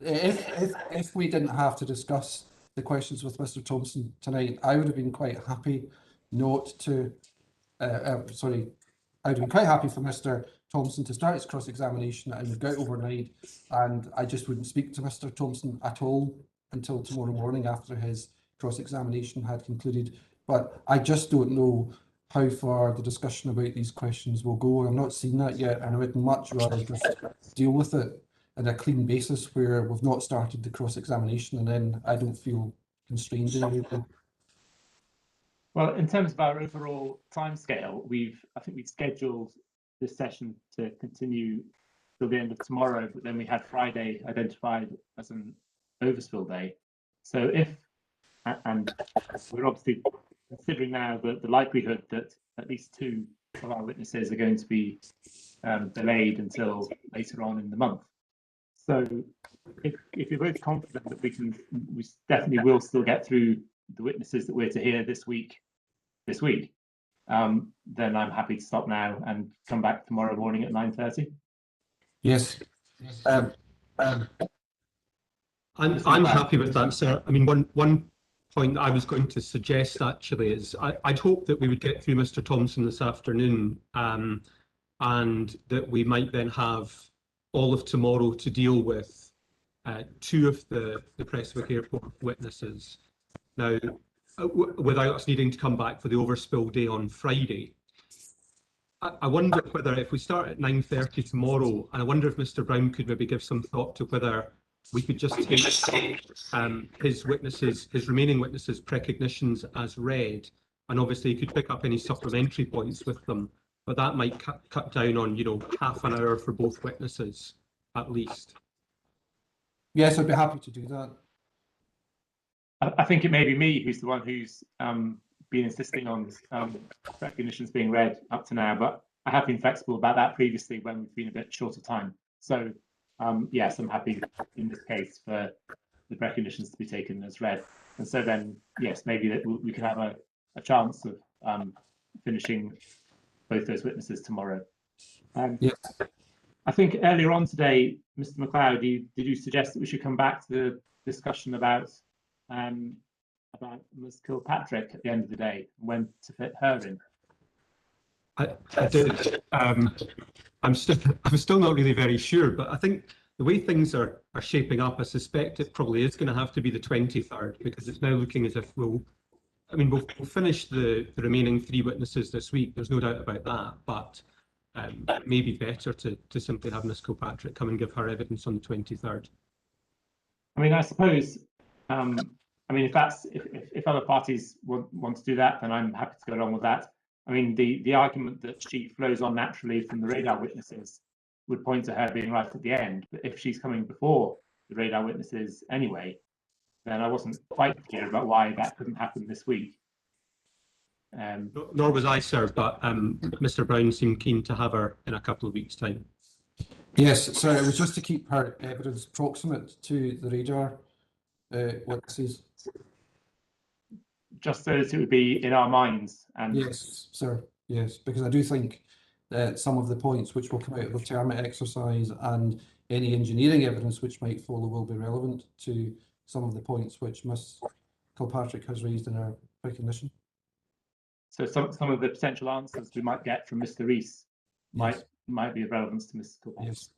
if we didn't have to discuss the questions with Mr. Thompson tonight, I would have been quite happy not to, sorry, I would have been quite happy for Mr. Thompson to start his cross-examination and we'd go out overnight, and I just wouldn't speak to Mr. Thompson at all until tomorrow morning after his cross-examination had concluded. But I just don't know how far the discussion about these questions will go. I'm not seen that yet, and I would much rather just deal with it on a clean basis where we've not started the cross-examination, and then I don't feel constrained in anything. Well, in terms of our overall timescale, I think we've scheduled this session to continue till the end of tomorrow, but then we had Friday identified as an overspill day. So and we're obviously considering now the likelihood that at least 2 of our witnesses are going to be delayed until later on in the month. So if you're both confident that we definitely will still get through the witnesses that we're to hear this week, then I'm happy to stop now and come back tomorrow morning at 9:30. Yes. I'm happy with that, sir. I mean, one point that I was going to suggest actually is I'd hope that we would get through Mr. Thompson this afternoon, and that we might then have all of tomorrow to deal with 2 of the Prestwick Airport witnesses. Now, without us needing to come back for the overspill day on Friday. I wonder whether if we start at 9:30 tomorrow, and I wonder if Mr. Brown could maybe give some thought to whether we could just take his remaining witnesses' precognitions as read, and obviously he could pick up any supplementary points with them, but that might cut down on, you know, half an hour for both witnesses at least. Yes, I'd be happy to do that. I think it may be me who's the one who's been insisting on recognitions being read up to now, but I have been flexible about that previously when we've been a bit short of time. So yes, I'm happy in this case for the recognitions to be taken as read. And so then, yes, maybe that we can have a chance of finishing both those witnesses tomorrow. Yes. I think earlier on today, Mr. McLeod, did you suggest that we should come back to the discussion about Ms. Kilpatrick at the end of the day, when to fit her in? I did. I'm still not really very sure, but I think the way things are shaping up, I suspect it probably is going to have to be the 23rd, because it's now looking as if we'll finish the remaining 3 witnesses this week. There's no doubt about that, but it may be better to simply have Ms. Kilpatrick come and give her evidence on the 23rd. I mean, I suppose. I mean, if other parties want to do that, then I'm happy to go along with that. I mean, the argument that she flows on naturally from the radar witnesses would point to her being right at the end. But if she's coming before the radar witnesses anyway, then I wasn't quite clear about why that couldn't happen this week. Nor was I, sir, but Mr. Brown seemed keen to have her in a couple of weeks' time. Yes, so it was just to keep her evidence proximate to the radar witnesses. Just so that it would be in our minds. And yes, sir. Yes, because I do think that some of the points which will come out of the TERMIT exercise and any engineering evidence which might follow will be relevant to some of the points which Ms. Kilpatrick has raised in her recognition. So some of the potential answers we might get from Mr. Rees might be of relevance to Ms. Kilpatrick. Yes.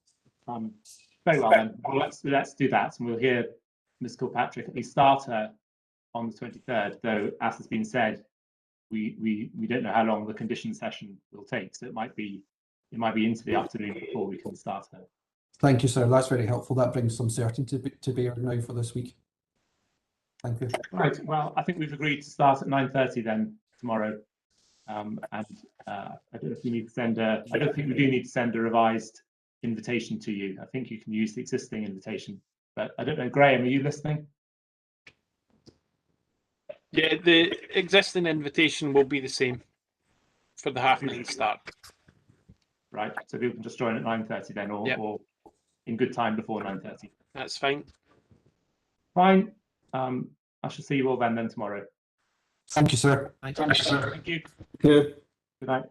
Very well then. Well, let's do that, and we'll hear Ms. Kilpatrick at least start her on the 23rd. Though, as has been said, we don't know how long the condition session will take, so it might be into the afternoon before we can start her. Thank you, sir. That's very helpful. That brings some certainty to bear now for this week. Thank you. Right. Well, I think we've agreed to start at 9:30 then tomorrow. And I don't know if we need to send I don't think we do need to send a revised invitation to you. I think you can use the existing invitation. But I don't know, Graham, are you listening? Yeah, the existing invitation will be the same for the 9:30 start. Right, so people can just join at 9:30 then, or, Yep. or in good time before 9:30. That's fine. Fine. I shall see you all then tomorrow. Thank you, sir. Thank you, sir. Thank you. Okay. Good night.